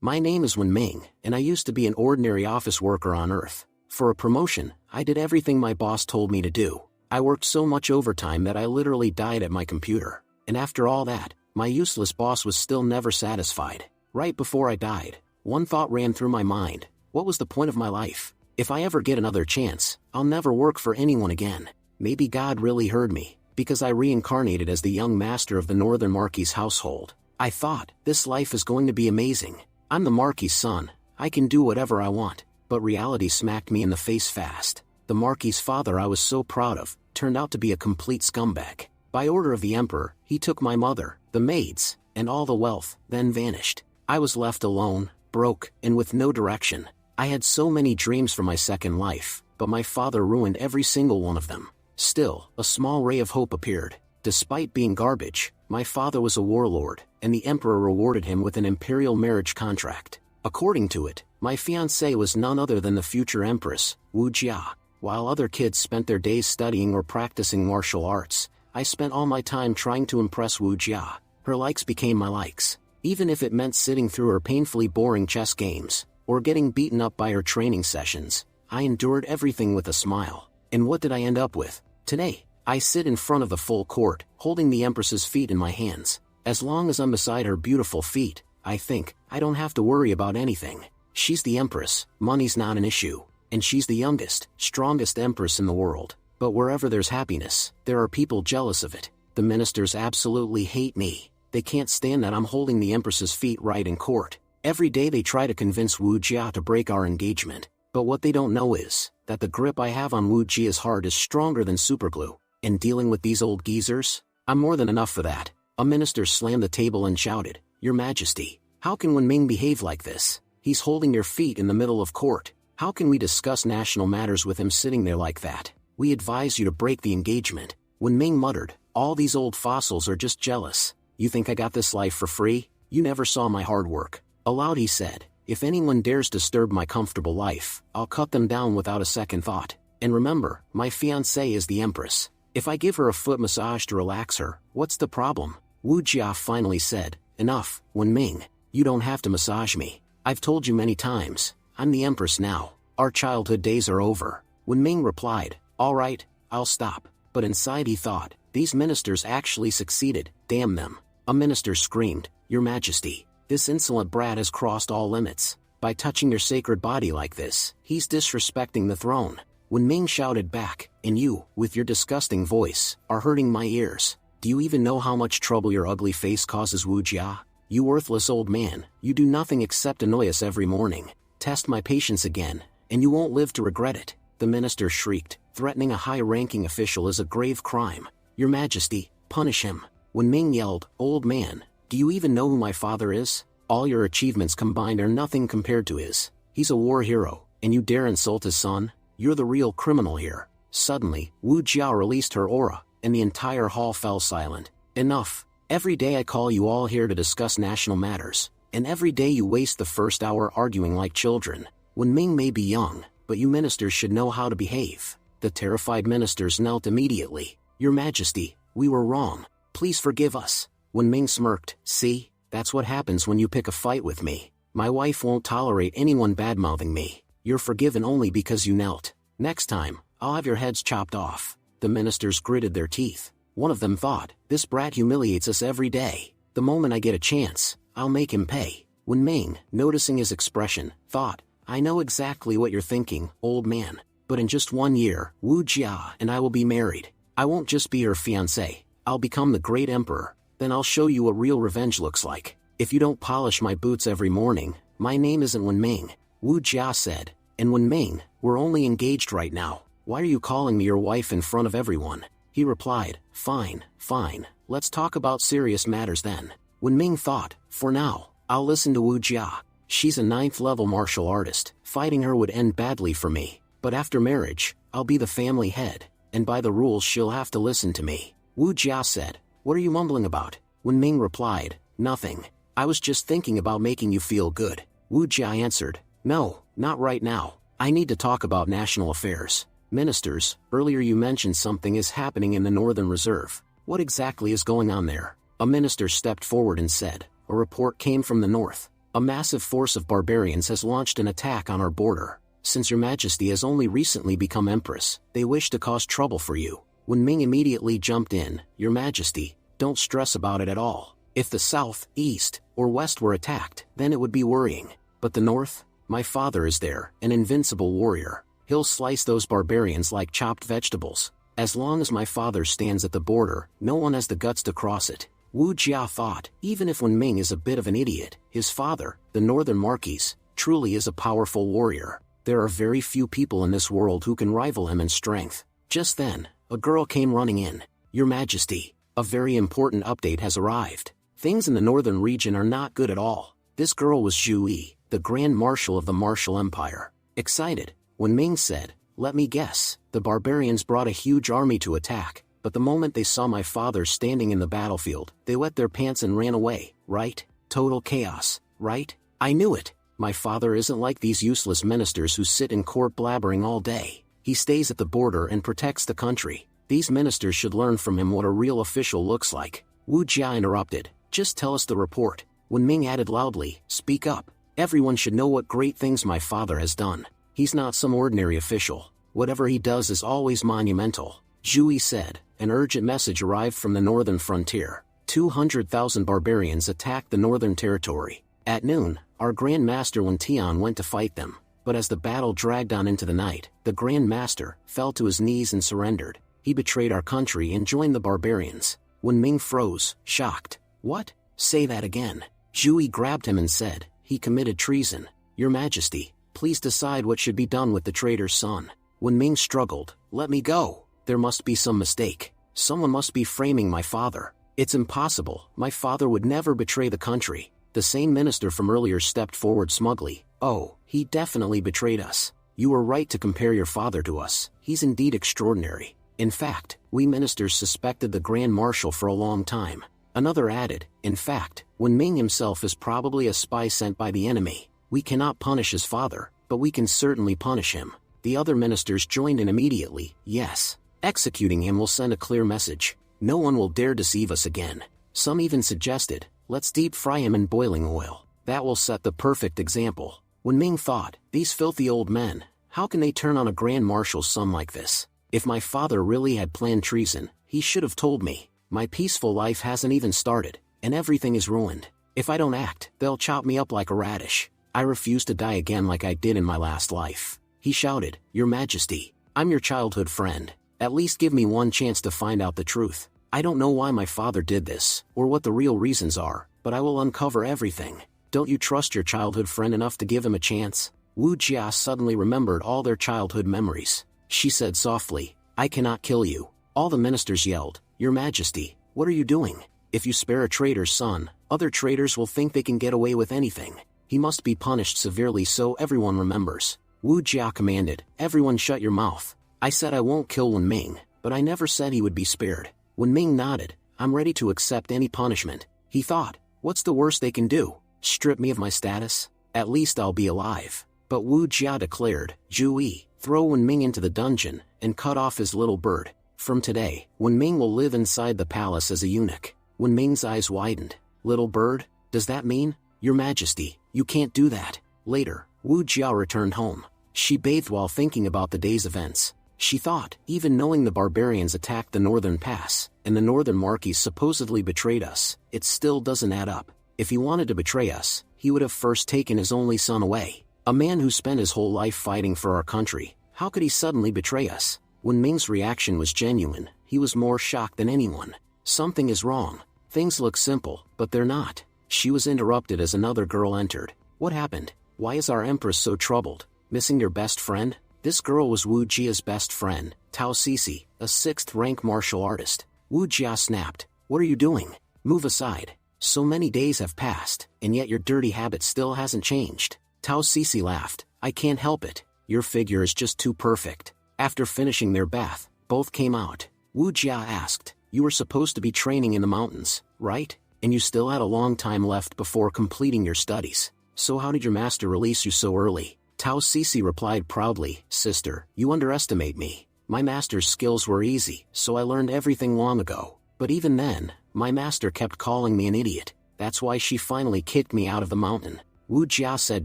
My name is Wen Ming, and I used to be an ordinary office worker on Earth. For a promotion, I did everything my boss told me to do. I worked so much overtime that I literally died at my computer. And after all that, my useless boss was still never satisfied. Right before I died, one thought ran through my mind. What was the point of my life? If I ever get another chance, I'll never work for anyone again. Maybe God really heard me, because I reincarnated as the young master of the Northern Marquis household. I thought, this life is going to be amazing. I'm the Marquis' son, I can do whatever I want. But reality smacked me in the face fast. The Marquis' father I was so proud of, turned out to be a complete scumbag. By order of the Emperor, he took my mother, the maids, and all the wealth, then vanished. I was left alone, broke, and with no direction. I had so many dreams for my second life, but my father ruined every single one of them. Still, a small ray of hope appeared. Despite being garbage, my father was a warlord, and the Emperor rewarded him with an imperial marriage contract. According to it, my fiancée was none other than the future Empress, Wu Jia. While other kids spent their days studying or practicing martial arts, I spent all my time trying to impress Wu Jia. Her likes became my likes. Even if it meant sitting through her painfully boring chess games, or getting beaten up by her training sessions, I endured everything with a smile. And what did I end up with? Today, I sit in front of the full court, holding the Empress's feet in my hands. As long as I'm beside her beautiful feet, I think, I don't have to worry about anything. She's the Empress, money's not an issue. And she's the youngest, strongest Empress in the world. But wherever there's happiness, there are people jealous of it. The ministers absolutely hate me. They can't stand that I'm holding the Empress's feet right in court. Every day they try to convince Wu Jia to break our engagement. But what they don't know is, that the grip I have on Wu Jia's heart is stronger than superglue. And dealing with these old geezers? I'm more than enough for that. A minister slammed the table and shouted, "Your Majesty, how can Wen Ming behave like this? He's holding your feet in the middle of court. How can we discuss national matters with him sitting there like that? We advise you to break the engagement." Wen Ming muttered, "All these old fossils are just jealous. You think I got this life for free? You never saw my hard work." Aloud he said, "If anyone dares disturb my comfortable life, I'll cut them down without a second thought. And remember, my fiancée is the Empress. If I give her a foot massage to relax her, what's the problem?" Wu Jia finally said, "Enough, Wen Ming. You don't have to massage me. I've told you many times, I'm the Empress now. Our childhood days are over." Wen Ming replied, "All right, I'll stop." But inside he thought, these ministers actually succeeded, damn them. A minister screamed, "Your Majesty, this insolent brat has crossed all limits. By touching your sacred body like this, he's disrespecting the throne." Wen Ming shouted back, "And you, with your disgusting voice, are hurting my ears. Do you even know how much trouble your ugly face causes Wu Jia? You worthless old man, you do nothing except annoy us every morning. Test my patience again, and you won't live to regret it." The minister shrieked, "Threatening a high-ranking official is a grave crime. Your Majesty, punish him." Wen Ming yelled, "Old man, do you even know who my father is? All your achievements combined are nothing compared to his. He's a war hero, and you dare insult his son? You're the real criminal here." Suddenly, Wu Jia released her aura, and the entire hall fell silent. "Enough. Every day I call you all here to discuss national matters, and every day you waste the first hour arguing like children. Wen Ming may be young, but you ministers should know how to behave." The terrified ministers knelt immediately. "Your Majesty, we were wrong. Please forgive us." Wen Ming smirked, "See, that's what happens when you pick a fight with me. My wife won't tolerate anyone bad-mouthing me. You're forgiven only because you knelt. Next time, I'll have your heads chopped off." The ministers gritted their teeth. One of them thought, "This brat humiliates us every day. The moment I get a chance, I'll make him pay." Wen Ming, noticing his expression, thought, "I know exactly what you're thinking, old man. But in just 1 year, Wu Jia and I will be married. I won't just be her fiancé. I'll become the great emperor. Then I'll show you what real revenge looks like. If you don't polish my boots every morning, my name isn't Wen Ming." Wu Jia said, "And Wen Ming, we're only engaged right now. Why are you calling me your wife in front of everyone?" He replied, "Fine, fine, let's talk about serious matters then." Wen Ming thought, "For now, I'll listen to Wu Jia. She's a 9th-level martial artist. Fighting her would end badly for me. But after marriage, I'll be the family head, and by the rules she'll have to listen to me." Wu Jia said, "What are you mumbling about?" Wen Ming replied, "Nothing. I was just thinking about making you feel good." Wu Jia answered, "No, not right now. I need to talk about national affairs. Ministers, earlier you mentioned something is happening in the Northern Reserve. What exactly is going on there?" A minister stepped forward and said, "A report came from the north. A massive force of barbarians has launched an attack on our border. Since your majesty has only recently become empress, they wish to cause trouble for you. Wen Ming immediately jumped in. Your majesty, don't stress about it at all. If the south, east, or west were attacked, then it would be worrying. But the north? My father is there, an invincible warrior. He'll slice those barbarians like chopped vegetables. As long as my father stands at the border, no one has the guts to cross it. Wu Jia thought, even if Wen Ming is a bit of an idiot, his father, the Northern Marquis, truly is a powerful warrior. There are very few people in this world who can rival him in strength. Just then, a girl came running in. Your Majesty, a very important update has arrived. Things in the northern region are not good at all. This girl was Zhu Yi, the Grand Marshal of the Martial Empire. Excited, Wen Ming said, let me guess, the barbarians brought a huge army to attack. But the moment they saw my father standing in the battlefield, they wet their pants and ran away, right? Total chaos, right? I knew it. My father isn't like these useless ministers who sit in court blabbering all day. He stays at the border and protects the country. These ministers should learn from him what a real official looks like. Wu Jia interrupted. Just tell us the report. Wen Ming added loudly, speak up. Everyone should know what great things my father has done. He's not some ordinary official. Whatever he does is always monumental. Zhu Yi said. An urgent message arrived from the northern frontier. 200,000 barbarians attacked the northern territory. At noon, our Grand Master Wen Tian went to fight them. But as the battle dragged on into the night, the Grand Master fell to his knees and surrendered. He betrayed our country and joined the barbarians. Wen Ming froze, shocked. What? Say that again. Zhu Yi grabbed him and said, he committed treason. Your Majesty, please decide what should be done with the traitor's son. Wen Ming struggled. Let me go. There must be some mistake. Someone must be framing my father. It's impossible. My father would never betray the country. The same minister from earlier stepped forward smugly. Oh, he definitely betrayed us. You were right to compare your father to us. He's indeed extraordinary. In fact, we ministers suspected the Grand Marshal for a long time. Another added, in fact, Wen Ming himself is probably a spy sent by the enemy. We cannot punish his father, but we can certainly punish him. The other ministers joined in immediately. Yes. Executing him will send a clear message. No one will dare deceive us again. Some even suggested, let's deep fry him in boiling oil. That will set the perfect example. Wen Ming thought, these filthy old men, how can they turn on a Grand Marshal's son like this? If my father really had planned treason, he should have told me. My peaceful life hasn't even started, and everything is ruined. If I don't act, they'll chop me up like a radish. I refuse to die again like I did in my last life. He shouted, Your Majesty, I'm your childhood friend. At least give me one chance to find out the truth. I don't know why my father did this, or what the real reasons are, but I will uncover everything. Don't you trust your childhood friend enough to give him a chance? Wu Jia suddenly remembered all their childhood memories. She said softly, I cannot kill you. All the ministers yelled, Your Majesty, what are you doing? If you spare a traitor's son, other traitors will think they can get away with anything. He must be punished severely so everyone remembers. Wu Jia commanded, Everyone shut your mouth. I said I won't kill Wen Ming, but I never said he would be spared. Wen Ming nodded, I'm ready to accept any punishment. He thought, what's the worst they can do? Strip me of my status? At least I'll be alive. But Wu Jia declared, Zhu Yi, throw Wen Ming into the dungeon, and cut off his little bird. From today, Wen Ming will live inside the palace as a eunuch. Wen Ming's eyes widened. Little bird? Does that mean? Your Majesty, you can't do that. Later, Wu Jia returned home. She bathed while thinking about the day's events. She thought, even knowing the barbarians attacked the northern pass, and the northern Marquis supposedly betrayed us, it still doesn't add up. If he wanted to betray us, he would have first taken his only son away. A man who spent his whole life fighting for our country, how could he suddenly betray us? Wen Ming's reaction was genuine. He was more shocked than anyone. Something is wrong. Things look simple, but they're not. She was interrupted as another girl entered. What happened? Why is our empress so troubled? Missing your best friend? This girl was Wu Jia's best friend, Tao Sisi, a 6th-rank martial artist. Wu Jia snapped, What are you doing? Move aside. So many days have passed, and yet your dirty habit still hasn't changed. Tao Sisi laughed, I can't help it. Your figure is just too perfect. After finishing their bath, both came out. Wu Jia asked, You were supposed to be training in the mountains, right? And you still had a long time left before completing your studies. So how did your master release you so early? Tao Sisi replied proudly, Sister, you underestimate me. My master's skills were easy, so I learned everything long ago. But even then, my master kept calling me an idiot. That's why she finally kicked me out of the mountain. Wu Jia said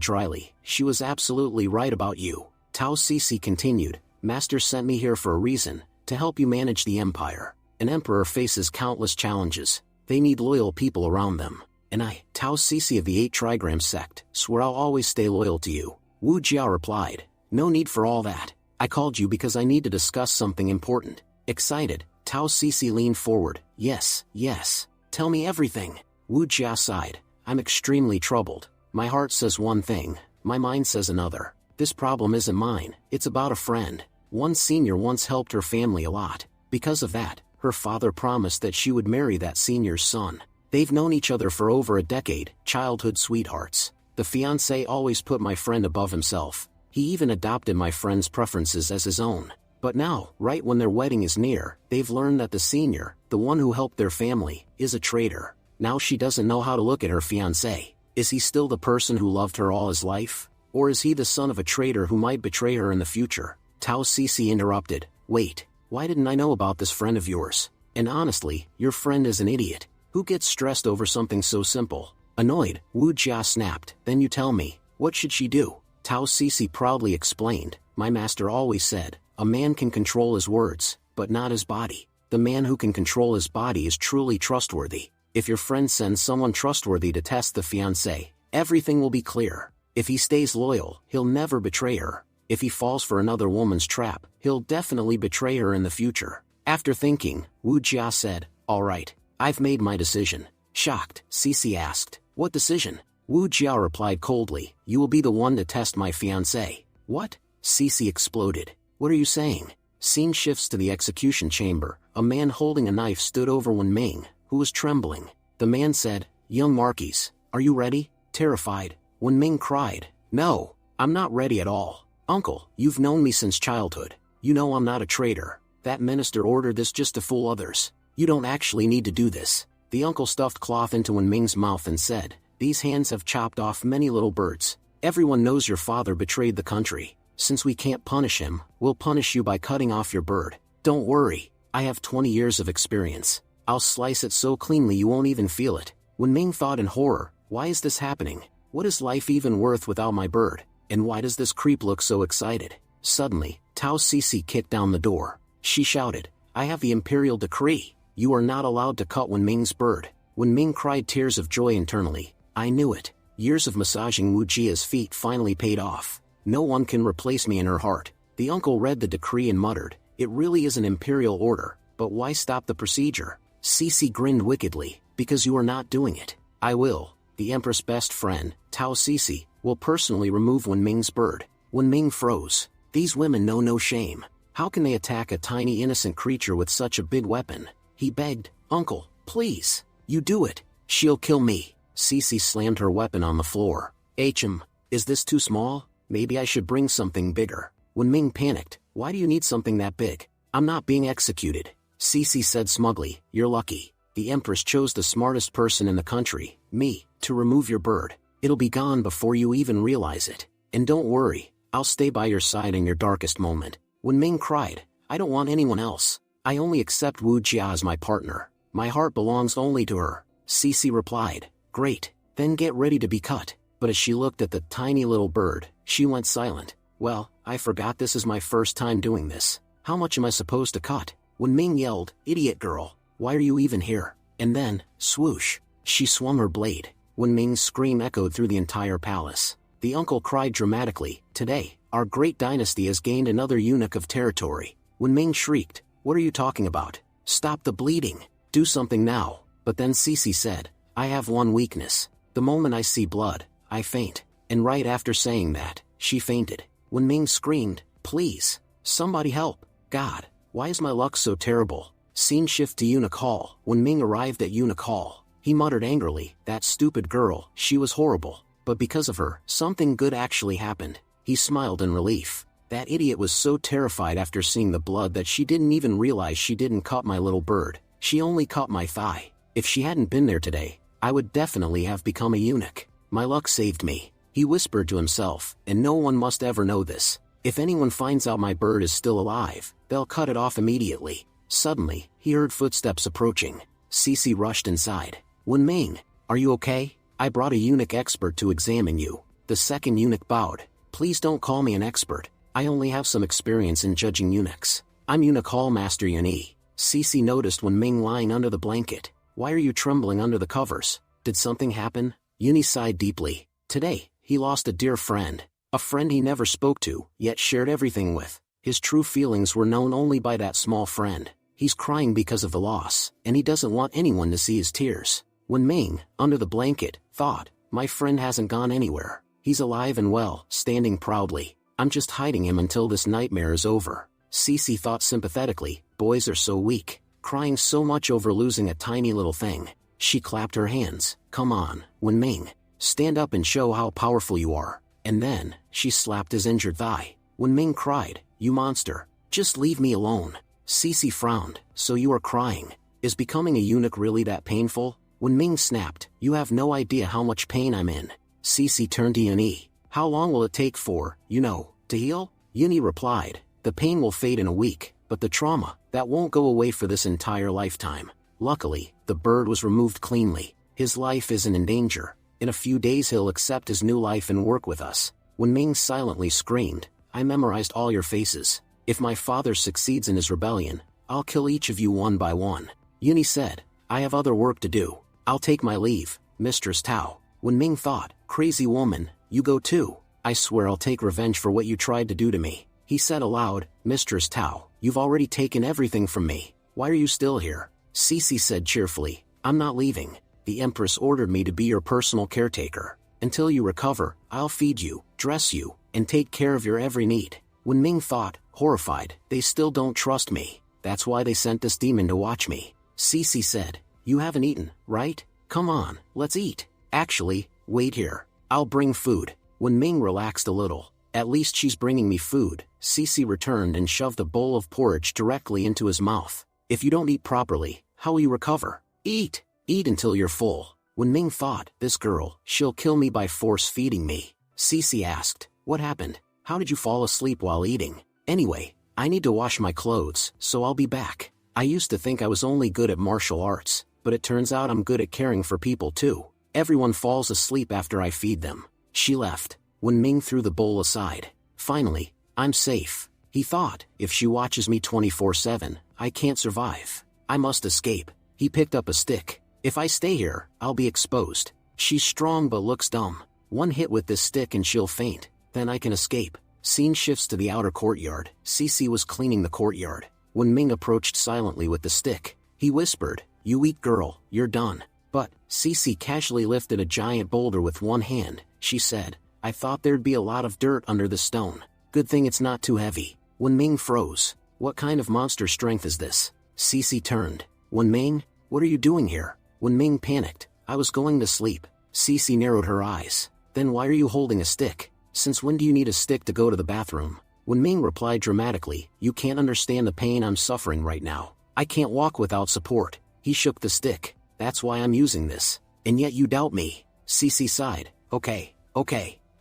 dryly. She was absolutely right about you. Tao Cece continued. Master sent me here for a reason, to help you manage the empire. An emperor faces countless challenges. They need loyal people around them. And I, Tao Cece of the 8 Trigram sect, swear I'll always stay loyal to you. Wu Jia replied. No need for all that. I called you because I need to discuss something important. Excited, Tao Cece leaned forward. Yes, yes. Tell me everything. Wu Jia sighed. I'm extremely troubled. My heart says one thing, my mind says another. This problem isn't mine, it's about a friend. One senior once helped her family a lot. Because of that, her father promised that she would marry that senior's son. They've known each other for over a decade, childhood sweethearts. The fiancé always put my friend above himself. He even adopted my friend's preferences as his own. But now, right when their wedding is near, they've learned that the senior, the one who helped their family, is a traitor. Now she doesn't know how to look at her fiancé. Is he still the person who loved her all his life? Or is he the son of a traitor who might betray her in the future? Tao Cece interrupted. Wait, why didn't I know about this friend of yours? And honestly, your friend is an idiot. Who gets stressed over something so simple? Annoyed, Wu Jia snapped. Then you tell me, what should she do? Tao Cece proudly explained. My master always said, a man can control his words, but not his body. The man who can control his body is truly trustworthy. If your friend sends someone trustworthy to test the fiancé, everything will be clear. If he stays loyal, he'll never betray her. If he falls for another woman's trap, he'll definitely betray her in the future. After thinking, Wu Jia said, all right, I've made my decision. Shocked, Cece asked, what decision? Wu Jia replied coldly, you will be the one to test my fiancé. What? Cece exploded. What are you saying? Scene shifts to the execution chamber. A man holding a knife stood over Wen Ming, who was trembling. The man said, young Marquis, are you ready? Terrified, Wen Ming cried, no, I'm not ready at all. Uncle, you've known me since childhood. You know I'm not a traitor. That minister ordered this just to fool others. You don't actually need to do this. The uncle stuffed cloth into Wen Ming's mouth and said, these hands have chopped off many little birds. Everyone knows your father betrayed the country. Since we can't punish him, we'll punish you by cutting off your bird. Don't worry, I have 20 years of experience. I'll slice it so cleanly you won't even feel it. Wen Ming thought in horror, why is this happening? What is life even worth without my bird? And why does this creep look so excited? Suddenly, Tao Cece kicked down the door. She shouted, I have the imperial decree. You are not allowed to cut Wen Ming's bird. Wen Ming cried tears of joy internally. I knew it. Years of massaging Wu Jia's feet finally paid off. No one can replace me in her heart. The uncle read the decree and muttered, it really is an imperial order, but why stop the procedure? Cece grinned wickedly, because you are not doing it. I will. The empress' best friend, Tao Cece, will personally remove Wen Ming's bird. Wen Ming froze. These women know no shame. How can they attack a tiny innocent creature with such a big weapon? He begged, Uncle, please. You do it. She'll kill me. Cece slammed her weapon on the floor. Is this too small? Maybe I should bring something bigger. Wen Ming panicked. Why do you need something that big? I'm not being executed. Cece said smugly, you're lucky. The empress chose the smartest person in the country, me, to remove your bird. It'll be gone before you even realize it. And don't worry, I'll stay by your side in your darkest moment. Wen Ming cried, I don't want anyone else. I only accept Wu Jia as my partner. My heart belongs only to her. Cece replied, great, then get ready to be cut. But as she looked at the tiny little bird, she went silent. Well, I forgot this is my first time doing this. How much am I supposed to cut? Wen Ming yelled, idiot girl, why are you even here? And then, swoosh, she swung her blade. Wen Ming's scream echoed through the entire palace. The uncle cried dramatically, today, our great dynasty has gained another eunuch of territory. Wen Ming shrieked, what are you talking about? Stop the bleeding. Do something now. But then Cece said, I have one weakness. The moment I see blood, I faint. And right after saying that, she fainted. Wen Ming screamed, please, somebody help. God, why is my luck so terrible? Scene shift to Eunuch Hall. Wen Ming arrived at Eunuch Hall. He muttered angrily, that stupid girl, she was horrible. But because of her, something good actually happened. He smiled in relief. That idiot was so terrified after seeing the blood that she didn't even realize she didn't cut my little bird. She only cut my thigh. If she hadn't been there today, I would definitely have become a eunuch. My luck saved me. He whispered to himself, and no one must ever know this. If anyone finds out my bird is still alive, they'll cut it off immediately. Suddenly, he heard footsteps approaching. Cece rushed inside. Wen Ming, are you okay? I brought a eunuch expert to examine you. The second eunuch bowed. Please don't call me an expert. I only have some experience in judging eunuchs. I'm Eunuch Hall Master Yuni. Cece noticed when Ming lying under the blanket. Why are you trembling under the covers? Did something happen? Yuni sighed deeply. Today, he lost a dear friend. A friend he never spoke to, yet shared everything with. His true feelings were known only by that small friend. He's crying because of the loss, and he doesn't want anyone to see his tears. When Ming, under the blanket, thought, my friend hasn't gone anywhere. He's alive and well, standing proudly. I'm just hiding him until this nightmare is over. Cece thought sympathetically, boys are so weak, crying so much over losing a tiny little thing. She clapped her hands. Come on, Wen Ming. Stand up and show how powerful you are. And then, she slapped his injured thigh. Wen Ming cried, you monster. Just leave me alone. Cece frowned. So you are crying. Is becoming a eunuch really that painful? Wen Ming snapped, you have no idea how much pain I'm in. Cece turned to Yuni. How long will it take for, to heal? Yuni replied, the pain will fade in a week, but the trauma, that won't go away for this entire lifetime. Luckily, the bird was removed cleanly. His life isn't in danger. In a few days he'll accept his new life and work with us. Wen Ming silently screamed, I memorized all your faces. If my father succeeds in his rebellion, I'll kill each of you one by one. Yuni said, I have other work to do. I'll take my leave, Mistress Tao. Wen Ming thought, crazy woman, you go too. I swear I'll take revenge for what you tried to do to me. He said aloud, Mistress Tao, you've already taken everything from me. Why are you still here? Cece said cheerfully, I'm not leaving. The Empress ordered me to be your personal caretaker. Until you recover, I'll feed you, dress you, and take care of your every need. Wen Ming thought, horrified, they still don't trust me. That's why they sent this demon to watch me. Cece said, you haven't eaten, right? Come on, let's eat. Actually, wait here. I'll bring food. Wen Ming relaxed a little. At least she's bringing me food. Cece returned and shoved a bowl of porridge directly into his mouth. If you don't eat properly, how will you recover? Eat! Eat until you're full. Wen Ming thought, this girl, she'll kill me by force feeding me. Cece asked, what happened? How did you fall asleep while eating? Anyway, I need to wash my clothes, so I'll be back. I used to think I was only good at martial arts, but it turns out I'm good at caring for people too. Everyone falls asleep after I feed them. She left. Wen Ming threw the bowl aside. Finally, I'm safe. He thought, if she watches me 24/7, I can't survive. I must escape. He picked up a stick. If I stay here, I'll be exposed. She's strong but looks dumb. One hit with this stick and she'll faint. Then I can escape. Scene shifts to the outer courtyard. Cece was cleaning the courtyard. Wen Ming approached silently with the stick. He whispered, you weak girl, you're done. But, Cece casually lifted a giant boulder with one hand. She said, I thought there'd be a lot of dirt under the stone. Good thing it's not too heavy. Wen Ming froze. What kind of monster strength is this? Cece turned. Wen Ming, what are you doing here? Wen Ming panicked. I was going to sleep. Cece narrowed her eyes. Then why are you holding a stick? Since when do you need a stick to go to the bathroom? Wen Ming replied dramatically, you can't understand the pain I'm suffering right now. I can't walk without support. He shook the stick. That's why I'm using this. And yet you doubt me. Cece sighed. Okay.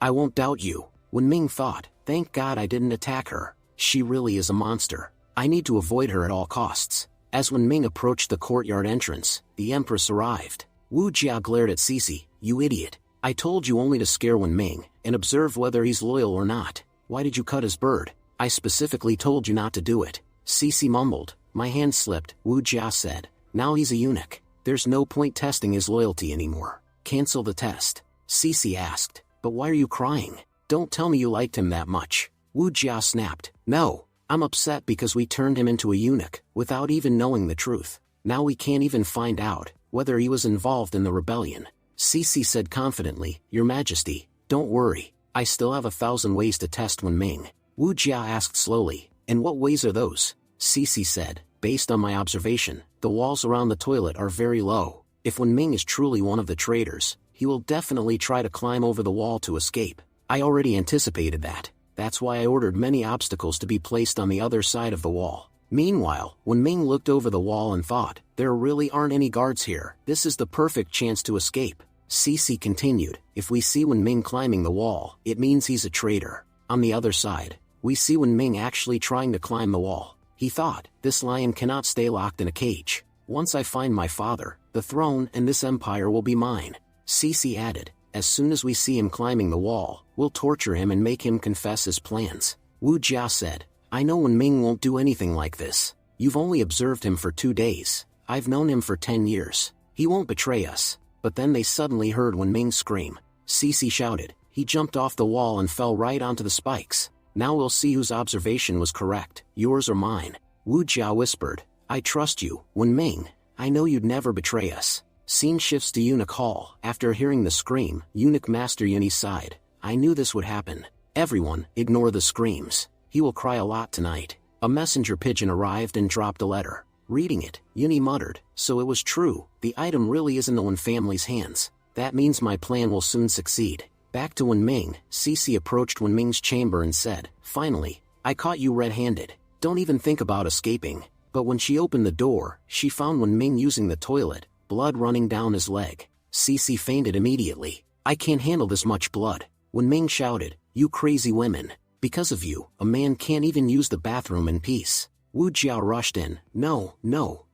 I won't doubt you. Wen Ming thought, thank God I didn't attack her. She really is a monster. I need to avoid her at all costs. As Wen Ming approached the courtyard entrance, the Empress arrived. Wu Jia glared at Cece. You idiot. I told you only to scare Wen Ming, and observe whether he's loyal or not. Why did you cut his bird? I specifically told you not to do it. Cece mumbled. My hand slipped. Wu Jia said. Now he's a eunuch. There's no point testing his loyalty anymore. Cancel the test. Cece asked. But why are you crying? Don't tell me you liked him that much. Wu Jia snapped. No. I'm upset because we turned him into a eunuch, without even knowing the truth. Now we can't even find out whether he was involved in the rebellion. Cece said confidently, Your Majesty, don't worry. I still have 1,000 ways to test Wen Ming. Wu Jia asked slowly. And what ways are those? Cece said. Based on my observation, the walls around the toilet are very low. If Wen Ming is truly one of the traitors, he will definitely try to climb over the wall to escape. I already anticipated that. That's why I ordered many obstacles to be placed on the other side of the wall. Meanwhile, Wen Ming looked over the wall and thought, there really aren't any guards here. This is the perfect chance to escape. Cece continued, if we see Wen Ming climbing the wall, it means he's a traitor. On the other side, we see Wen Ming actually trying to climb the wall. He thought, this lion cannot stay locked in a cage. Once I find my father, the throne and this empire will be mine. Cece added. As soon as we see him climbing the wall, we'll torture him and make him confess his plans. Wu Jia said. I know Wen Ming won't do anything like this. You've only observed him for 2 days. I've known him for 10 years. He won't betray us. But then they suddenly heard Wen Ming scream. Cece shouted. He jumped off the wall and fell right onto the spikes. Now we'll see whose observation was correct, yours or mine. Wu Jia whispered. I trust you, Wen Ming. I know you'd never betray us. Scene shifts to Eunuch Hall. After hearing the scream, Eunuch Master Yuni sighed. I knew this would happen. Everyone, ignore the screams. He will cry a lot tonight. A messenger pigeon arrived and dropped a letter. Reading it, Yuni muttered. So it was true. The item really is in the Wen family's hands. That means my plan will soon succeed. Back to Wen Ming, Cece approached Wen Ming's chamber and said, Finally, I caught you red-handed. Don't even think about escaping. But when she opened the door, she found Wen Ming using the toilet, blood running down his leg. Cece fainted immediately. I can't handle this much blood. Wen Ming shouted, You crazy women. Because of you, a man can't even use the bathroom in peace. Wu Jiao rushed in. No,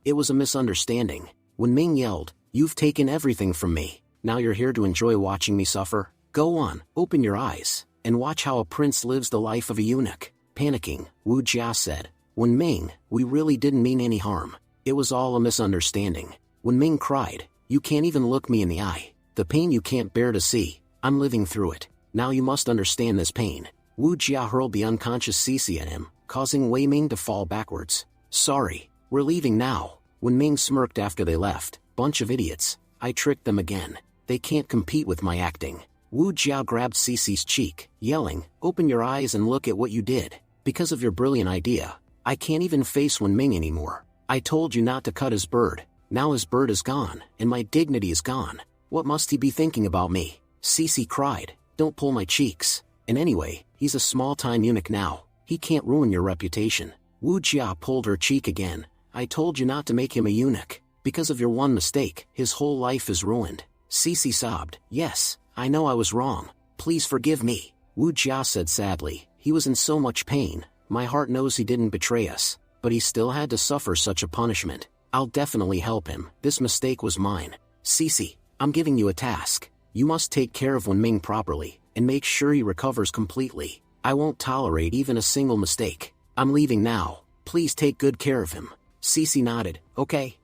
it was a misunderstanding. Wen Ming yelled, You've taken everything from me. Now you're here to enjoy watching me suffer? Go on, open your eyes, and watch how a prince lives the life of a eunuch. Panicking, Wu Jia said, Wen Ming, we really didn't mean any harm. It was all a misunderstanding. Wen Ming cried, You can't even look me in the eye. The pain you can't bear to see. I'm living through it. Now you must understand this pain. Wu Jia hurled the unconscious Cece at him, causing Wei Ming to fall backwards. Sorry, we're leaving now. Wen Ming smirked after they left. Bunch of idiots. I tricked them again. They can't compete with my acting. Wu Jia grabbed Cece's cheek, yelling, Open your eyes and look at what you did. Because of your brilliant idea, I can't even face Wen Ming anymore. I told you not to cut his bird. Now his bird is gone, and my dignity is gone. What must he be thinking about me? Cece cried, Don't pull my cheeks. And anyway, he's a small-time eunuch now. He can't ruin your reputation. Wu Jia pulled her cheek again. I told you not to make him a eunuch. Because of your one mistake, his whole life is ruined. Cece sobbed. Yes, I know I was wrong. Please forgive me. Wu Jia said sadly. He was in so much pain. My heart knows he didn't betray us. But he still had to suffer such a punishment. I'll definitely help him. This mistake was mine. Cece, I'm giving you a task. You must take care of Wen Ming properly, and make sure he recovers completely. I won't tolerate even a single mistake. I'm leaving now. Please take good care of him. Cece nodded. Okay,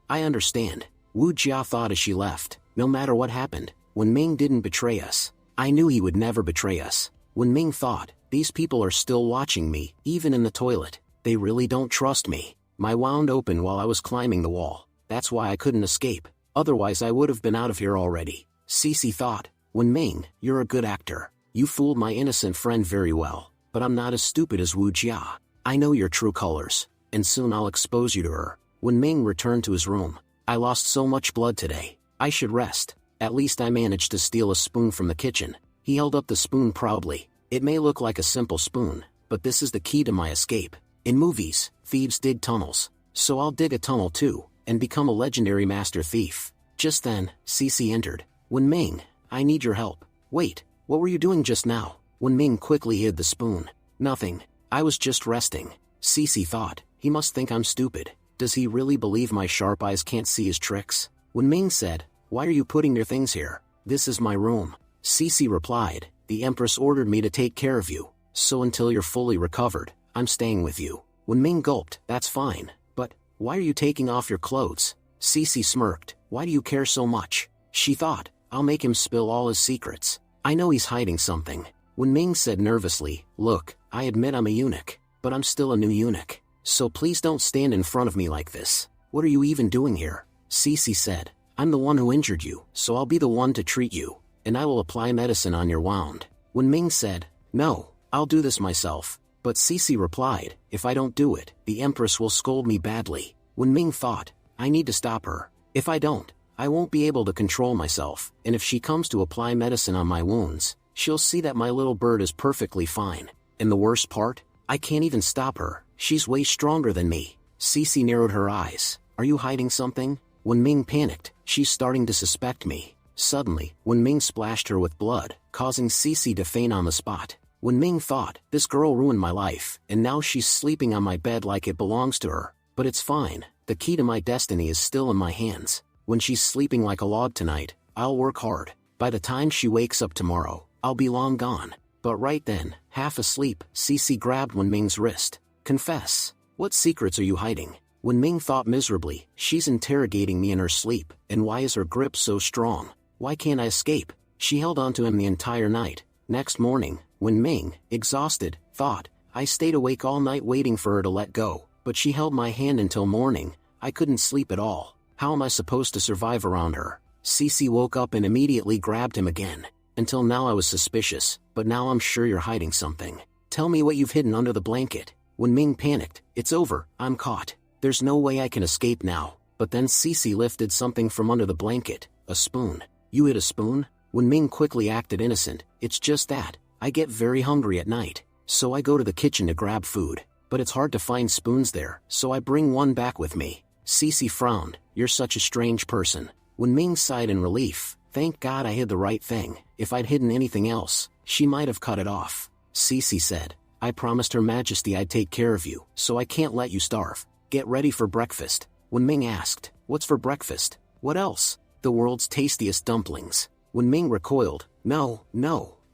I understand. Wu Jia thought as she left. No matter what happened, Wen Ming didn't betray us. I knew he would never betray us. Wen Ming thought, these people are still watching me, even in the toilet. They really don't trust me. My wound opened while I was climbing the wall. That's why I couldn't escape. Otherwise I would have been out of here already. Cece thought, Wen Ming, you're a good actor. You fooled my innocent friend very well. But I'm not as stupid as Wu Jia. I know your true colors. And soon I'll expose you to her. Wen Ming returned to his room. I lost so much blood today. I should rest. At least I managed to steal a spoon from the kitchen. He held up the spoon proudly. It may look like a simple spoon, but this is the key to my escape. In movies, thieves dig tunnels. So I'll dig a tunnel too, and become a legendary master thief. Just then, Cece entered. Wen Ming, I need your help. Wait, what were you doing just now? Wen Ming quickly hid the spoon. Nothing. I was just resting. Cece thought, he must think I'm stupid. Does he really believe my sharp eyes can't see his tricks? Wen Ming said, Why are you putting your things here? This is my room. Cece replied, The Empress ordered me to take care of you. So until you're fully recovered, I'm staying with you. Wen Ming gulped. That's fine. But, why are you taking off your clothes? Cece smirked. Why do you care so much? She thought, I'll make him spill all his secrets. I know he's hiding something. Wen Ming said nervously, Look, I admit I'm a eunuch, but I'm still a new eunuch. So please don't stand in front of me like this. What are you even doing here? Cece said, I'm the one who injured you, so I'll be the one to treat you, and I will apply medicine on your wound. Wen Ming said, No, I'll do this myself. But Cece replied, If I don't do it, the Empress will scold me badly. Wen Ming thought, I need to stop her. If I don't, I won't be able to control myself, and if she comes to apply medicine on my wounds, she'll see that my little bird is perfectly fine. And the worst part? I can't even stop her. She's way stronger than me. Cece narrowed her eyes. Are you hiding something? Wen Ming panicked. She's starting to suspect me. Suddenly, Wen Ming splashed her with blood, causing Cece to faint on the spot. Wen Ming thought, this girl ruined my life, and now she's sleeping on my bed like it belongs to her. But it's fine. The key to my destiny is still in my hands. When she's sleeping like a log tonight, I'll work hard. By the time she wakes up tomorrow, I'll be long gone. But right then, half asleep, Cece grabbed Wenming's wrist. Confess. What secrets are you hiding? Wenming thought miserably, she's interrogating me in her sleep, and why is her grip so strong? Why can't I escape? She held on to him the entire night. Next morning, Wenming, exhausted, thought, I stayed awake all night waiting for her to let go, but she held my hand until morning. I couldn't sleep at all. How am I supposed to survive around her? Cece woke up and immediately grabbed him again. Until now I was suspicious, but now I'm sure you're hiding something. Tell me what you've hidden under the blanket. Wenming panicked. It's over, I'm caught. There's no way I can escape now. But then Cece lifted something from under the blanket, a spoon. You hid a spoon? Wenming quickly acted innocent. It's just that, I get very hungry at night, so I go to the kitchen to grab food. But it's hard to find spoons there, so I bring one back with me. Cece frowned. You're such a strange person. Wenming sighed in relief. Thank God I hid the right thing. If I'd hidden anything else, she might have cut it off. Cece said, I promised Her Majesty I'd take care of you, so I can't let you starve. Get ready for breakfast. Wenming asked, what's for breakfast? What else? The world's tastiest dumplings. Wenming recoiled. No,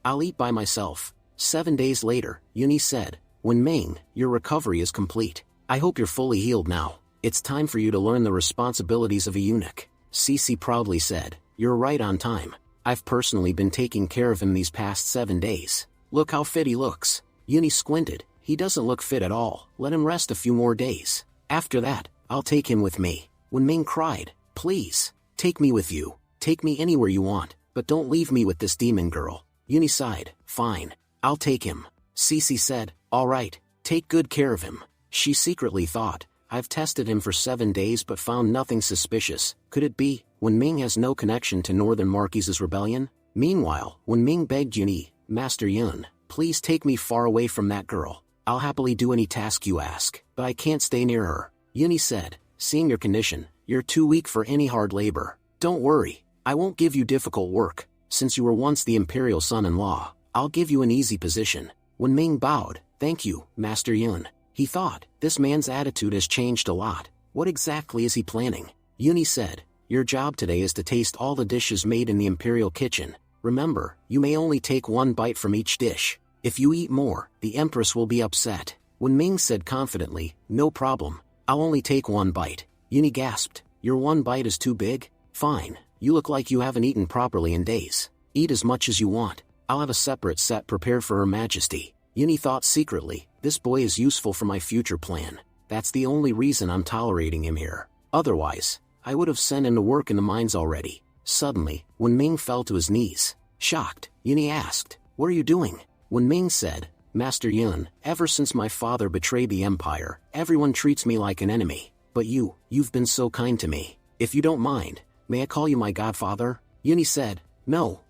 I'll eat by myself. 7 days later, Yuni said, Wenming, your recovery is complete. I hope you're fully healed now. It's time for you to learn the responsibilities of a eunuch. Cece proudly said, you're right on time. I've personally been taking care of him these past 7 days. Look how fit he looks. Yuni squinted. He doesn't look fit at all. Let him rest a few more days. After that, I'll take him with me. Wenming cried, please, take me with you. Take me anywhere you want, but don't leave me with this demon girl. Yuni sighed, fine, I'll take him. Cece said, all right, take good care of him. She secretly thought, I've tested him for 7 days but found nothing suspicious. Could it be, Wenming has no connection to Northern Marquis's rebellion? Meanwhile, Wenming begged Yuni, Master Yun, please take me far away from that girl. I'll happily do any task you ask, but I can't stay near her. Yuni said, seeing your condition, you're too weak for any hard labor. Don't worry, I won't give you difficult work. Since you were once the imperial son-in-law, I'll give you an easy position. Wenming bowed. Thank you, Master Yun. He thought, this man's attitude has changed a lot. What exactly is he planning? Yuni said, your job today is to taste all the dishes made in the imperial kitchen. Remember, you may only take one bite from each dish. If you eat more, the Empress will be upset. Wenming said confidently, no problem. I'll only take one bite. Yuni gasped, your one bite is too big? Fine, you look like you haven't eaten properly in days. Eat as much as you want. I'll have a separate set prepared for Her Majesty. Yuni thought secretly, this boy is useful for my future plan. That's the only reason I'm tolerating him here. Otherwise, I would have sent him to work in the mines already. Suddenly, Wenming fell to his knees. Shocked, Yuni asked, what are you doing? Wenming said, Master Yun, ever since my father betrayed the Empire, everyone treats me like an enemy. But you've been so kind to me. If you don't mind, may I call you my godfather? Yuni said, no,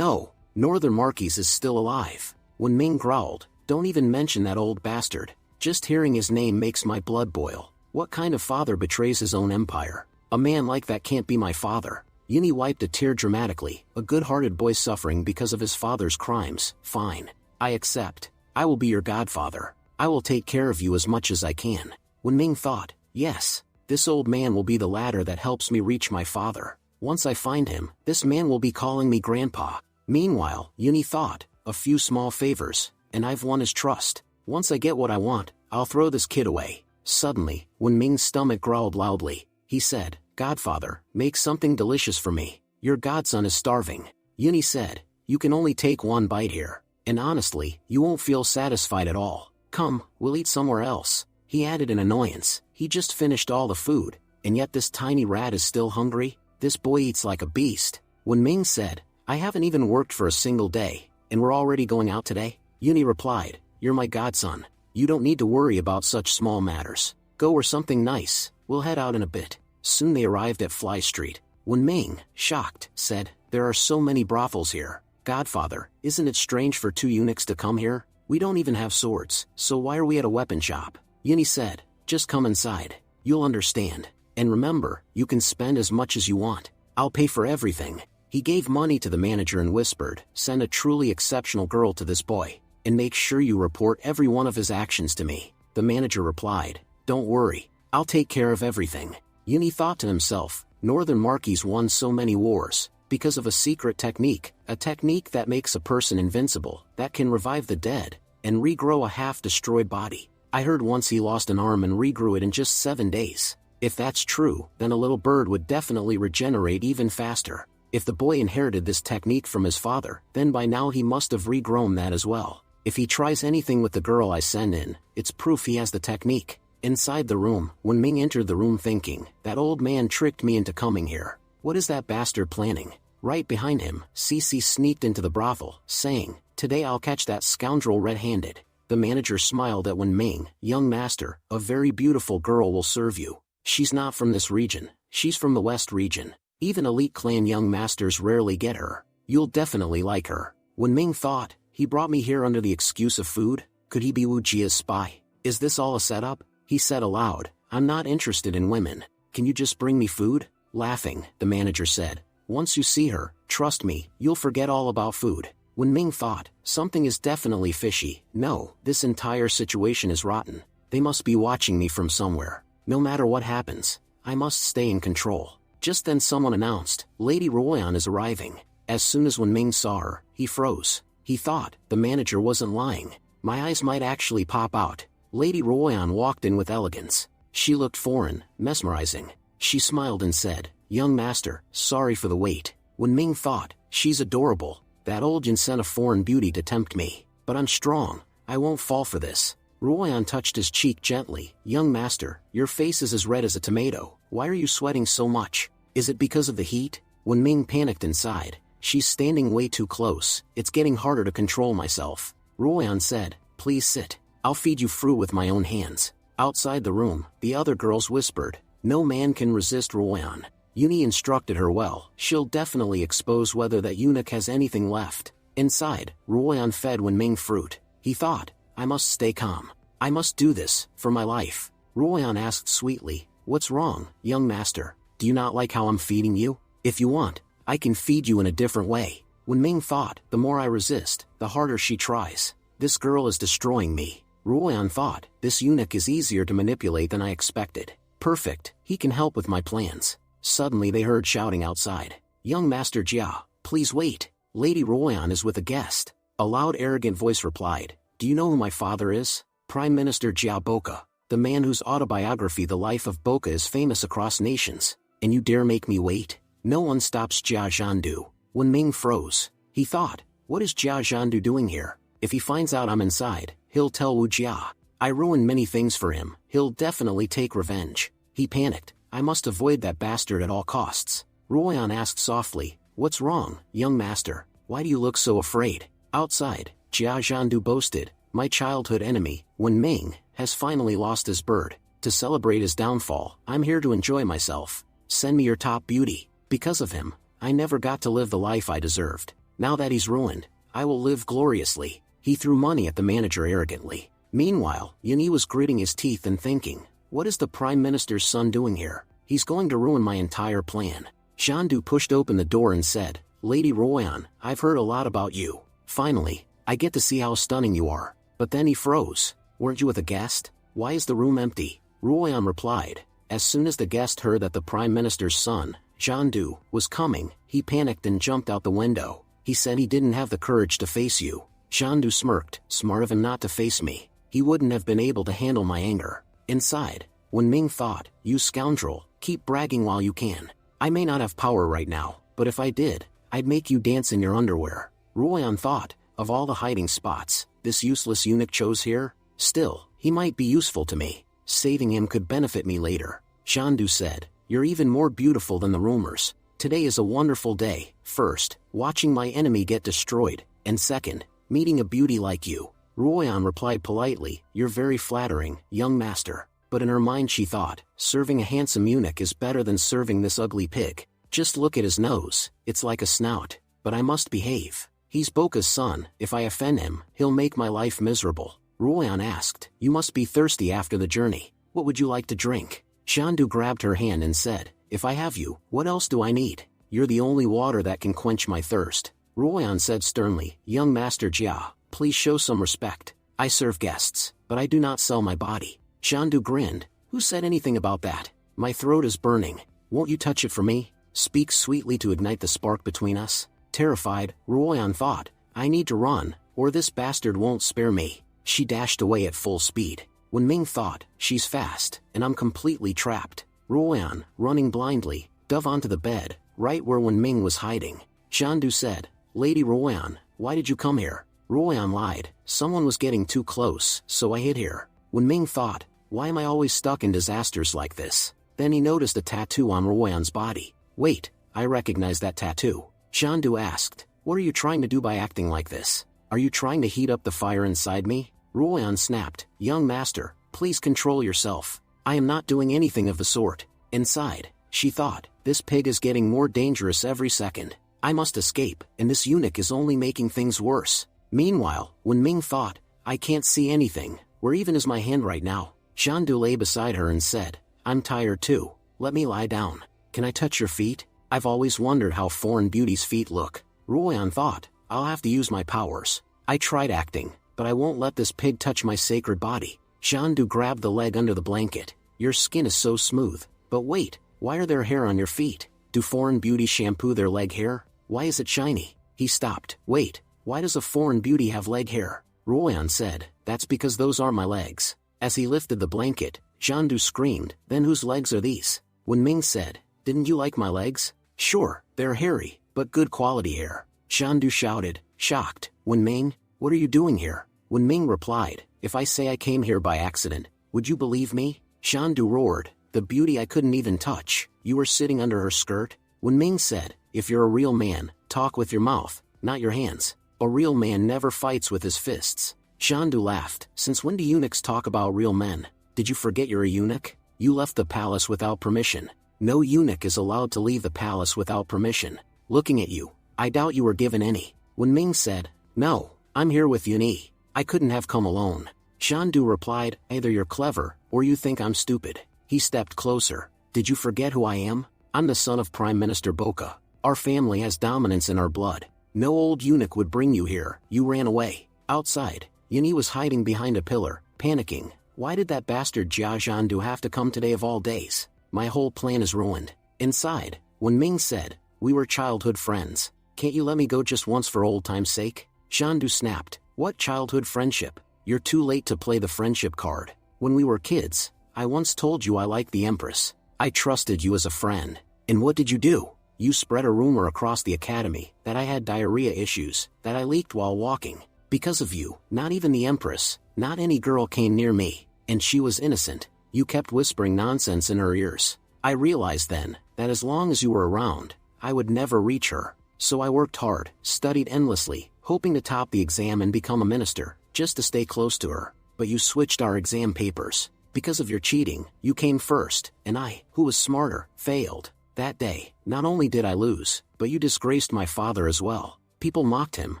Northern Marquis is still alive. Wenming growled, don't even mention that old bastard. Just hearing his name makes my blood boil. What kind of father betrays his own empire? A man like that can't be my father. Yuni wiped a tear dramatically, a good-hearted boy suffering because of his father's crimes. Fine. I accept. I will be your godfather. I will take care of you as much as I can. Wenming thought, yes, this old man will be the ladder that helps me reach my father. Once I find him, this man will be calling me grandpa. Meanwhile, Yuni thought, a few small favors, and I've won his trust. Once I get what I want, I'll throw this kid away. Suddenly, Wenming's stomach growled loudly. He said, Godfather, make something delicious for me. Your godson is starving. Yuni said, you can only take one bite here. And honestly, you won't feel satisfied at all. Come, we'll eat somewhere else. He added in annoyance, he just finished all the food, and yet this tiny rat is still hungry? This boy eats like a beast. Wenming said, I haven't even worked for a single day, and we're already going out today? Yuni replied, you're my godson. You don't need to worry about such small matters. Go where something nice. We'll head out in a bit. Soon they arrived at Fly Street. Wenming, shocked, said, there are so many brothels here. Godfather, isn't it strange for 2 eunuchs to come here? We don't even have swords, so why are we at a weapon shop? Yuni said, just come inside. You'll understand. And remember, you can spend as much as you want. I'll pay for everything. He gave money to the manager and whispered, send a truly exceptional girl to this boy, and make sure you report every one of his actions to me. The manager replied, don't worry, I'll take care of everything. Yuni thought to himself, Northern Marquis won so many wars, Because of a secret technique, a technique that makes a person invincible, that can revive the dead, and regrow a half-destroyed body. I heard once he lost an arm and regrew it in just 7 days. If that's true, then a little bird would definitely regenerate even faster. If the boy inherited this technique from his father, then by now he must have regrown that as well. If he tries anything with the girl I send in, it's proof he has the technique. Inside the room, when Ming entered the room thinking, that old man tricked me into coming here. What is that bastard planning? Right behind him, Cece sneaked into the brothel, saying, "Today I'll catch that scoundrel red-handed." The manager smiled at when Ming, "Young master, a very beautiful girl will serve you. She's not from this region, she's from the West region. Even elite clan young masters rarely get her. You'll definitely like her." When Ming thought, he brought me here under the excuse of food? Could he be Wu Jia's spy? Is this all a setup? He said aloud, "I'm not interested in women. Can you just bring me food?" Laughing, the manager said, "Once you see her, trust me, you'll forget all about food." When Ming thought, something is definitely fishy. No, this entire situation is rotten. They must be watching me from somewhere. No matter what happens, I must stay in control. Just then someone announced, "Lady Ruoyan is arriving." As soon as when Ming saw her, he froze. He thought, the manager wasn't lying. My eyes might actually pop out. Lady Ruoyan walked in with elegance. She looked foreign, mesmerizing. She smiled and said, "Young master, sorry for the wait." When Ming thought, she's adorable. That old Jin sent a foreign beauty to tempt me. But I'm strong. I won't fall for this. Ruoyan touched his cheek gently. "Young master, your face is as red as a tomato. Why are you sweating so much? Is it because of the heat?" When Ming panicked inside, "She's standing way too close. It's getting harder to control myself." Ruoyan said, "Please sit. I'll feed you fruit with my own hands." Outside the room, the other girls whispered, "No man can resist Ruoyan. Uni instructed her well. She'll definitely expose whether that eunuch has anything left." Inside, Ruoyan fed when Ming fruit. He thought, "I must stay calm. I must do this, for my life." Ruoyan asked sweetly, "What's wrong, young master? Do you not like how I'm feeding you? If you want, I can feed you in a different way." When Ming thought, the more I resist, the harder she tries. This girl is destroying me. Ruoyan thought, this eunuch is easier to manipulate than I expected. Perfect, he can help with my plans. Suddenly they heard shouting outside. "Young Master Jia, please wait. Lady Ruoyan is with a guest." A loud arrogant voice replied, "Do you know who my father is? Prime Minister Jia Boca, the man whose autobiography The Life of Boca is famous across nations. And you dare make me wait?" No one stops Jia Zhandu. When Ming froze, he thought, what is Jia Zhandu doing here? If he finds out I'm inside, he'll tell Wu Jia. I ruined many things for him, he'll definitely take revenge. He panicked, I must avoid that bastard at all costs. Ruoyan asked softly, "What's wrong, young master? Why do you look so afraid?" Outside, Jia Zhandu boasted, "My childhood enemy, Wen Ming, has finally lost his bird. To celebrate his downfall, I'm here to enjoy myself. Send me your top beauty. Because of him, I never got to live the life I deserved. Now that he's ruined, I will live gloriously." He threw money at the manager arrogantly. Meanwhile, Yuni was gritting his teeth and thinking, what is the Prime Minister's son doing here? He's going to ruin my entire plan. Zhandu pushed open the door and said, "Lady Ruoyan, I've heard a lot about you. Finally, I get to see how stunning you are." But then he froze. "Weren't you with a guest? Why is the room empty?" Ruoyan replied. As soon as the guest heard that the Prime Minister's son, Zhandu, was coming, he panicked and jumped out the window. He said he didn't have the courage to face you. Zhandu smirked, smart of him not to face me. He wouldn't have been able to handle my anger. Inside, Wen Ming thought, "You scoundrel, keep bragging while you can. I may not have power right now, but if I did, I'd make you dance in your underwear." Ruoyan thought, of all the hiding spots, this useless eunuch chose here? Still, he might be useful to me. Saving him could benefit me later. Zhandu said, "You're even more beautiful than the rumors. Today is a wonderful day. First, watching my enemy get destroyed, and second, meeting a beauty like you." Ruoyan replied politely, "You're very flattering, young master." But in her mind she thought, serving a handsome eunuch is better than serving this ugly pig. Just look at his nose, it's like a snout. But I must behave. He's Boca's son, if I offend him, he'll make my life miserable. Ruoyan asked, "You must be thirsty after the journey. What would you like to drink?" Zhandu grabbed her hand and said, "If I have you, what else do I need? You're the only water that can quench my thirst." Ruoyan said sternly, "Young Master Jia, please show some respect. I serve guests, but I do not sell my body." Zhandu grinned, "Who said anything about that? My throat is burning. Won't you touch it for me?" speak sweetly to ignite the spark between us? Terrified, Ruoyan thought, I need to run, or this bastard won't spare me. She dashed away at full speed. When Ming thought, she's fast, and I'm completely trapped. Ruoyan, running blindly, dove onto the bed, right where Wen Ming was hiding. Shandu said, Lady Ruoyan, why did you come here? Ruoyan lied, someone was getting too close, so I hid here. Wen Ming thought, why am I always stuck in disasters like this? Then he noticed a tattoo on Ruoyan's body. Wait, I recognize that tattoo. Shandu asked, what are you trying to do by acting like this? Are you trying to heat up the fire inside me? Ruoyan snapped, young master, please control yourself. I am not doing anything of the sort. Inside, she thought, this pig is getting more dangerous every second. I must escape, and this eunuch is only making things worse. Meanwhile, when Ming thought, I can't see anything, where even is my hand right now? Shandu lay beside her and said, I'm tired too, let me lie down. Can I touch your feet? I've always wondered how foreign beauty's feet look. Ruoyan thought, I'll have to use my powers. I tried acting, but I won't let this pig touch my sacred body. Shandu grabbed the leg under the blanket. Your skin is so smooth. But wait, why are there hair on your feet? Do foreign beauties shampoo their leg hair? Why is it shiny? He stopped. Wait, why does a foreign beauty have leg hair? Ruoyan said, that's because those are my legs. As he lifted the blanket, Shandu screamed, then whose legs are these? When Ming said, didn't you like my legs? Sure, they're hairy, but good quality hair. Shandu shouted, shocked, Wen Ming, what are you doing here? Wen Ming replied, if I say I came here by accident, would you believe me? Shandu roared, the beauty I couldn't even touch, you were sitting under her skirt? Wen Ming said, if you're a real man, talk with your mouth, not your hands. A real man never fights with his fists. Shandu laughed, since when do eunuchs talk about real men? Did you forget you're a eunuch? You left the palace without permission. No eunuch is allowed to leave the palace without permission. Looking at you, I doubt you were given any. Wen Ming said, no, I'm here with Yuni. I couldn't have come alone. Shandu replied, either you're clever, or you think I'm stupid. He stepped closer. Did you forget who I am? I'm the son of Prime Minister Boka. Our family has dominance in our blood. No old eunuch would bring you here. You ran away. Outside, Yuni was hiding behind a pillar, panicking. Why did that bastard Jia Zhandu have to come today of all days? My whole plan is ruined. Inside, Wen Ming said, we were childhood friends. Can't you let me go just once for old time's sake? Shandu snapped, what childhood friendship? You're too late to play the friendship card. When we were kids, I once told you I liked the Empress. I trusted you as a friend. And what did you do? You spread a rumor across the academy that I had diarrhea issues, that I leaked while walking. Because of you, not even the Empress, not any girl came near me, and she was innocent. You kept whispering nonsense in her ears. I realized then, that as long as you were around, I would never reach her. So I worked hard, studied endlessly, hoping to top the exam and become a minister, just to stay close to her. But you switched our exam papers. Because of your cheating, you came first, and I, who was smarter, failed. That day, not only did I lose, but you disgraced my father as well. People mocked him,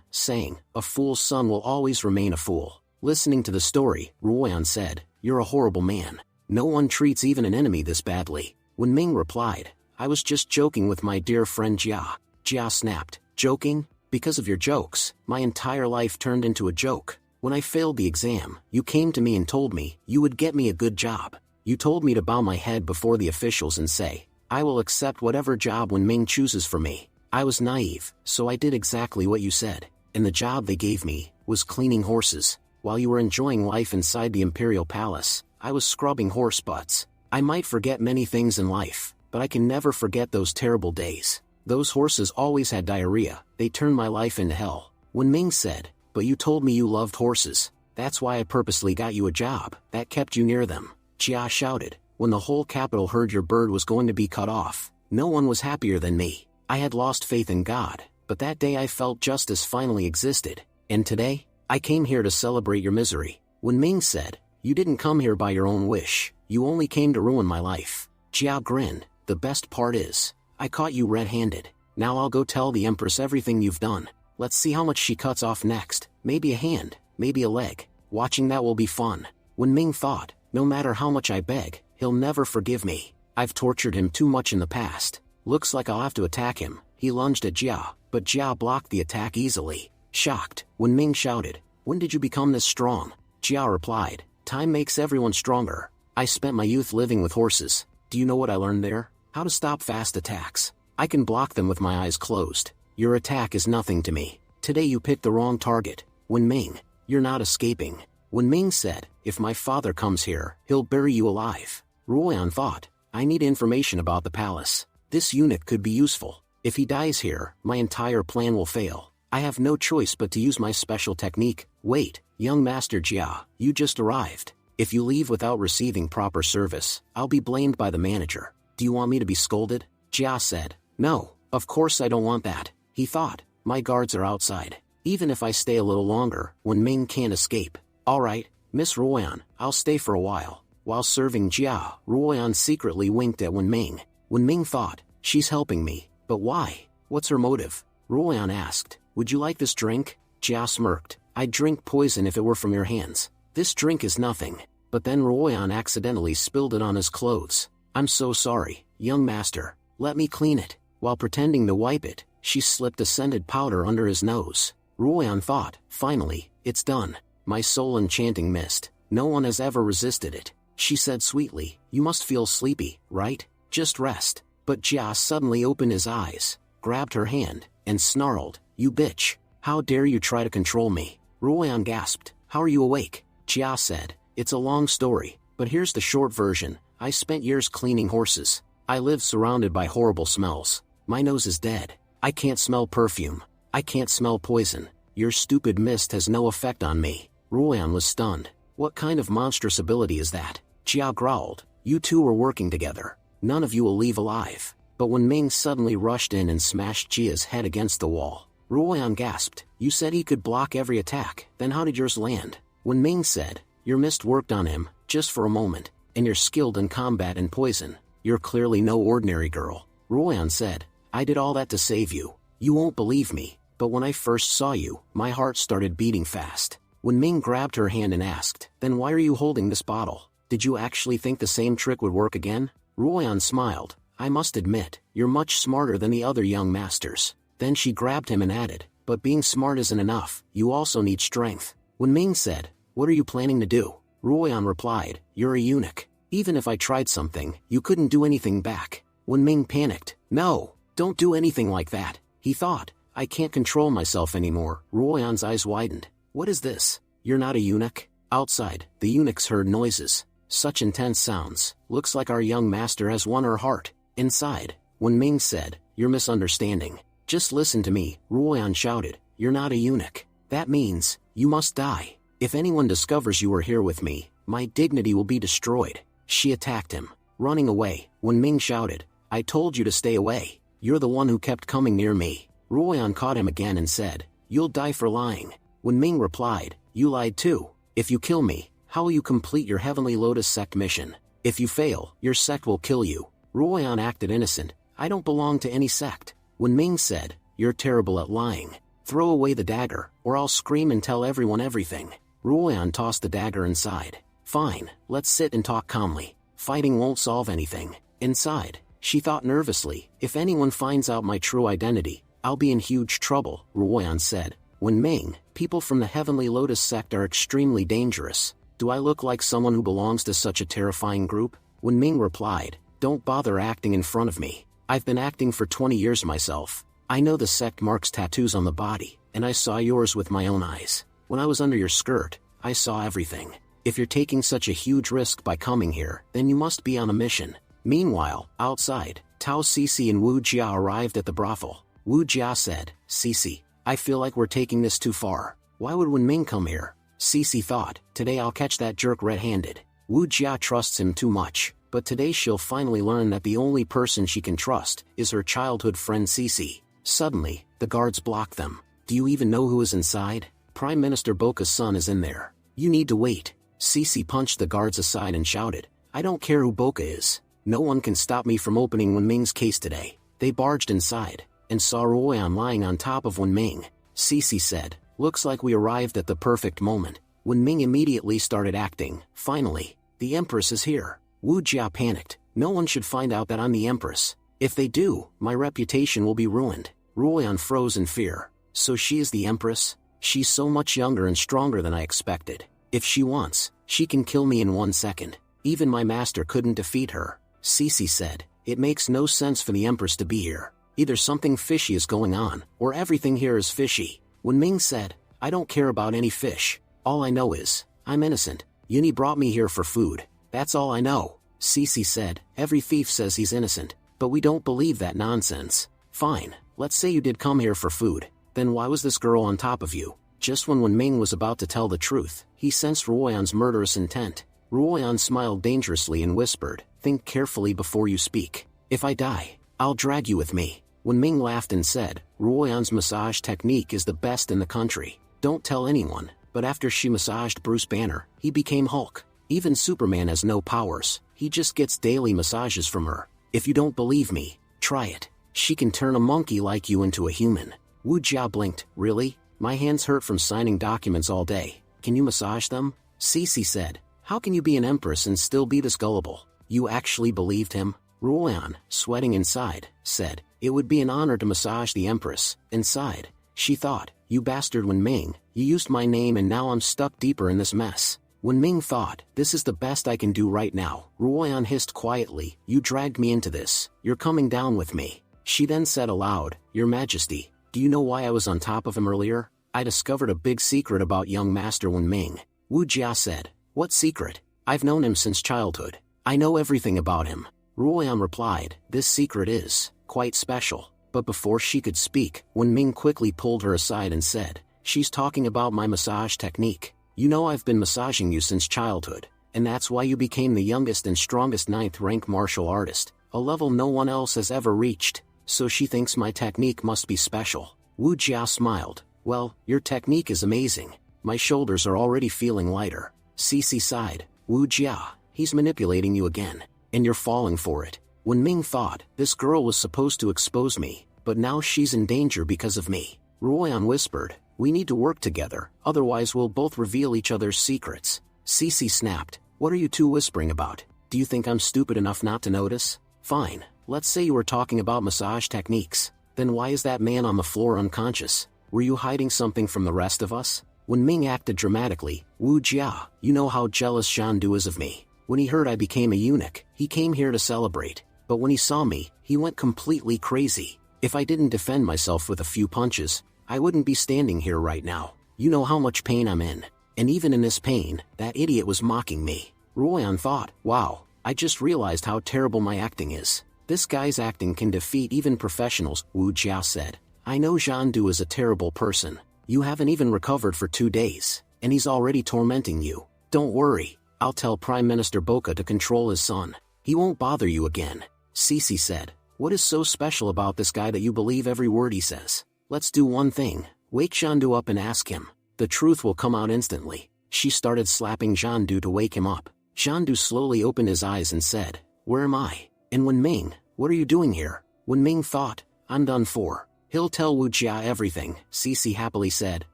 saying, a fool's son will always remain a fool. Listening to the story, Ruoyan said, you're a horrible man. No one treats even an enemy this badly. Wen Ming replied, I was just joking with my dear friend Jia. Jia snapped, joking? Because of your jokes, my entire life turned into a joke. When I failed the exam, you came to me and told me you would get me a good job. You told me to bow my head before the officials and say, I will accept whatever job Wen Ming chooses for me. I was naive, so I did exactly what you said. And the job they gave me was cleaning horses. While you were enjoying life inside the imperial palace, I was scrubbing horse butts. I might forget many things in life, but I can never forget those terrible days. Those horses always had diarrhea. They turned my life into hell. Wen Ming said, but you told me you loved horses. That's why I purposely got you a job that kept you near them. Jia shouted, when the whole capital heard your bird was going to be cut off, no one was happier than me. I had lost faith in God, but that day I felt justice finally existed. And today, I came here to celebrate your misery. Wen Ming said, you didn't come here by your own wish. You only came to ruin my life. Jia grinned, the best part is, I caught you red-handed. Now I'll go tell the Empress everything you've done. Let's see how much she cuts off next. Maybe a hand, maybe a leg. Watching that will be fun. Wen Ming thought, no matter how much I beg, he'll never forgive me. I've tortured him too much in the past. Looks like I'll have to attack him. He lunged at Jia, but Jia blocked the attack easily. Shocked, Wen Ming shouted, when did you become this strong? Jia replied, time makes everyone stronger. I spent my youth living with horses. Do you know what I learned there? How to stop fast attacks. I can block them with my eyes closed. Your attack is nothing to me. Today you picked the wrong target. Wenming, you're not escaping. Wenming said, if my father comes here, he'll bury you alive. Ruoyan thought, I need information about the palace. This eunuch could be useful. If he dies here, my entire plan will fail. I have no choice but to use my special technique. Wait, young Master Jia, you just arrived. If you leave without receiving proper service, I'll be blamed by the manager. Do you want me to be scolded? Jia said, no, of course I don't want that. He thought, my guards are outside. Even if I stay a little longer, Wenming can't escape. Alright, Miss Ruoyan, I'll stay for a while. While serving Jia, Ruoyan secretly winked at Wenming. Wenming thought, she's helping me, but why? What's her motive? Ruoyan asked, would you like this drink? Jia smirked, I'd drink poison if it were from your hands. This drink is nothing. But then Ruoyan accidentally spilled it on his clothes. I'm so sorry, young master. Let me clean it. While pretending to wipe it, she slipped a scented powder under his nose. Ruoyan thought, finally, it's done. My soul enchanting mist. No one has ever resisted it. She said sweetly, you must feel sleepy, right? Just rest. But Jia suddenly opened his eyes, grabbed her hand, and snarled, you bitch. How dare you try to control me? Ruoyan gasped, how are you awake? Jia said, it's a long story, but here's the short version. I spent years cleaning horses. I live surrounded by horrible smells. My nose is dead. I can't smell perfume. I can't smell poison. Your stupid mist has no effect on me. Ruoyan was stunned. What kind of monstrous ability is that? Jia growled, you two are working together. None of you will leave alive. But when Ming suddenly rushed in and smashed Jia's head against the wall, Ruoyan gasped, you said he could block every attack, then how did yours land? When Ming said, your mist worked on him, just for a moment, and you're skilled in combat and poison. You're clearly no ordinary girl. Ruoyan said, I did all that to save you. You won't believe me, but when I first saw you, my heart started beating fast. When Ming grabbed her hand and asked, then why are you holding this bottle? Did you actually think the same trick would work again? Ruoyan smiled, I must admit, you're much smarter than the other young masters. Then she grabbed him and added, but being smart isn't enough, you also need strength. When Ming said, what are you planning to do? Ruoyan replied, you're a eunuch. Even if I tried something, you couldn't do anything back. When Ming panicked, no, don't do anything like that. He thought, I can't control myself anymore. Ruoyan's eyes widened. What is this? You're not a eunuch? Outside, the eunuchs heard noises. Such intense sounds. Looks like our young master has won her heart. Inside, when Ming said, you're misunderstanding. Just listen to me, Ruoyan shouted. You're not a eunuch. That means, you must die. If anyone discovers you are here with me, my dignity will be destroyed. She attacked him. Running away, when Ming shouted, I told you to stay away. You're the one who kept coming near me. Ruoyan caught him again and said, you'll die for lying. When Ming replied, you lied too. If you kill me, how will you complete your Heavenly Lotus sect mission? If you fail, your sect will kill you. Ruoyan acted innocent. I don't belong to any sect. When Ming said, you're terrible at lying. Throw away the dagger, or I'll scream and tell everyone everything. Ruoyan tossed the dagger inside. Fine, let's sit and talk calmly. Fighting won't solve anything. Inside, she thought nervously, if anyone finds out my true identity, I'll be in huge trouble, Ruoyan said. When Ming, people from the Heavenly Lotus sect are extremely dangerous. Do I look like someone who belongs to such a terrifying group? When Ming replied, don't bother acting in front of me. I've been acting for 20 years myself. I know the sect marks tattoos on the body, and I saw yours with my own eyes. When I was under your skirt, I saw everything. If you're taking such a huge risk by coming here, then you must be on a mission. Meanwhile, outside, Tao Cece and Wu Jia arrived at the brothel. Wu Jia said, Cece, I feel like we're taking this too far. Why would Wen Ming come here? Cece thought, today I'll catch that jerk red-handed. Wu Jia trusts him too much, but today she'll finally learn that the only person she can trust is her childhood friend Cece. Suddenly, the guards blocked them. Do you even know who is inside? Prime Minister Boka's son is in there. You need to wait. Cece punched the guards aside and shouted, I don't care who Boka is. No one can stop me from opening Wen Ming's case today. They barged inside, and saw Ruoyan lying on top of Wen Ming. Cece said, looks like we arrived at the perfect moment. Wen Ming immediately started acting. Finally, the Empress is here. Wu Jia panicked. No one should find out that I'm the Empress. If they do, my reputation will be ruined. Ruoyan froze in fear. So she is the Empress? She's so much younger and stronger than I expected. If she wants, she can kill me in 1 second. Even my master couldn't defeat her. Cece said, it makes no sense for the Empress to be here. Either something fishy is going on, or everything here is fishy. Wen Ming said, I don't care about any fish. All I know is, I'm innocent. Yuni brought me here for food. That's all I know. Cece said, every thief says he's innocent, but we don't believe that nonsense. Fine, let's say you did come here for food. Then why was this girl on top of you? Just when Wen Ming was about to tell the truth, he sensed Ruoyan's murderous intent. Ruoyan smiled dangerously and whispered, think carefully before you speak. If I die, I'll drag you with me. Wen Ming laughed and said, Ruoyan's massage technique is the best in the country. Don't tell anyone. But after she massaged Bruce Banner, he became Hulk. Even Superman has no powers, he just gets daily massages from her. If you don't believe me, try it. She can turn a monkey like you into a human. Wu Jia blinked, really? My hands hurt from signing documents all day. Can you massage them? Cece said, how can you be an empress and still be this gullible? You actually believed him? Ruoyan, sweating inside, said, it would be an honor to massage the empress. Inside, she thought, you bastard Wen Ming, you used my name and now I'm stuck deeper in this mess. Wen Ming thought, this is the best I can do right now. Ruoyan hissed quietly, you dragged me into this, you're coming down with me. She then said aloud, Your Majesty, do you know why I was on top of him earlier? I discovered a big secret about young Master Wen Ming. Wu Jia said, what secret? I've known him since childhood. I know everything about him. Ruoyan replied, this secret is quite special. But before she could speak, Wen Ming quickly pulled her aside and said, she's talking about my massage technique. You know I've been massaging you since childhood, and that's why you became the youngest and strongest 9th rank martial artist, a level no one else has ever reached. So she thinks my technique must be special. Wu Jia smiled, well, your technique is amazing. My shoulders are already feeling lighter. Cece sighed, Wu Jia, he's manipulating you again, and you're falling for it. Wen Ming thought, this girl was supposed to expose me, but now she's in danger because of me. Ruoyan whispered, we need to work together, otherwise we'll both reveal each other's secrets. Cece snapped, what are you two whispering about? Do you think I'm stupid enough not to notice? Fine, let's say you were talking about massage techniques. Then why is that man on the floor unconscious? Were you hiding something from the rest of us? Wen Ming acted dramatically, Wu Jia, you know how jealous Shandu is of me. When he heard I became a eunuch, he came here to celebrate. But when he saw me, he went completely crazy. If I didn't defend myself with a few punches, I wouldn't be standing here right now. You know how much pain I'm in. And even in this pain, that idiot was mocking me. Ruoyan thought, wow, I just realized how terrible my acting is. This guy's acting can defeat even professionals, Wu Jia said. I know Shandu is a terrible person. You haven't even recovered for 2 days, and he's already tormenting you. Don't worry, I'll tell Prime Minister Boca to control his son. He won't bother you again. Cece said, what is so special about this guy that you believe every word he says? Let's do one thing, wake Shandu up and ask him. The truth will come out instantly. She started slapping Shandu to wake him up. Shandu slowly opened his eyes and said, where am I? And Wen Ming, what are you doing here? Wen Ming thought, I'm done for. He'll tell Wu Jia everything, Cece happily said,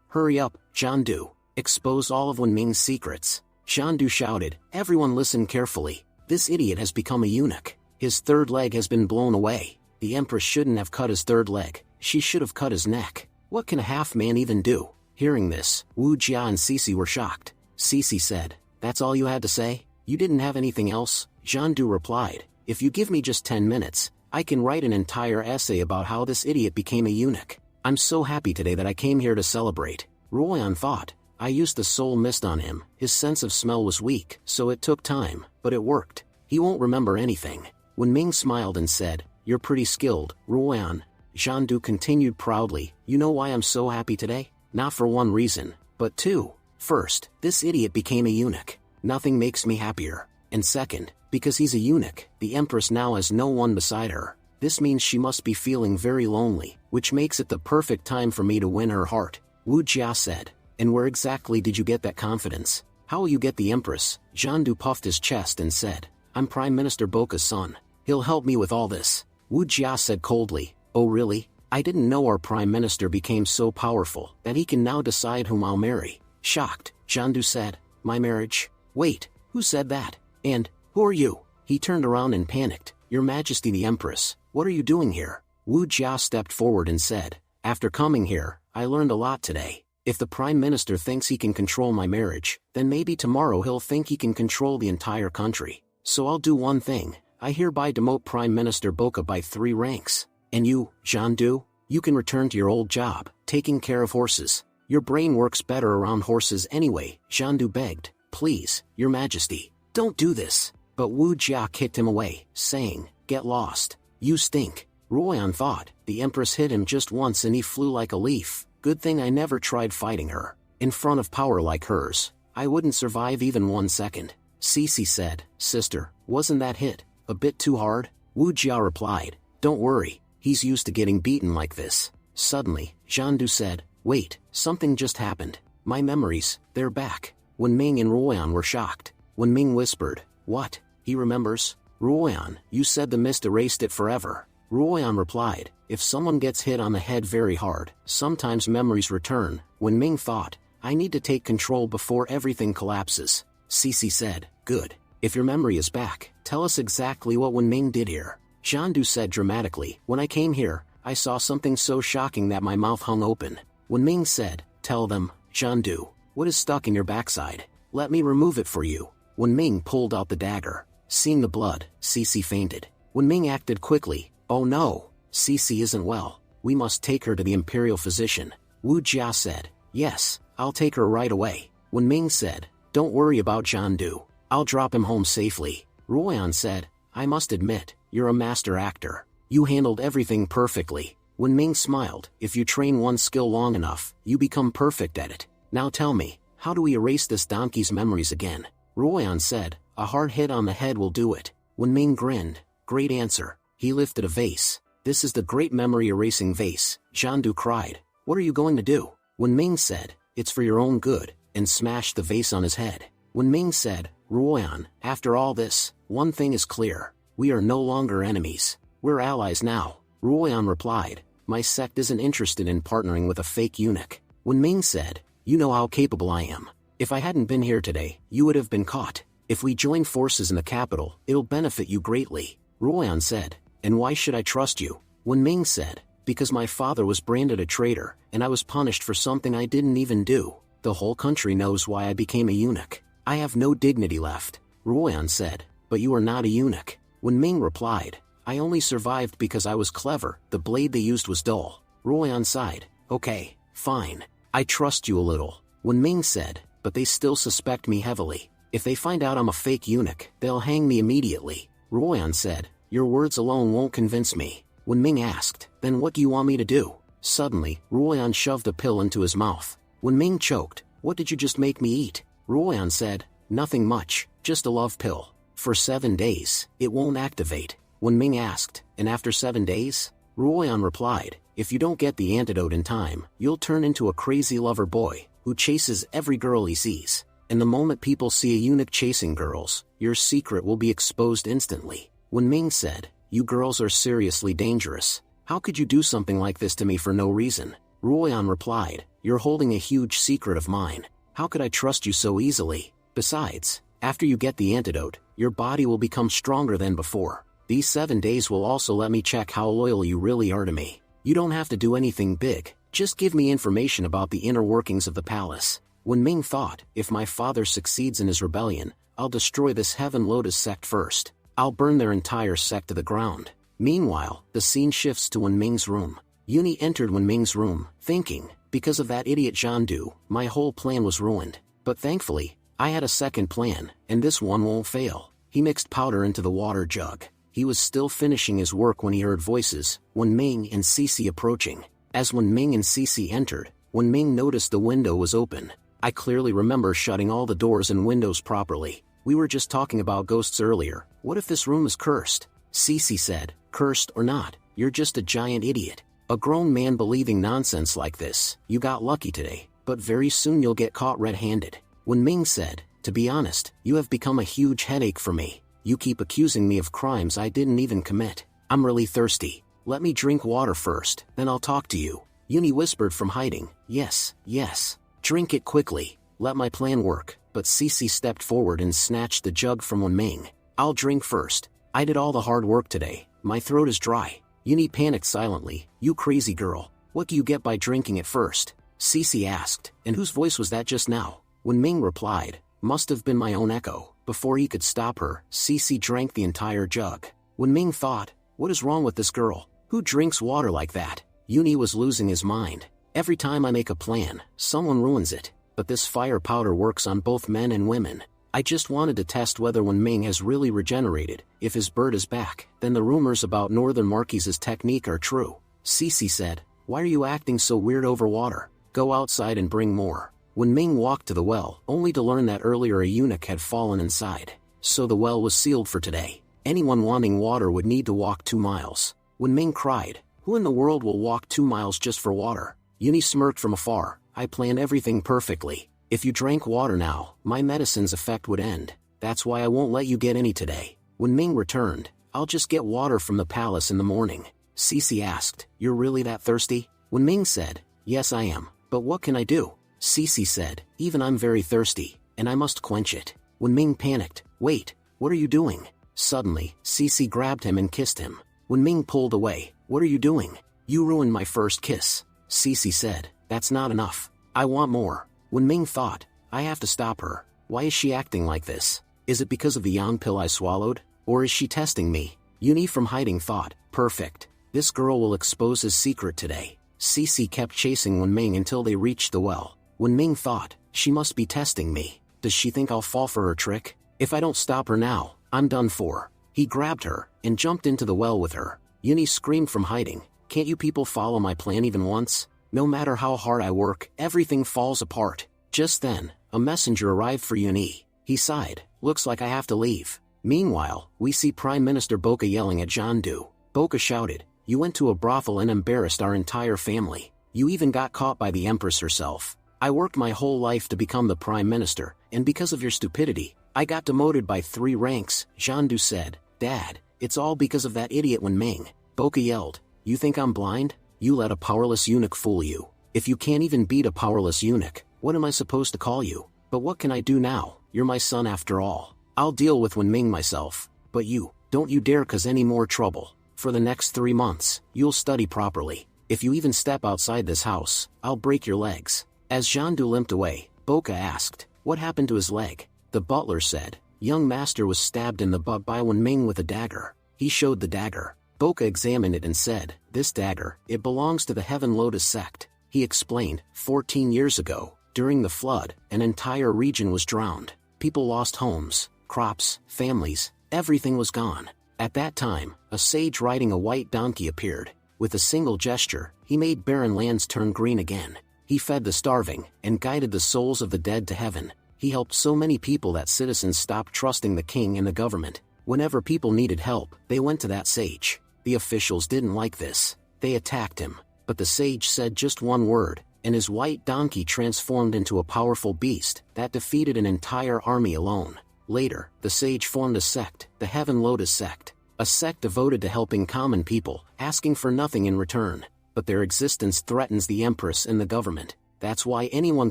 hurry up, Shandu. Expose all of Wen Ming's secrets. Shandu shouted, everyone listen carefully. This idiot has become a eunuch. His third leg has been blown away. The empress shouldn't have cut his third leg. She should have cut his neck. What can a half-man even do? Hearing this, Wu Jia and Cece were shocked. Cece said, that's all you had to say? You didn't have anything else? Shandu replied, if you give me just 10 minutes, I can write an entire essay about how this idiot became a eunuch. I'm so happy today that I came here to celebrate. Ruoyan thought, I used the soul mist on him. His sense of smell was weak, so it took time, but it worked. He won't remember anything. Wen Ming smiled and said, you're pretty skilled, Ruoyan. Shandu continued proudly, you know why I'm so happy today? Not for one reason, but two. First, this idiot became a eunuch. Nothing makes me happier. And second, because he's a eunuch, the empress now has no one beside her. This means she must be feeling very lonely, which makes it the perfect time for me to win her heart. Wu Jia said, and where exactly did you get that confidence? How will you get the empress? Shandu puffed his chest and said, I'm Prime Minister Boca's son. He'll help me with all this. Wu Jia said coldly, oh really? I didn't know our Prime Minister became so powerful that he can now decide whom I'll marry. Shocked, Shandu said, my marriage? Wait, who said that? And, who are you? He turned around and panicked, Your Majesty the Empress, what are you doing here? Wu Jia stepped forward and said, after coming here, I learned a lot today. If the Prime Minister thinks he can control my marriage, then maybe tomorrow he'll think he can control the entire country. So I'll do one thing, I hereby demote Prime Minister Boca by 3 ranks. And you, Zhandu? You can return to your old job, taking care of horses. Your brain works better around horses anyway, Zhandu begged. Please, your majesty, don't do this. But Wu Jia kicked him away, saying, get lost. You stink. Ruoyan thought, the empress hit him just once and he flew like a leaf. Good thing I never tried fighting her. In front of power like hers, I wouldn't survive even 1 second. Cece said, sister, wasn't that hit a bit too hard? Wu Jia replied, don't worry, he's used to getting beaten like this. Suddenly, Zhandu said, wait, something just happened. My memories, they're back. Wenming and Ruoyan were shocked. Wenming whispered, what? He remembers? Ruoyan, you said the mist erased it forever. Ruoyan replied, if someone gets hit on the head very hard, sometimes memories return. Wenming thought, I need to take control before everything collapses. Cece said, good. If your memory is back, tell us exactly what Wenming did here. Zhandu said dramatically, when I came here, I saw something so shocking that my mouth hung open. Wenming said, tell them, Zhandu, what is stuck in your backside? Let me remove it for you. Wenming pulled out the dagger. Seeing the blood, Cece fainted. Wenming acted quickly. Oh no, Cece isn't well. We must take her to the imperial physician. Wu Jia said, yes, I'll take her right away. Wenming said, don't worry about Zhandu. I'll drop him home safely. Ruoyan said, I must admit, you're a master actor. You handled everything perfectly. Wenming smiled, if you train one skill long enough, you become perfect at it. Now tell me, how do we erase this donkey's memories again? Ruoyan said, a hard hit on the head will do it. Wenming grinned, great answer. He lifted a vase. This is the great memory erasing vase, Zhandu cried. What are you going to do? Wenming said, it's for your own good, and smashed the vase on his head. Wenming said, Ruoyan, after all this, one thing is clear. We are no longer enemies. We're allies now. Ruoyan replied, my sect isn't interested in partnering with a fake eunuch. Wenming said, you know how capable I am. If I hadn't been here today, you would have been caught. If we join forces in the capital, it'll benefit you greatly. Ruoyan said, and why should I trust you? Wenming said, because my father was branded a traitor, and I was punished for something I didn't even do. The whole country knows why I became a eunuch. I have no dignity left. Ruoyan said, but you are not a eunuch. Wenming replied, I only survived because I was clever, the blade they used was dull. Ruoyan sighed, okay, fine. I trust you a little. Wenming said, but they still suspect me heavily. If they find out I'm a fake eunuch, they'll hang me immediately. Ruoyan said, your words alone won't convince me. Wenming asked, then what do you want me to do? Suddenly, Ruoyan shoved a pill into his mouth. Wenming choked, what did you just make me eat? Ruoyan said, nothing much, just a love pill. For 7 days, it won't activate. Wenming asked, and after 7 days? Ruoyan replied, if you don't get the antidote in time, you'll turn into a crazy lover boy, who chases every girl he sees. And the moment people see a eunuch chasing girls, your secret will be exposed instantly. Wenming said, you girls are seriously dangerous. How could you do something like this to me for no reason? Ruoyan replied, you're holding a huge secret of mine. How could I trust you so easily? Besides, after you get the antidote, your body will become stronger than before. These 7 days will also let me check how loyal you really are to me. You don't have to do anything big, just give me information about the inner workings of the palace. Wenming thought, if my father succeeds in his rebellion, I'll destroy this Heaven Lotus sect first. I'll burn their entire sect to the ground. Meanwhile, the scene shifts to Wenming's room. Yuni entered Wenming's room, thinking, because of that idiot Zhandu, my whole plan was ruined. But thankfully, I had a second plan, and this one won't fail. He mixed powder into the water jug. He was still finishing his work when he heard voices, Wenming and Cece approaching. As Wenming and Cece entered, Wenming noticed the window was open. I clearly remember shutting all the doors and windows properly. We were just talking about ghosts earlier. What if this room is cursed? Cece said, cursed or not, you're just a giant idiot. A grown man believing nonsense like this. You got lucky today, but very soon you'll get caught red-handed. Wenming said, to be honest, you have become a huge headache for me. You keep accusing me of crimes I didn't even commit. I'm really thirsty. Let me drink water first, then I'll talk to you. Yuni whispered from hiding, yes, yes. Drink it quickly. Let my plan work. But Cece stepped forward and snatched the jug from Wenming. I'll drink first. I did all the hard work today. My throat is dry. Yuni panicked silently. You crazy girl. What do you get by drinking it first? Cece asked. And whose voice was that just now? Wenming replied. Must have been my own echo. Before he could stop her, Cece drank the entire jug. Wenming thought, what is wrong with this girl? Who drinks water like that? Uni was losing his mind. Every time I make a plan, someone ruins it. But this fire powder works on both men and women. I just wanted to test whether when Ming has really regenerated, if his bird is back, then the rumors about Northern Marquis's technique are true. Cece said, "Why are you acting so weird over water? Go outside and bring more." When Ming walked to the well, only to learn that earlier a eunuch had fallen inside. So the well was sealed for today. Anyone wanting water would need to walk 2 miles. When Ming cried, "Who in the world will walk 2 miles just for water?" Uni smirked from afar, "I planned everything perfectly. If you drank water now, my medicine's effect would end. That's why I won't let you get any today." When Ming returned, "I'll just get water from the palace in the morning." Cece asked, "You're really that thirsty?" When Ming said, "Yes I am, but what can I do?" Cece said, "Even I'm very thirsty, and I must quench it." When Ming panicked, "Wait, what are you doing?" Suddenly, Cece grabbed him and kissed him. When Ming pulled away, "What are you doing? You ruined my first kiss." Cece said, "That's not enough. I want more." When Ming thought, "I have to stop her. Why is she acting like this? Is it because of the yang pill I swallowed? Or is she testing me?" Uni from hiding thought, "Perfect. This girl will expose his secret today." Cece kept chasing Wen Ming until they reached the well. Wen Ming thought, "She must be testing me. Does she think I'll fall for her trick? If I don't stop her now, I'm done for." He grabbed her and jumped into the well with her. Uni screamed from hiding, "Can't you people follow my plan even once? No matter how hard I work, everything falls apart." Just then, a messenger arrived for Uni. He sighed, "Looks like I have to leave." Meanwhile, we see Prime Minister Boca yelling at Jandu. Boca shouted, "You went to a brothel and embarrassed our entire family. You even got caught by the Empress herself. I worked my whole life to become the Prime Minister, and because of your stupidity, I got demoted by 3 ranks, Jandu said. "Dad, it's all because of that idiot Wen Ming." Boca yelled, "You think I'm blind? You let a powerless eunuch fool you. If you can't even beat a powerless eunuch, what am I supposed to call you? But what can I do now? You're my son after all. I'll deal with Wen Ming myself. But you, don't you dare cause any more trouble. For the next 3 months, you'll study properly. If you even step outside this house, I'll break your legs." As Jandu limped away, Boca asked, "What happened to his leg?" The butler said, "Young master was stabbed in the butt by Wen Ming with a dagger." He showed the dagger. Boca examined it and said, "This dagger, it belongs to the Heaven Lotus sect." He explained, 14 years ago, during the flood, an entire region was drowned. People lost homes, crops, families, everything was gone. At that time, a sage riding a white donkey appeared. With a single gesture, he made barren lands turn green again. He fed the starving, and guided the souls of the dead to heaven. He helped so many people that citizens stopped trusting the king and the government. Whenever people needed help, they went to that sage. The officials didn't like this. They attacked him. But the sage said just one word, and his white donkey transformed into a powerful beast that defeated an entire army alone. Later, the sage formed a sect, the Heaven Lotus sect. A sect devoted to helping common people, asking for nothing in return. But their existence threatens the Empress and the government. That's why anyone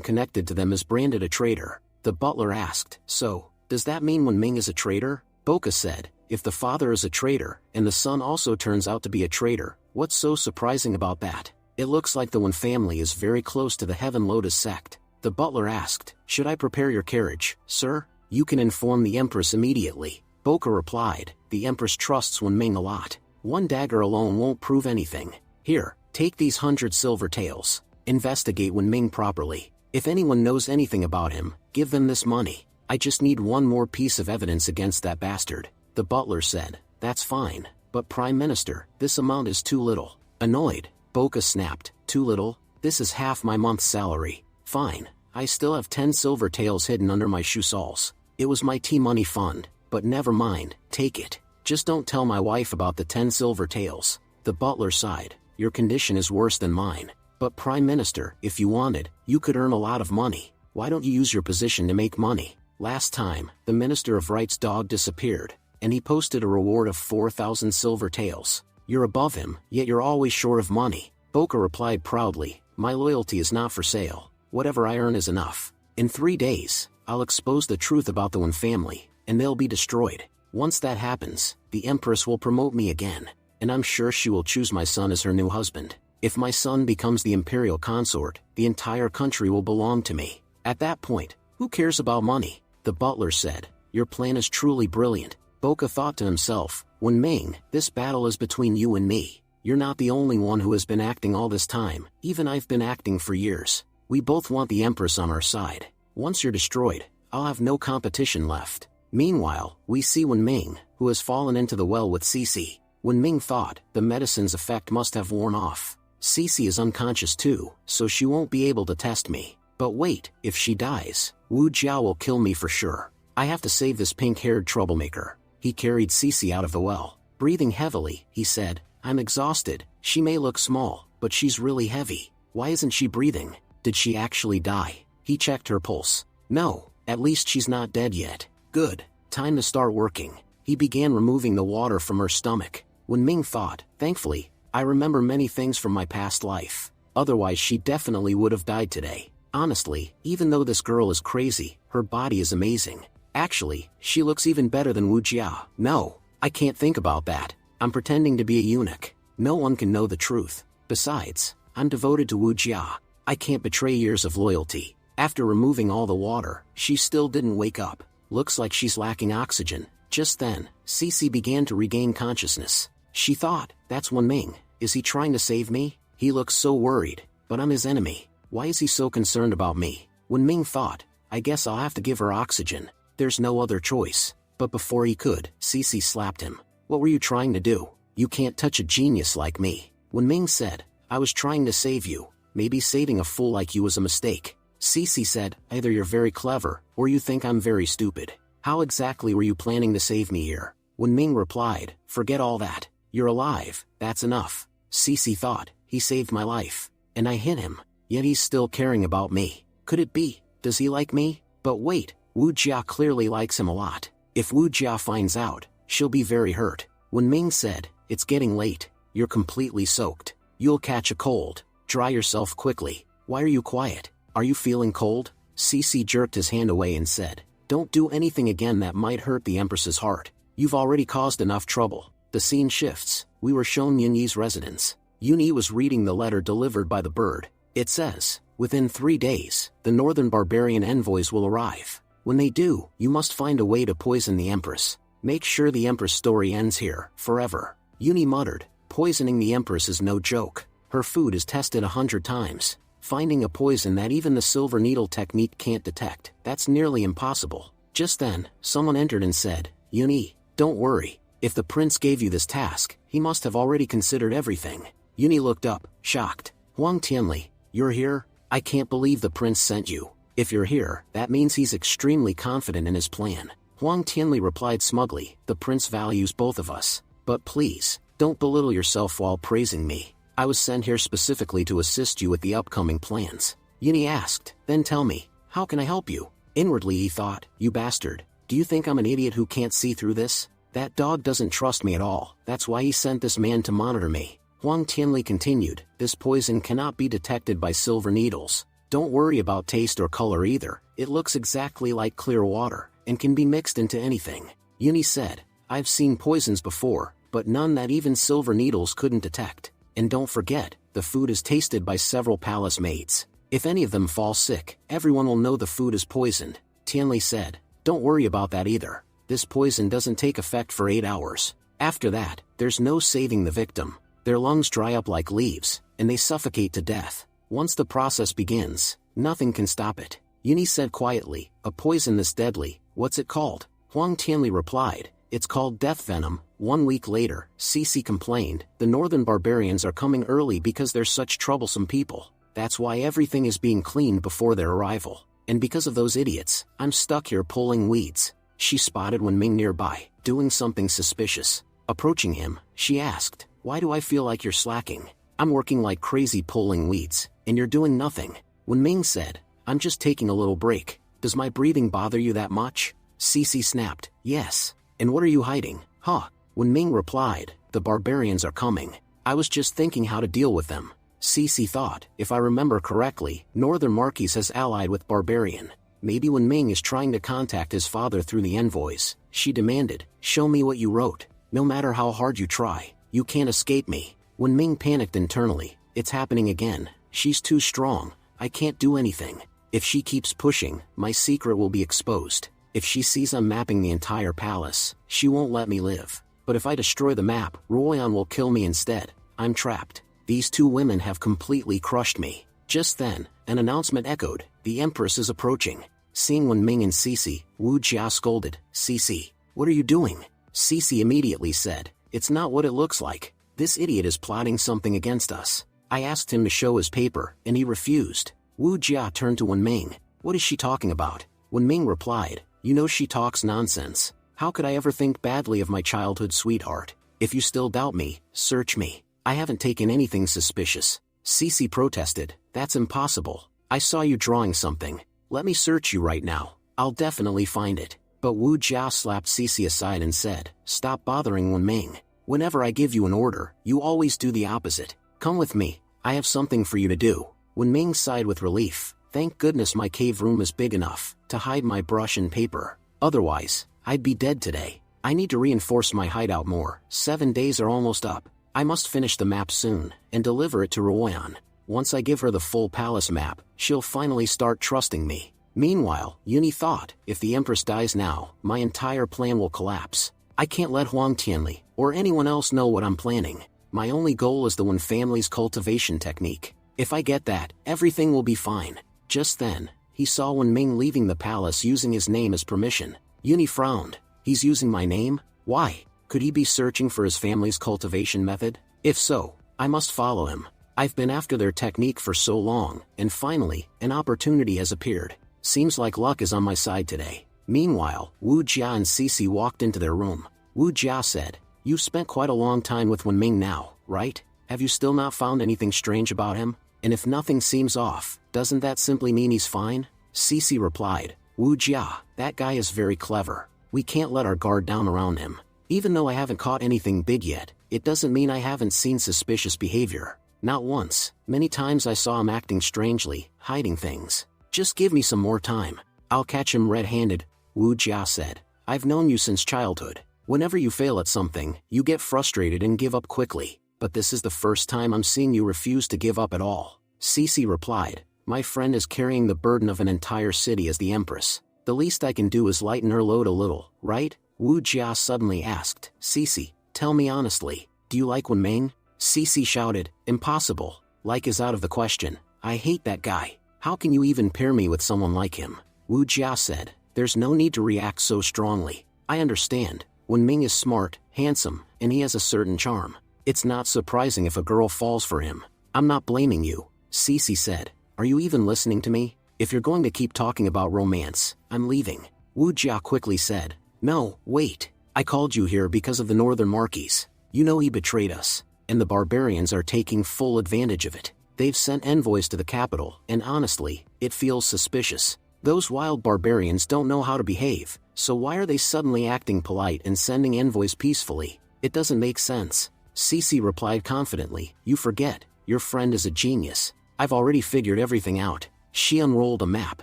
connected to them is branded a traitor. The butler asked, "So, does that mean Wen Ming is a traitor?" Boca said, "If the father is a traitor, and the son also turns out to be a traitor, what's so surprising about that? It looks like the Wen family is very close to the Heaven Lotus sect." The butler asked, "Should I prepare your carriage, sir? You can inform the Empress immediately." Boca replied, "The Empress trusts Wen Ming a lot. One dagger alone won't prove anything. Here, take these 100 silver taels. Investigate Wen Ming properly. If anyone knows anything about him, give them this money. I just need one more piece of evidence against that bastard." The butler said, "That's fine, but Prime Minister, this amount is too little." Annoyed, Boca snapped, "Too little? This is half my month's salary." "Fine, I still have 10 silver taels hidden under my shoe soles. It was my tea money fund, but never mind, take it. Just don't tell my wife about the 10 silver taels." The butler sighed, "Your condition is worse than mine. But Prime Minister, if you wanted, you could earn a lot of money. Why don't you use your position to make money? Last time, the Minister of Right's dog disappeared, and he posted a reward of 4,000 silver taels. You're above him, yet you're always short of money." Boca replied proudly, "My loyalty is not for sale. Whatever I earn is enough. In 3 days, I'll expose the truth about the Wen family, and they'll be destroyed. Once that happens, the Empress will promote me again, and I'm sure she will choose my son as her new husband. If my son becomes the imperial consort, the entire country will belong to me. At that point, who cares about money?" The butler said, "Your plan is truly brilliant." Boca thought to himself, "Wen Ming, this battle is between you and me. you're not the only one who has been acting all this time, even I've been acting for years. We both want the Empress on our side. Once you're destroyed, I'll have no competition left. Meanwhile, we see Wen Ming, who has fallen into the well with Cece. Wen Ming thought the medicine's effect must have worn off. Cece is unconscious too, so she won't be able to test me. But wait, if she dies, Wu Jiao will kill me for sure. I have to save this pink-haired troublemaker. He carried Cece out of the well. Breathing heavily, he said, I'm exhausted. She may look small, but she's really heavy. Why isn't she breathing? Did she actually die? He checked her pulse. No, at least she's not dead yet. Good. Time to start working. He began removing the water from her stomach. Wen Ming thought, thankfully, I remember many things from my past life. Otherwise she definitely would have died today. Honestly, even though this girl is crazy, her body is amazing. Actually, she looks even better than Wu Jia. No, I can't think about that. I'm pretending to be a eunuch. No one can know the truth. Besides, I'm devoted to Wu Jia. I can't betray years of loyalty. After removing all the water, she still didn't wake up. Looks like she's lacking oxygen. Just then, Cece began to regain consciousness. She thought, that's Wen Ming. Is he trying to save me? He looks so worried, but I'm his enemy. Why is he so concerned about me? Wen Ming thought, I guess I'll have to give her oxygen. There's no other choice. But before he could, Cece slapped him. What were you trying to do? You can't touch a genius like me. Wen Ming said, I was trying to save you. Maybe saving a fool like you was a mistake. Cece said, either you're very clever, or you think I'm very stupid. How exactly were you planning to save me here? Wen Ming replied, forget all that. You're alive, that's enough. Cece thought, he saved my life. And I hit him. Yet he's still caring about me. Could it be? Does he like me? But wait, Wu Jia clearly likes him a lot. If Wu Jia finds out, she'll be very hurt. Wen Ming said, it's getting late. You're completely soaked. You'll catch a cold. Dry yourself quickly. Why are you quiet? Are you feeling cold? Cece jerked his hand away and said, don't do anything again that might hurt the Empress's heart. You've already caused enough trouble. The scene shifts. We were shown Yunyi's residence. Yunyi was reading the letter delivered by the bird. It says, within 3 days, the northern barbarian envoys will arrive. When they do, you must find a way to poison the Empress. Make sure the Empress story ends here, forever. Yunyi muttered, poisoning the Empress is no joke. Her food is tested 100 times. Finding a poison that even the silver needle technique can't detect, that's nearly impossible. Just then, someone entered and said, Yunyi, don't worry. If the prince gave you this task, he must have already considered everything. Yunyi looked up, shocked. Huang Tianli, you're here? I can't believe the prince sent you. If you're here, that means he's extremely confident in his plan. Huang Tianli replied smugly, the prince values both of us. But please, don't belittle yourself while praising me. I was sent here specifically to assist you with the upcoming plans. Yunyi asked, then tell me, how can I help you? Inwardly he thought, you bastard. Do you think I'm an idiot who can't see through this? That dog doesn't trust me at all. That's why he sent this man to monitor me. Huang Tianli continued, this poison cannot be detected by silver needles. Don't worry about taste or color either. It looks exactly like clear water, and can be mixed into anything. Yunyi said, I've seen poisons before, but none that even silver needles couldn't detect. And don't forget, the food is tasted by several palace maids. If any of them fall sick, everyone will know the food is poisoned. Tianli said, don't worry about that either. This poison doesn't take effect for 8 hours. After that, there's no saving the victim. Their lungs dry up like leaves, and they suffocate to death. Once the process begins, nothing can stop it. Yunyi said quietly, a poison this deadly, what's it called? Huang Tianli replied, it's called death venom. 1 week later, Cece complained, the northern barbarians are coming early because they're such troublesome people. That's why everything is being cleaned before their arrival. And because of those idiots, I'm stuck here pulling weeds. She spotted Wen Ming nearby, doing something suspicious. Approaching him, she asked, why do I feel like you're slacking? I'm working like crazy pulling weeds, and you're doing nothing. Wen Ming said, I'm just taking a little break. Does my breathing bother you that much? Cece snapped, yes. And what are you hiding, huh? Wen Ming replied, the barbarians are coming. I was just thinking how to deal with them. Cece thought, if I remember correctly, Northern Marquis has allied with barbarian. Maybe Wen Ming is trying to contact his father through the envoys. She demanded, show me what you wrote. No matter how hard you try, you can't escape me. Wen Ming panicked internally, it's happening again. She's too strong. I can't do anything. If she keeps pushing, my secret will be exposed. If she sees I'm mapping the entire palace, she won't let me live. But if I destroy the map, Royan will kill me instead. I'm trapped. These two women have completely crushed me. Just then, an announcement echoed, the Empress is approaching. Seeing Wenming and Cece, Wu Jia scolded, Cece, what are you doing? Cece immediately said, it's not what it looks like. This idiot is plotting something against us. I asked him to show his paper, and he refused. Wu Jia turned to Wenming. What is she talking about? Wenming replied, you know she talks nonsense. How could I ever think badly of my childhood sweetheart? If you still doubt me, search me. I haven't taken anything suspicious. Cece protested, that's impossible. I saw you drawing something. Let me search you right now. I'll definitely find it. But Wu Jia slapped Cece aside and said, stop bothering Wenming. Whenever I give you an order, you always do the opposite. Come with me. I have something for you to do. Wenming sighed with relief. Thank goodness my cave room is big enough to hide my brush and paper. Otherwise, I'd be dead today. I need to reinforce my hideout more. 7 days are almost up. I must finish the map soon and deliver it to Ruoyan. Once I give her the full palace map, she'll finally start trusting me. Meanwhile, Yuni thought, if the Empress dies now, my entire plan will collapse. I can't let Huang Tianli or anyone else know what I'm planning. My only goal is the Wen family's cultivation technique. If I get that, everything will be fine. Just then, he saw Wenming leaving the palace using his name as permission. Yuni frowned. He's using my name? Why? Could he be searching for his family's cultivation method? If so, I must follow him. I've been after their technique for so long, and finally, an opportunity has appeared. Seems like luck is on my side today. Meanwhile, Wu Jia and Cece walked into their room. Wu Jia said, you've spent quite a long time with Wenming now, right? Have you still not found anything strange about him? And if nothing seems off, doesn't that simply mean he's fine? Cece replied, Wu Jia, that guy is very clever. We can't let our guard down around him. Even though I haven't caught anything big yet, it doesn't mean I haven't seen suspicious behavior. Not once. Many times I saw him acting strangely, hiding things. Just give me some more time. I'll catch him red-handed, Wu Jia said. I've known you since childhood. Whenever you fail at something, you get frustrated and give up quickly. But this is the first time I'm seeing you refuse to give up at all. Cece replied, my friend is carrying the burden of an entire city as the Empress. The least I can do is lighten her load a little, right? Wu Jia suddenly asked, Cece, tell me honestly, do you like Wenming? Cece shouted, impossible. Like is out of the question. I hate that guy. How can you even pair me with someone like him? Wu Jia said, there's no need to react so strongly. I understand. Wenming is smart, handsome, and he has a certain charm. It's not surprising if a girl falls for him. I'm not blaming you. Cece said, are you even listening to me? If you're going to keep talking about romance, I'm leaving. Wu Jia quickly said, no, wait. I called you here because of the Northern Marquis. You know he betrayed us, and the barbarians are taking full advantage of it. They've sent envoys to the capital, and honestly, it feels suspicious. Those wild barbarians don't know how to behave, so why are they suddenly acting polite and sending envoys peacefully? It doesn't make sense. Cece replied confidently, you forget, your friend is a genius. I've already figured everything out. She unrolled a map.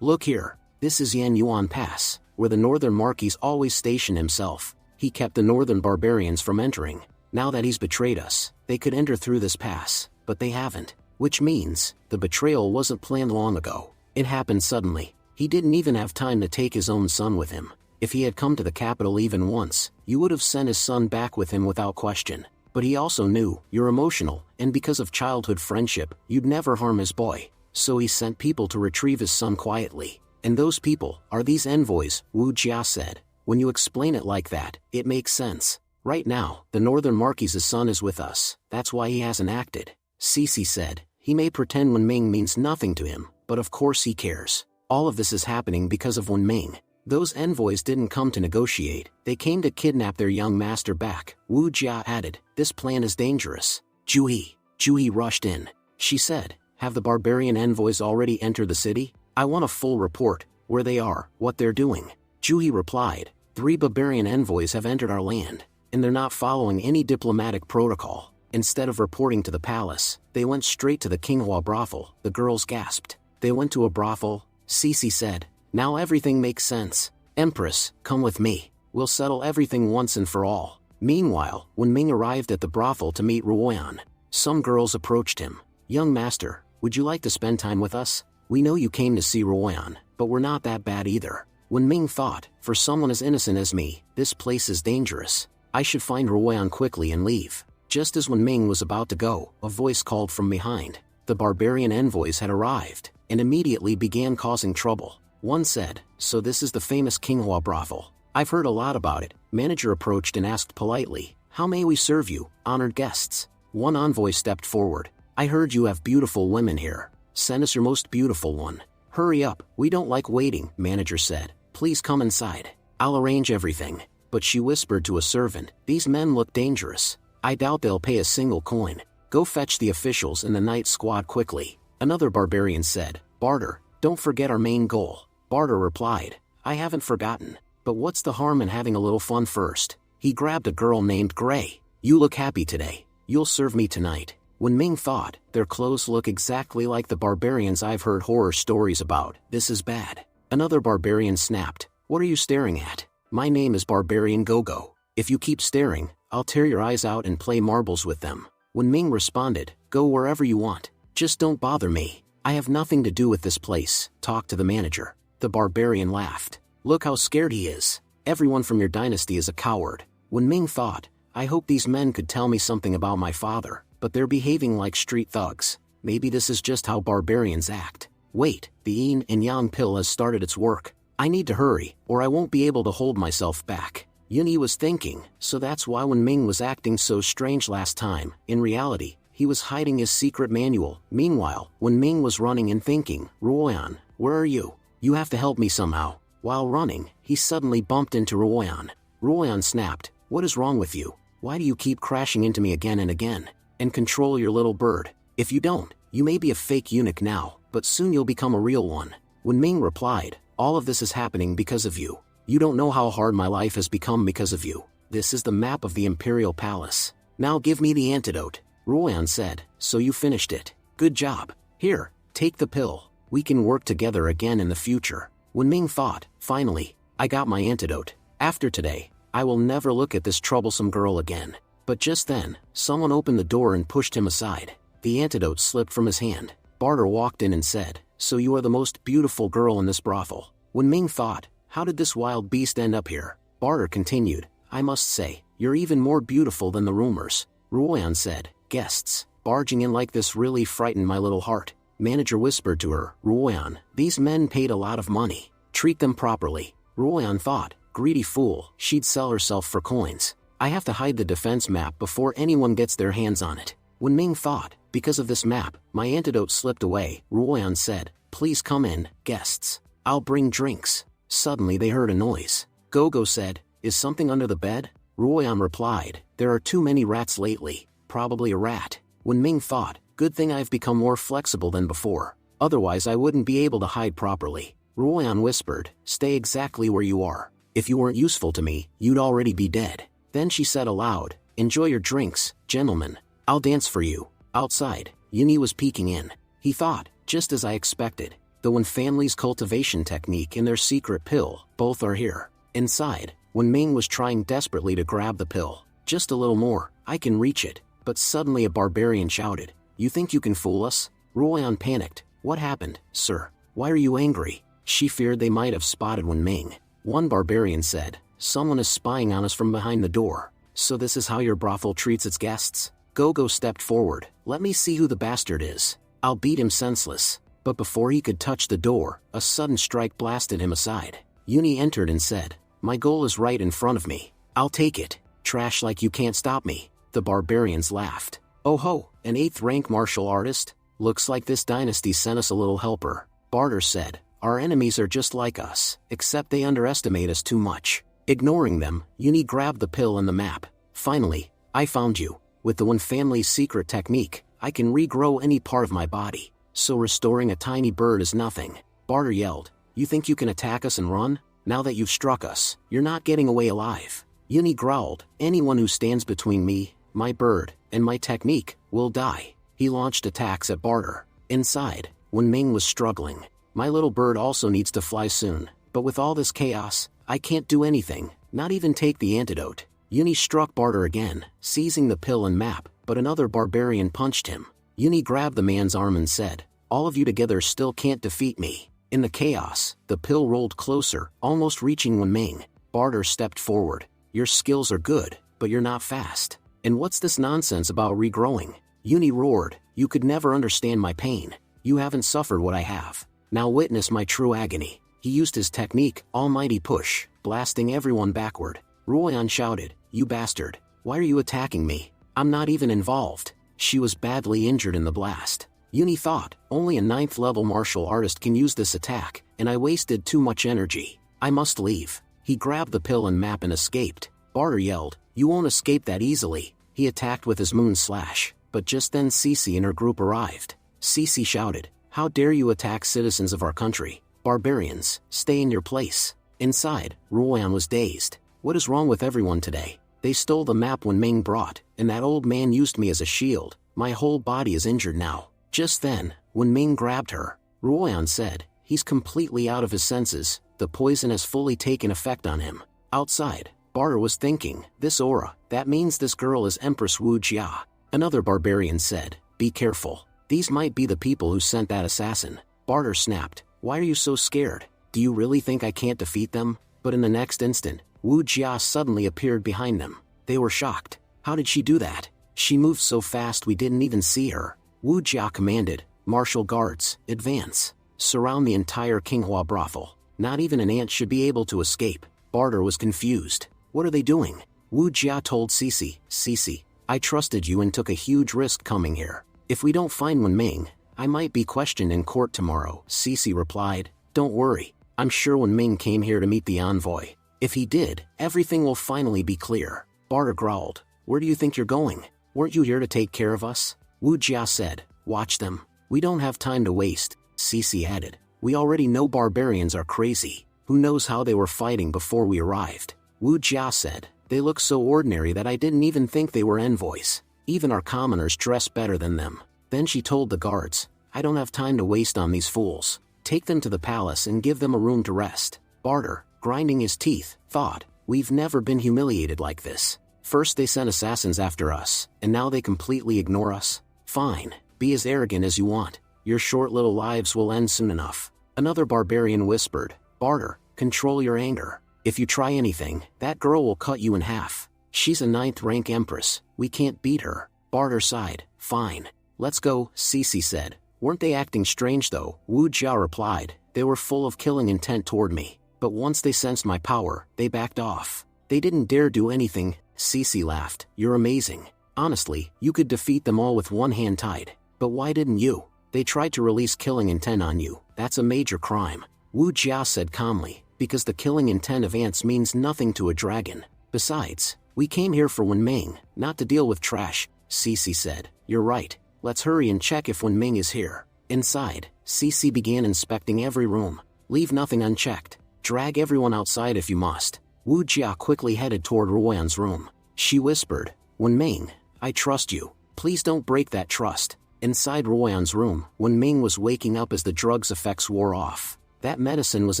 Look here, this is Yan Yuan Pass, where the Northern Marquis always stationed himself. He kept the Northern barbarians from entering. Now that he's betrayed us, they could enter through this pass, but they haven't. Which means, the betrayal wasn't planned long ago. It happened suddenly. He didn't even have time to take his own son with him. If he had come to the capital even once, you would have sent his son back with him without question. But he also knew, you're emotional, and because of childhood friendship, you'd never harm his boy. So he sent people to retrieve his son quietly. And those people are these envoys, Wu Jia said. When you explain it like that, it makes sense. Right now, the Northern Marquis' son is with us. That's why he hasn't acted. Cece said, he may pretend Wenming means nothing to him, but of course he cares. All of this is happening because of Wenming. Those envoys didn't come to negotiate, they came to kidnap their young master back. Wu Jia added, this plan is dangerous. Juhi rushed in. She said, have the barbarian envoys already entered the city? I want a full report, where they are, what they're doing. Juhi replied, 3 barbarian envoys have entered our land, and they're not following any diplomatic protocol. Instead of reporting to the palace, they went straight to the Qinghua brothel. The girls gasped. They went to a brothel? Cece said, now everything makes sense. Empress, come with me. We'll settle everything once and for all. Meanwhile, when Ming arrived at the brothel to meet Ruoyan, some girls approached him. Young master, would you like to spend time with us? We know you came to see Ruoyan, but we're not that bad either. When Ming thought, for someone as innocent as me, this place is dangerous. I should find Ruoyan quickly and leave. Just as Wen Ming was about to go, a voice called from behind. The barbarian envoys had arrived, and immediately began causing trouble. One said, "So this is the famous Qinghua brothel. I've heard a lot about it." Manager approached and asked politely, "How may we serve you, honored guests?" One envoy stepped forward. "I heard you have beautiful women here. Send us your most beautiful one." "Hurry up, we don't like waiting," manager said. "Please come inside. I'll arrange everything." But she whispered to a servant, "These men look dangerous. I doubt they'll pay a single coin. Go fetch the officials and the night squad quickly." Another barbarian said, "Barter, don't forget our main goal." Barter replied, "I haven't forgotten. But what's the harm in having a little fun first?" He grabbed a girl named Gray. "You look happy today. You'll serve me tonight." Wen Ming thought, "Their clothes look exactly like the barbarians I've heard horror stories about. This is bad." Another barbarian snapped, "What are you staring at? My name is Barbarian Gogo. If you keep staring, I'll tear your eyes out and play marbles with them." Wen Ming responded, "Go wherever you want. Just don't bother me. I have nothing to do with this place. Talk to the manager." The barbarian laughed. "Look how scared he is. Everyone from your dynasty is a coward." Wen Ming thought, "I hope these men could tell me something about my father, but they're behaving like street thugs. Maybe this is just how barbarians act." Wait, the yin and yang pill has started its work. I need to hurry, or I won't be able to hold myself back. Yuni was thinking, so that's why Wen Ming was acting so strange last time. In reality, he was hiding his secret manual. Meanwhile, Wen Ming was running and thinking, "Ruoyan, where are you? You have to help me somehow." While running, he suddenly bumped into Ruoyan. Ruoyan snapped, "What is wrong with you? Why do you keep crashing into me again and again? And control your little bird. If you don't, you may be a fake eunuch now, but soon you'll become a real one." Wen Ming replied, "All of this is happening because of you. You don't know how hard my life has become because of you. This is the map of the Imperial Palace. Now give me the antidote." Ruoyan said, "So you finished it. Good job. Here, take the pill. We can work together again in the future." Wen Ming thought, "Finally, I got my antidote. After today, I will never look at this troublesome girl again." But just then, someone opened the door and pushed him aside. The antidote slipped from his hand. Barter walked in and said, "So you are the most beautiful girl in this brothel." Wen Ming thought, "How did this wild beast end up here?" Barter continued, "I must say, you're even more beautiful than the rumors." Ruoyan said, "Guests, barging in like this really frightened my little heart." Manager whispered to her, "Ruoyan, these men paid a lot of money. Treat them properly." Ruoyan thought, "Greedy fool, she'd sell herself for coins. I have to hide the defense map before anyone gets their hands on it." Wen Ming thought, "Because of this map, my antidote slipped away." Ruoyan said, "Please come in, guests. I'll bring drinks." Suddenly they heard a noise. Gogo said, "Is something under the bed?" Ruoyan replied, "There are too many rats lately. Probably a rat." Wen Ming thought, "Good thing I've become more flexible than before. Otherwise I wouldn't be able to hide properly." Ruoyan whispered, "Stay exactly where you are. If you weren't useful to me, you'd already be dead." Then she said aloud, "Enjoy your drinks, gentlemen. I'll dance for you." Outside, Yuni was peeking in. He thought, just as I expected. The Wen family's cultivation technique and their secret pill, both are here. Inside, Wen Ming was trying desperately to grab the pill. "Just a little more, I can reach it." But suddenly a barbarian shouted, "You think you can fool us?" Ruoyan panicked. "What happened, sir? Why are you angry?" She feared they might have spotted Wen Ming. One barbarian said, "Someone is spying on us from behind the door. So this is how your brothel treats its guests?" Gogo stepped forward. "Let me see who the bastard is. I'll beat him senseless." But before he could touch the door, a sudden strike blasted him aside. Yuni entered and said, "My goal is right in front of me. I'll take it. Trash like you can't stop me." The barbarians laughed. "Oh ho, an 8th rank martial artist? Looks like this dynasty sent us a little helper." Barter said, "Our enemies are just like us, except they underestimate us too much." Ignoring them, Yuni grabbed the pill and the map. "Finally, I found you. With the Wen family's secret technique, I can regrow any part of my body. So restoring a tiny bird is nothing." Barter yelled, "You think you can attack us and run? Now that you've struck us, you're not getting away alive." Yuni growled, "Anyone who stands between me, my bird, and my technique, will die." He launched attacks at Barter. Inside, Wen Ming was struggling. "My little bird also needs to fly soon, but with all this chaos, I can't do anything, not even take the antidote." Yuni struck Barter again, seizing the pill and map, but another barbarian punched him. Yuni grabbed the man's arm and said, "All of you together still can't defeat me." In the chaos, the pill rolled closer, almost reaching Wen Ming. Barter stepped forward. "Your skills are good, but you're not fast." And what's this nonsense about regrowing? Uni roared, you could never understand my pain. You haven't suffered what I have. Now witness my true agony. He used his technique, almighty push, blasting everyone backward. Ruoyan shouted, you bastard. Why are you attacking me? I'm not even involved. She was badly injured in the blast. Uni thought, only a 9th level martial artist can use this attack, and I wasted too much energy. I must leave. He grabbed the pill and map and escaped. Barter yelled, you won't escape that easily. He attacked with his moon slash, but just then Cece and her group arrived. Cece shouted, how dare you attack citizens of our country? Barbarians, stay in your place. Inside, Ruoyan was dazed. What is wrong with everyone today? They stole the map when Ming brought, and that old man used me as a shield. My whole body is injured now. Just then, when Ming grabbed her, Ruoyan said, he's completely out of his senses. The poison has fully taken effect on him. Outside, Barter was thinking, this aura, that means this girl is Empress Wu Jia. Another barbarian said, be careful. These might be the people who sent that assassin. Barter snapped, why are you so scared? Do you really think I can't defeat them? But in the next instant, Wu Jia suddenly appeared behind them. They were shocked. How did she do that? She moved so fast we didn't even see her. Wu Jia commanded, martial guards, advance. Surround the entire Qinghua brothel. Not even an ant should be able to escape. Barter was confused. What are they doing? Wu Jia told Cece, Cece, I trusted you and took a huge risk coming here. If we don't find Wen Ming, I might be questioned in court tomorrow. Cece replied, don't worry. I'm sure Wen Ming came here to meet the envoy. If he did, everything will finally be clear. Barter growled, where do you think you're going? Weren't you here to take care of us? Wu Jia said, watch them. We don't have time to waste. Cece added, we already know barbarians are crazy. Who knows how they were fighting before we arrived? Wu Jia said, they look so ordinary that I didn't even think they were envoys. Even our commoners dress better than them. Then she told the guards, I don't have time to waste on these fools. Take them to the palace and give them a room to rest. Barter, grinding his teeth, thought, we've never been humiliated like this. First they sent assassins after us, and now they completely ignore us. Fine, be as arrogant as you want. Your short little lives will end soon enough. Another barbarian whispered, Barter, control your anger. If you try anything, that girl will cut you in half. She's a 9th rank empress, we can't beat her. Barter sighed, fine. Let's go, Cece said. Weren't they acting strange though? Wu Jia replied, they were full of killing intent toward me. But once they sensed my power, they backed off. They didn't dare do anything. Cece laughed, you're amazing. Honestly, you could defeat them all with one hand tied. But why didn't you? They tried to release killing intent on you. That's a major crime. Wu Jia said calmly, because the killing intent of ants means nothing to a dragon. Besides, we came here for Wen Ming, not to deal with trash. Cece said, you're right. Let's hurry and check if Wen Ming is here. Inside, Cece began inspecting every room. Leave nothing unchecked. Drag everyone outside if you must. Wu Jia quickly headed toward Ruoyan's room. She whispered, Wen Ming, I trust you. Please don't break that trust. Inside Ruoyan's room, Wen Ming was waking up as the drug's effects wore off. That medicine was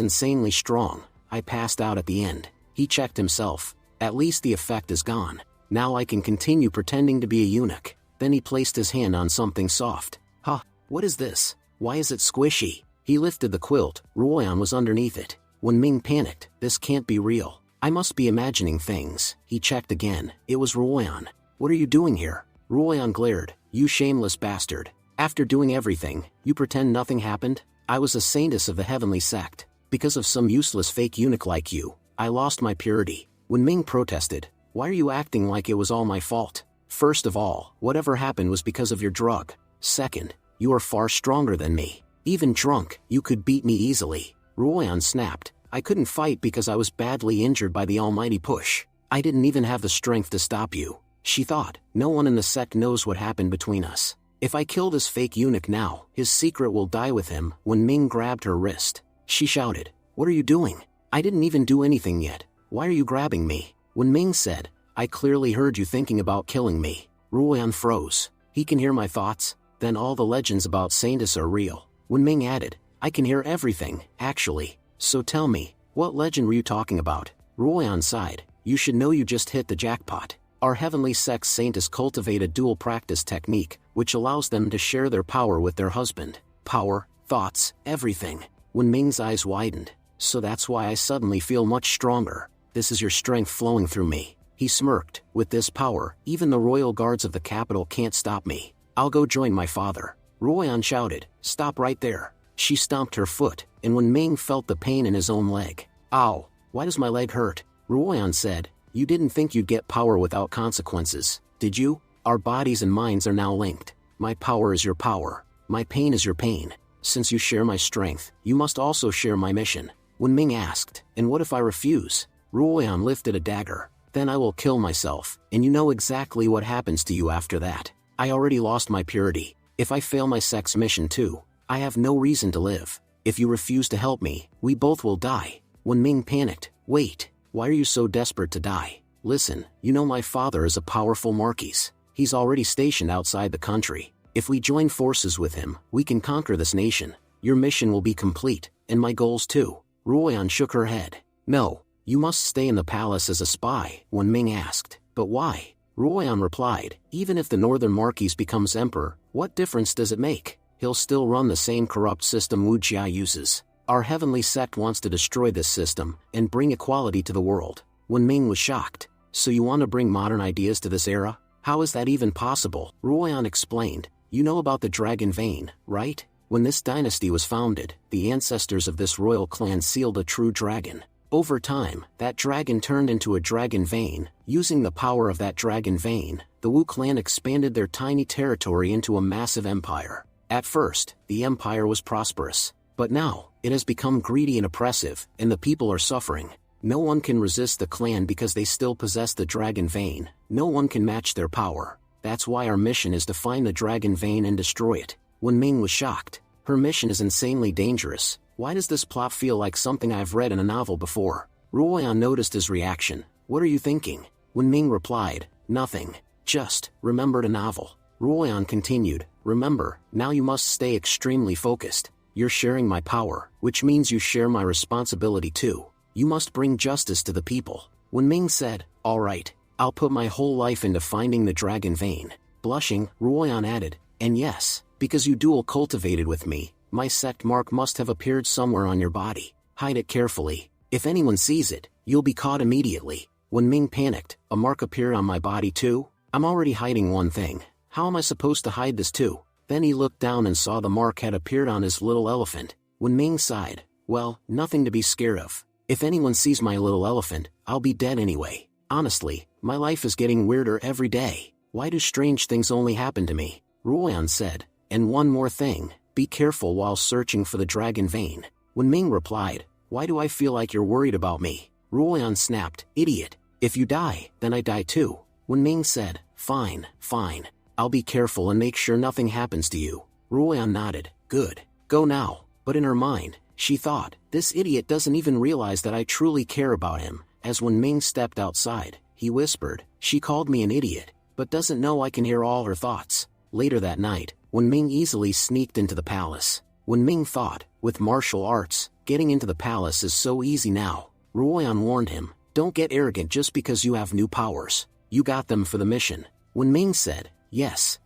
insanely strong. I passed out at the end. He checked himself. At least the effect is gone. Now I can continue pretending to be a eunuch. Then he placed his hand on something soft. Huh, what is this? Why is it squishy? He lifted the quilt. Ruoyan was underneath it. Wen Ming panicked. This can't be real. I must be imagining things. He checked again. It was Ruoyan. What are you doing here? Ruoyan glared. You shameless bastard. After doing everything, you pretend nothing happened? I was a saintess of the heavenly sect. Because of some useless fake eunuch like you, I lost my purity. Wen Ming protested. Why are you acting like it was all my fault? First of all, whatever happened was because of your drug. Second, you are far stronger than me. Even drunk, you could beat me easily. Ruoyan snapped. I couldn't fight because I was badly injured by the almighty push. I didn't even have the strength to stop you. She thought, no one in the sect knows what happened between us. If I kill this fake eunuch now, his secret will die with him. Wen Ming grabbed her wrist. She shouted, what are you doing? I didn't even do anything yet. Why are you grabbing me? Wen Ming said, I clearly heard you thinking about killing me. Ruoyan froze. He can hear my thoughts? Then all the legends about saintess are real. Wen Ming added, I can hear everything, actually. So tell me, what legend were you talking about? Ruoyan sighed. You should know you just hit the jackpot. Our heavenly sex saintess cultivate a dual practice technique, which allows them to share their power with their husband. Power, thoughts, everything. Wen Ming's eyes widened. So that's why I suddenly feel much stronger. This is your strength flowing through me. He He smirked, with this power, even the royal guards of the capital can't stop me. I'll go join my father. Ruoyan shouted, stop right there. She stomped her foot, and when Ming felt the pain in his own leg. Ow, why does my leg hurt? Ruoyan said, you didn't think you'd get power without consequences, did you? Our bodies and minds are now linked. My power is your power. My pain is your pain. Since you share my strength, you must also share my mission. When Ming asked, and what if I refuse? Ruoyan lifted a dagger. Then I will kill myself, and you know exactly what happens to you after that. I already lost my purity. If I fail my sex mission too, I have no reason to live. If you refuse to help me, we both will die. When Ming panicked, wait, why are you so desperate to die? Listen, you know my father is a powerful marquis. He's already stationed outside the country. If we join forces with him, we can conquer this nation. Your mission will be complete, and my goals too. Ruoyan shook her head. No, you must stay in the palace as a spy, when Ming asked. But why? Ruoyan replied, even if the Northern Marquis becomes emperor, what difference does it make? He'll still run the same corrupt system Wu Jia uses. Our heavenly sect wants to destroy this system, and bring equality to the world. When Ming was shocked. So you want to bring modern ideas to this era? How is that even possible? Ruoyan explained, you know about the dragon vein, right? When this dynasty was founded, the ancestors of this royal clan sealed a true dragon. Over time, that dragon turned into a dragon vein. Using the power of that dragon vein, the Wu clan expanded their tiny territory into a massive empire. At first, the empire was prosperous. But now, it has become greedy and oppressive, and the people are suffering. No one can resist the clan because they still possess the dragon vein. No one can match their power. That's why our mission is to find the dragon vein and destroy it. When Ming was shocked, her mission is insanely dangerous. Why does this plot feel like something I've read in a novel before? Ruoyan noticed his reaction. What are you thinking? When Ming replied, nothing. Just, remembered a novel. Ruoyan continued, remember, now you must stay extremely focused. You're sharing my power, which means you share my responsibility too. You must bring justice to the people. When Ming said, all right, I'll put my whole life into finding the dragon vein. Blushing, Ruoyan added, and yes, because you dual cultivated with me, my sect mark must have appeared somewhere on your body. Hide it carefully. If anyone sees it, you'll be caught immediately. When Ming panicked, a mark appeared on my body too? I'm already hiding one thing. How am I supposed to hide this too? Then he looked down and saw the mark had appeared on his little elephant. When Ming sighed, well, nothing to be scared of. If anyone sees my little elephant, I'll be dead anyway. Honestly, my life is getting weirder every day. Why do strange things only happen to me? Ruoyan said, and one more thing, be careful while searching for the dragon vein. When Ming replied, why do I feel like you're worried about me? Ruoyan snapped, idiot. If you die, then I die too. When Ming said, fine, fine. I'll be careful and make sure nothing happens to you. Ruoyan nodded, good. Go now. But in her mind, she thought, this idiot doesn't even realize that I truly care about him. As when Ming stepped outside, he whispered, she called me an idiot, but doesn't know I can hear all her thoughts. Later that night, when Ming easily sneaked into the palace. When Ming thought, with martial arts, getting into the palace is so easy now. Ruoyan warned him, don't get arrogant just because you have new powers. You got them for the mission. When Ming said, yes,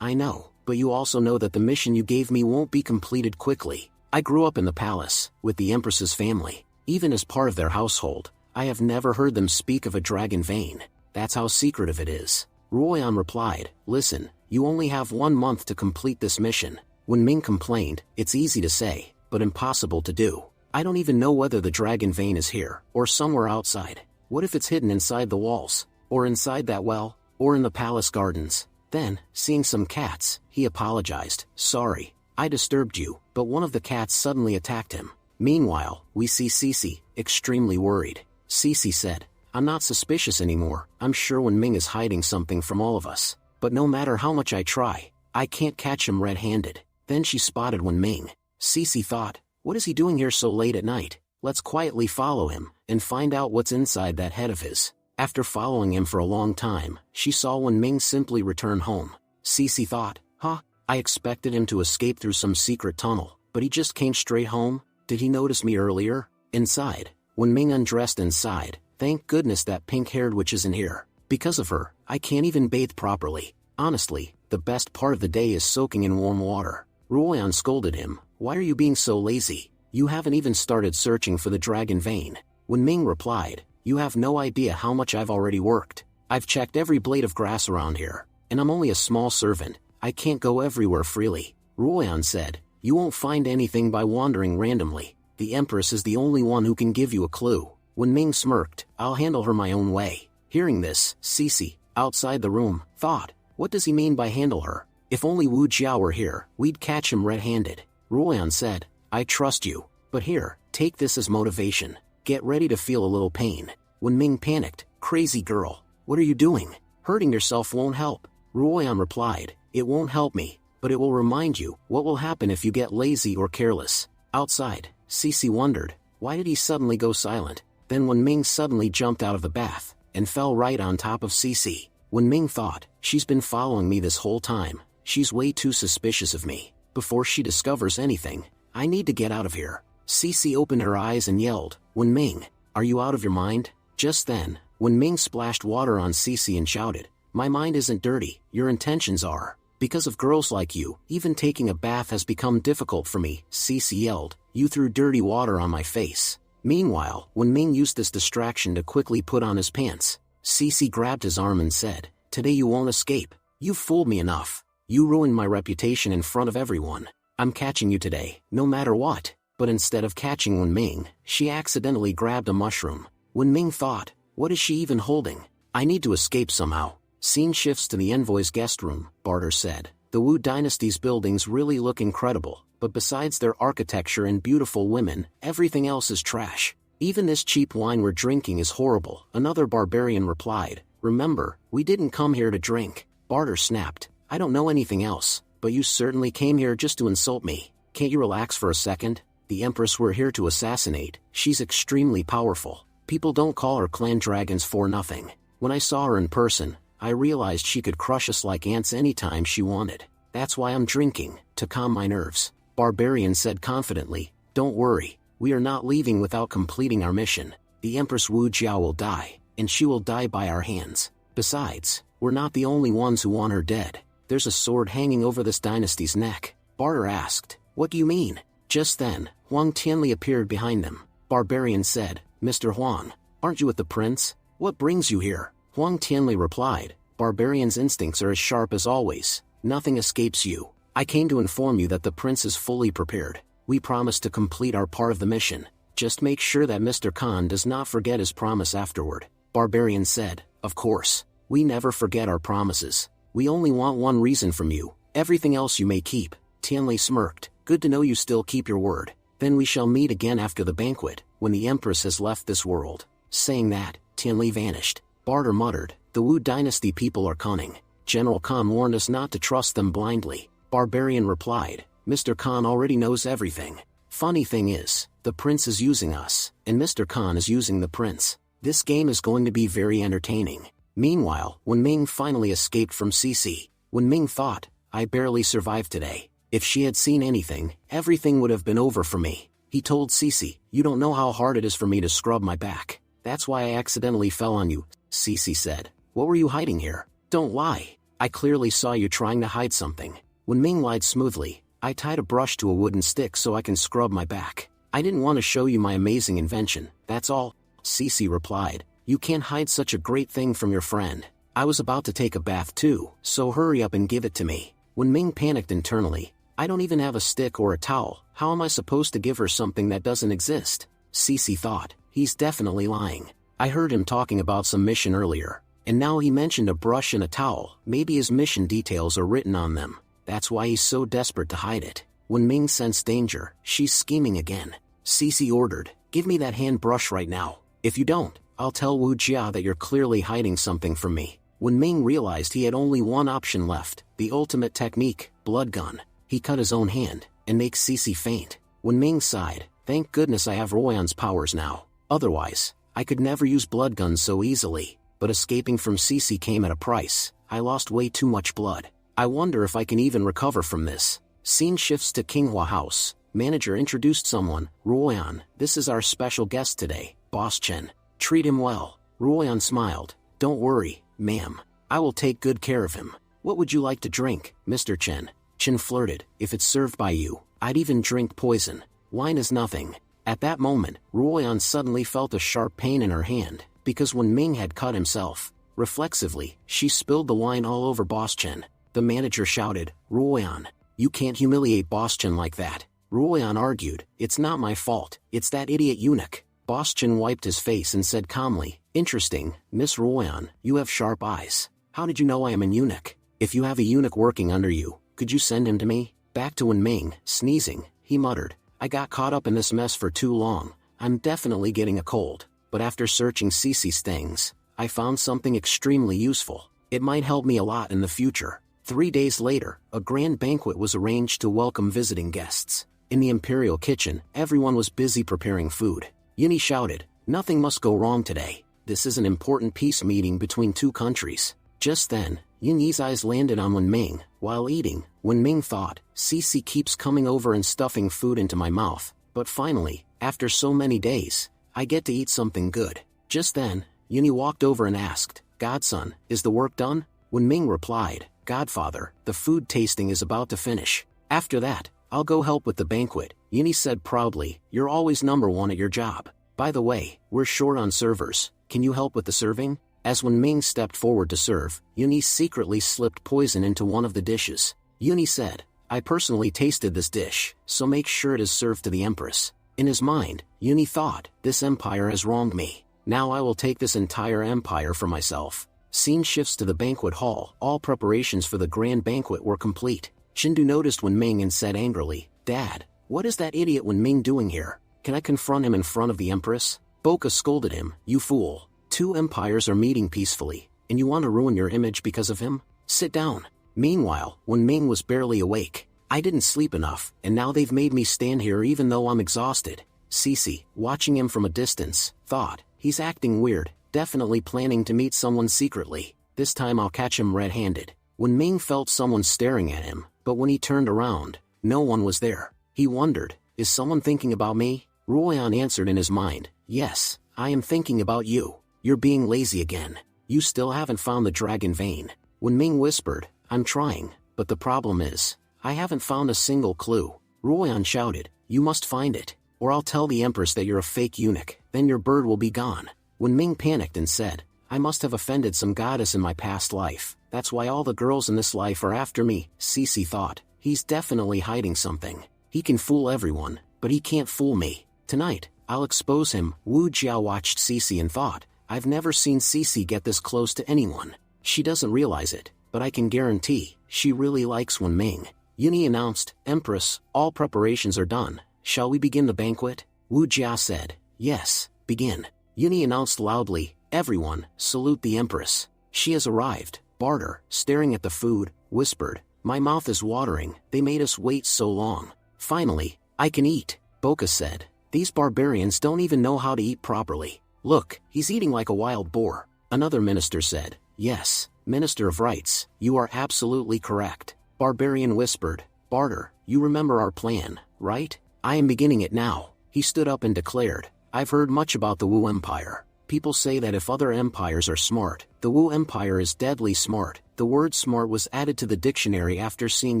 I know, but you also know that the mission you gave me won't be completed quickly. I grew up in the palace, with the Empress's family. Even as part of their household, I have never heard them speak of a dragon vein. That's how secretive it is. Ruoyan replied, listen, you only have 1 month to complete this mission. When Ming complained, it's easy to say, but impossible to do. I don't even know whether the dragon vein is here, or somewhere outside. What if it's hidden inside the walls, or inside that well, or in the palace gardens? Then, seeing some cats, he apologized, sorry, I disturbed you, but one of the cats suddenly attacked him. Meanwhile, we see Cece, extremely worried. Cece said, I'm not suspicious anymore, I'm sure when Ming is hiding something from all of us. But no matter how much I try, I can't catch him red-handed. Then she spotted Wen Ming. Cece thought, what is he doing here so late at night? Let's quietly follow him, and find out what's inside that head of his. After following him for a long time, she saw Wen Ming simply return home. Cece thought, I expected him to escape through some secret tunnel, but he just came straight home? Did he notice me earlier? Inside, Wen Ming undressed and sighed, thank goodness that pink-haired witch isn't here. Because of her, I can't even bathe properly. Honestly, the best part of the day is soaking in warm water. Ruoyan scolded him, why are you being so lazy? You haven't even started searching for the dragon vein. When Ming replied, You have no idea how much I've already worked. I've checked every blade of grass around here, and I'm only a small servant. I can't go everywhere freely. Ruoyan said, you won't find anything by wandering randomly. The Empress is the only one who can give you a clue. When Ming smirked, I'll handle her my own way. Hearing this, Cece, outside the room, thought, what does he mean by handle her? If only Wu Jiao were here, we'd catch him red-handed. Ruoyan said, I trust you. But here, take this as motivation. Get ready to feel a little pain. When Ming panicked, crazy girl, what are you doing? Hurting yourself won't help. Ruoyan replied, it won't help me, but it will remind you what will happen if you get lazy or careless. Outside, Cece wondered, why did he suddenly go silent? Then when Ming suddenly jumped out of the bath, and fell right on top of Cece. When Ming thought, she's been following me this whole time, she's way too suspicious of me. Before she discovers anything, I need to get out of here. Cece opened her eyes and yelled, When Ming, are you out of your mind? Just then, When Ming splashed water on Cece and shouted, my mind isn't dirty, your intentions are. Because of girls like you, even taking a bath has become difficult for me, Cece yelled, you threw dirty water on my face. Meanwhile, When Ming used this distraction to quickly put on his pants, Cece grabbed his arm and said, today you won't escape. You fooled me enough. You ruined my reputation in front of everyone. I'm catching you today, no matter what. But instead of catching Wen Ming, she accidentally grabbed a mushroom. Wen Ming thought, what is she even holding? I need to escape somehow. Scene shifts to the envoy's guest room, Barter said. The Wu dynasty's buildings really look incredible, but besides their architecture and beautiful women, everything else is trash. Even this cheap wine we're drinking is horrible, another barbarian replied. Remember, we didn't come here to drink. Barter snapped. I don't know anything else, but you certainly came here just to insult me. Can't you relax for a second? The Empress we're here to assassinate, she's extremely powerful. People don't call her clan dragons for nothing. When I saw her in person, I realized she could crush us like ants anytime she wanted. That's why I'm drinking, to calm my nerves. Barbarian said confidently, don't worry, we are not leaving without completing our mission. The Empress Wu Jiao will die, and she will die by our hands. Besides, we're not the only ones who want her dead. There's a sword hanging over this dynasty's neck. Barter asked, what do you mean? Just then, Huang Tianli appeared behind them. Barbarian said, Mr. Huang, aren't you with the prince? What brings you here? Huang Tianli replied, Barbarian's instincts are as sharp as always. Nothing escapes you. I came to inform you that the prince is fully prepared. We promise to complete our part of the mission. Just make sure that Mr. Khan does not forget his promise afterward. Barbarian said, of course. We never forget our promises. We only want one reason from you. Everything else you may keep. Tianli smirked. Good to know you still keep your word. Then we shall meet again after the banquet, when the Empress has left this world. Saying that, Tianli vanished. Barter muttered, the Wu dynasty people are cunning. General Khan warned us not to trust them blindly. Barbarian replied, Mr. Khan already knows everything. Funny thing is, the prince is using us, and Mr. Khan is using the prince. This game is going to be very entertaining. Meanwhile, Wen Ming finally escaped from Cece. Wen Ming thought, I barely survived today. If she had seen anything, everything would have been over for me. He told Cece, you don't know how hard it is for me to scrub my back. That's why I accidentally fell on you. Cece said, what were you hiding here? Don't lie. I clearly saw you trying to hide something. Wen Ming lied smoothly, I tied a brush to a wooden stick so I can scrub my back. I didn't want to show you my amazing invention, that's all. Cece replied, you can't hide such a great thing from your friend. I was about to take a bath too, so hurry up and give it to me. Wen Ming panicked internally. I don't even have a stick or a towel, how am I supposed to give her something that doesn't exist? Cece thought, he's definitely lying. I heard him talking about some mission earlier, and now he mentioned a brush and a towel, maybe his mission details are written on them. That's why he's so desperate to hide it. When Ming sensed danger, she's scheming again. Cece ordered, give me that hand brush right now. If you don't, I'll tell Wu Jia that you're clearly hiding something from me. When Ming realized he had only one option left, the ultimate technique, blood gun, he cut his own hand, and makes Cece faint. When Ming sighed, thank goodness I have Royan's powers now. Otherwise, I could never use blood guns so easily. But escaping from Cece came at a price. I lost way too much blood. I wonder if I can even recover from this. Scene shifts to Qinghua House. Manager introduced someone, Ruoyan. This is our special guest today, Boss Chen. Treat him well. Ruoyan smiled. Don't worry, ma'am. I will take good care of him. What would you like to drink, Mr. Chen? Chen flirted. If it's served by you, I'd even drink poison. Wine is nothing. At that moment, Ruoyan suddenly felt a sharp pain in her hand, because when Ming had cut himself, reflexively, she spilled the wine all over Boss Chen. The manager shouted, "Ruoyan, you can't humiliate Boss Chen like that." Ruoyan argued, "It's not my fault, it's that idiot eunuch." Boss Chen wiped his face and said calmly, "Interesting, Miss Ruoyan, you have sharp eyes. How did you know I am an eunuch? If you have a eunuch working under you, could you send him to me?" Back to Wen Ming, sneezing, he muttered, "I got caught up in this mess for too long. I'm definitely getting a cold. But after searching Cece's things, I found something extremely useful. It might help me a lot in the future." 3 days later, a grand banquet was arranged to welcome visiting guests. In the imperial kitchen, everyone was busy preparing food. Yuni shouted, "Nothing must go wrong today. This is an important peace meeting between two countries." Just then, Yuni's eyes landed on Wen Ming. While eating, Wen Ming thought, "Cece keeps coming over and stuffing food into my mouth, but finally, after so many days, I get to eat something good." Just then, Yuni walked over and asked, "Godson, is the work done?" Wen Ming replied, "Godfather, the food tasting is about to finish. After that, I'll go help with the banquet." Yuni said proudly, "You're always number one at your job. By the way, we're short on servers. Can you help with the serving?" As Wen Ming stepped forward to serve, Yuni secretly slipped poison into one of the dishes. Yuni said, "I personally tasted this dish, so make sure it is served to the Empress." In his mind, Yuni thought, "This empire has wronged me. Now I will take this entire empire for myself." Scene shifts to the banquet hall. All preparations for the grand banquet were complete. Shindu noticed Wen Ming and said angrily, "Dad, what is that idiot Wen Ming doing here? Can I confront him in front of the Empress?" Boka scolded him, "You fool. 2 empires are meeting peacefully, and you want to ruin your image because of him? Sit down." Meanwhile, Wen Ming was barely awake. "I didn't sleep enough, and now they've made me stand here even though I'm exhausted." Cece, watching him from a distance, thought, "He's acting weird, definitely planning to meet someone secretly. This time I'll catch him red-handed." Wen Ming felt someone staring at him, but when he turned around, no one was there. He wondered, "Is someone thinking about me?" Ruoyan answered in his mind, "Yes, I am thinking about you. You're being lazy again. You still haven't found the dragon vein." Wen Ming whispered, "I'm trying, but the problem is, I haven't found a single clue." Ruoyan shouted, "You must find it, or I'll tell the Empress that you're a fake eunuch, then your bird will be gone." Wen Ming panicked and said, "I must have offended some goddess in my past life. That's why all the girls in this life are after me." Cece thought, "He's definitely hiding something. He can fool everyone, but he can't fool me. Tonight, I'll expose him." Wu Jiao watched Cece and thought, "I've never seen Cece get this close to anyone. She doesn't realize it, but I can guarantee, she really likes Wen Ming." Yuni announced, "Empress, all preparations are done. Shall we begin the banquet?" Wu Jia said, "Yes, begin." Yuni announced loudly, "Everyone, salute the Empress. She has arrived." Barter, staring at the food, whispered, "My mouth is watering, they made us wait so long. Finally, I can eat." Boka said, "These barbarians don't even know how to eat properly. Look, he's eating like a wild boar." Another minister said, "Yes, Minister of Rights, you are absolutely correct." Barbarian whispered, "Barter, you remember our plan, right? I am beginning it now." He stood up and declared, "I've heard much about the Wu Empire. People say that if other empires are smart, the Wu Empire is deadly smart." The word smart was added to the dictionary after seeing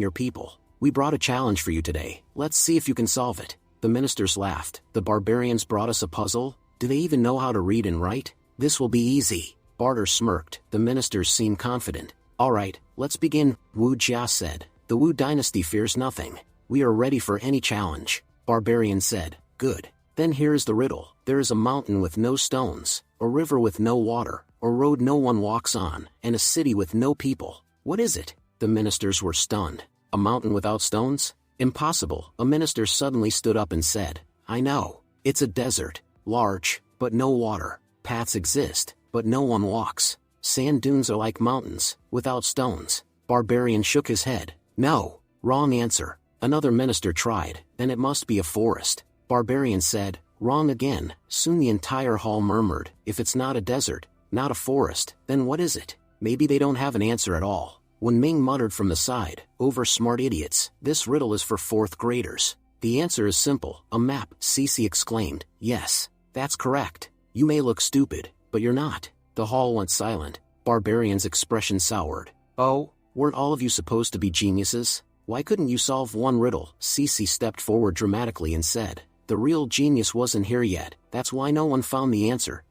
your people. "We brought a challenge for you today. Let's see if you can solve it." The ministers laughed. "The barbarians brought us a puzzle? Do they even know how to read and write? This will be easy." Barter smirked. The ministers seemed confident. "All right, let's begin," Wu Jia said. "The Wu dynasty fears nothing. We are ready for any challenge." Barbarian said, "Good. Then here is the riddle. There is a mountain with no stones, a river with no water, a road no one walks on, and a city with no people. What is it?" The ministers were stunned. "A mountain without stones? Impossible." A minister suddenly stood up and said, "I know. It's a desert. Large, but no water. Paths exist, but no one walks. Sand dunes are like mountains, without stones." Barbarian shook his head. "No, wrong answer." Another minister tried, "Then it must be a forest." Barbarian said, "Wrong again." Soon the entire hall murmured, "If it's not a desert, not a forest, then what is it?" Maybe they don't have an answer at all. Wen Ming muttered from the side, "Over smart idiots, this riddle is for 4th graders. The answer is simple, a map." Cece exclaimed, "Yes, that's correct. You may look stupid, but you're not." The hall went silent. Barbarian's expression soured. "Oh, weren't all of you supposed to be geniuses? Why couldn't you solve one riddle?" Cece stepped forward dramatically and said, The real genius wasn't here yet, that's why no one found the answer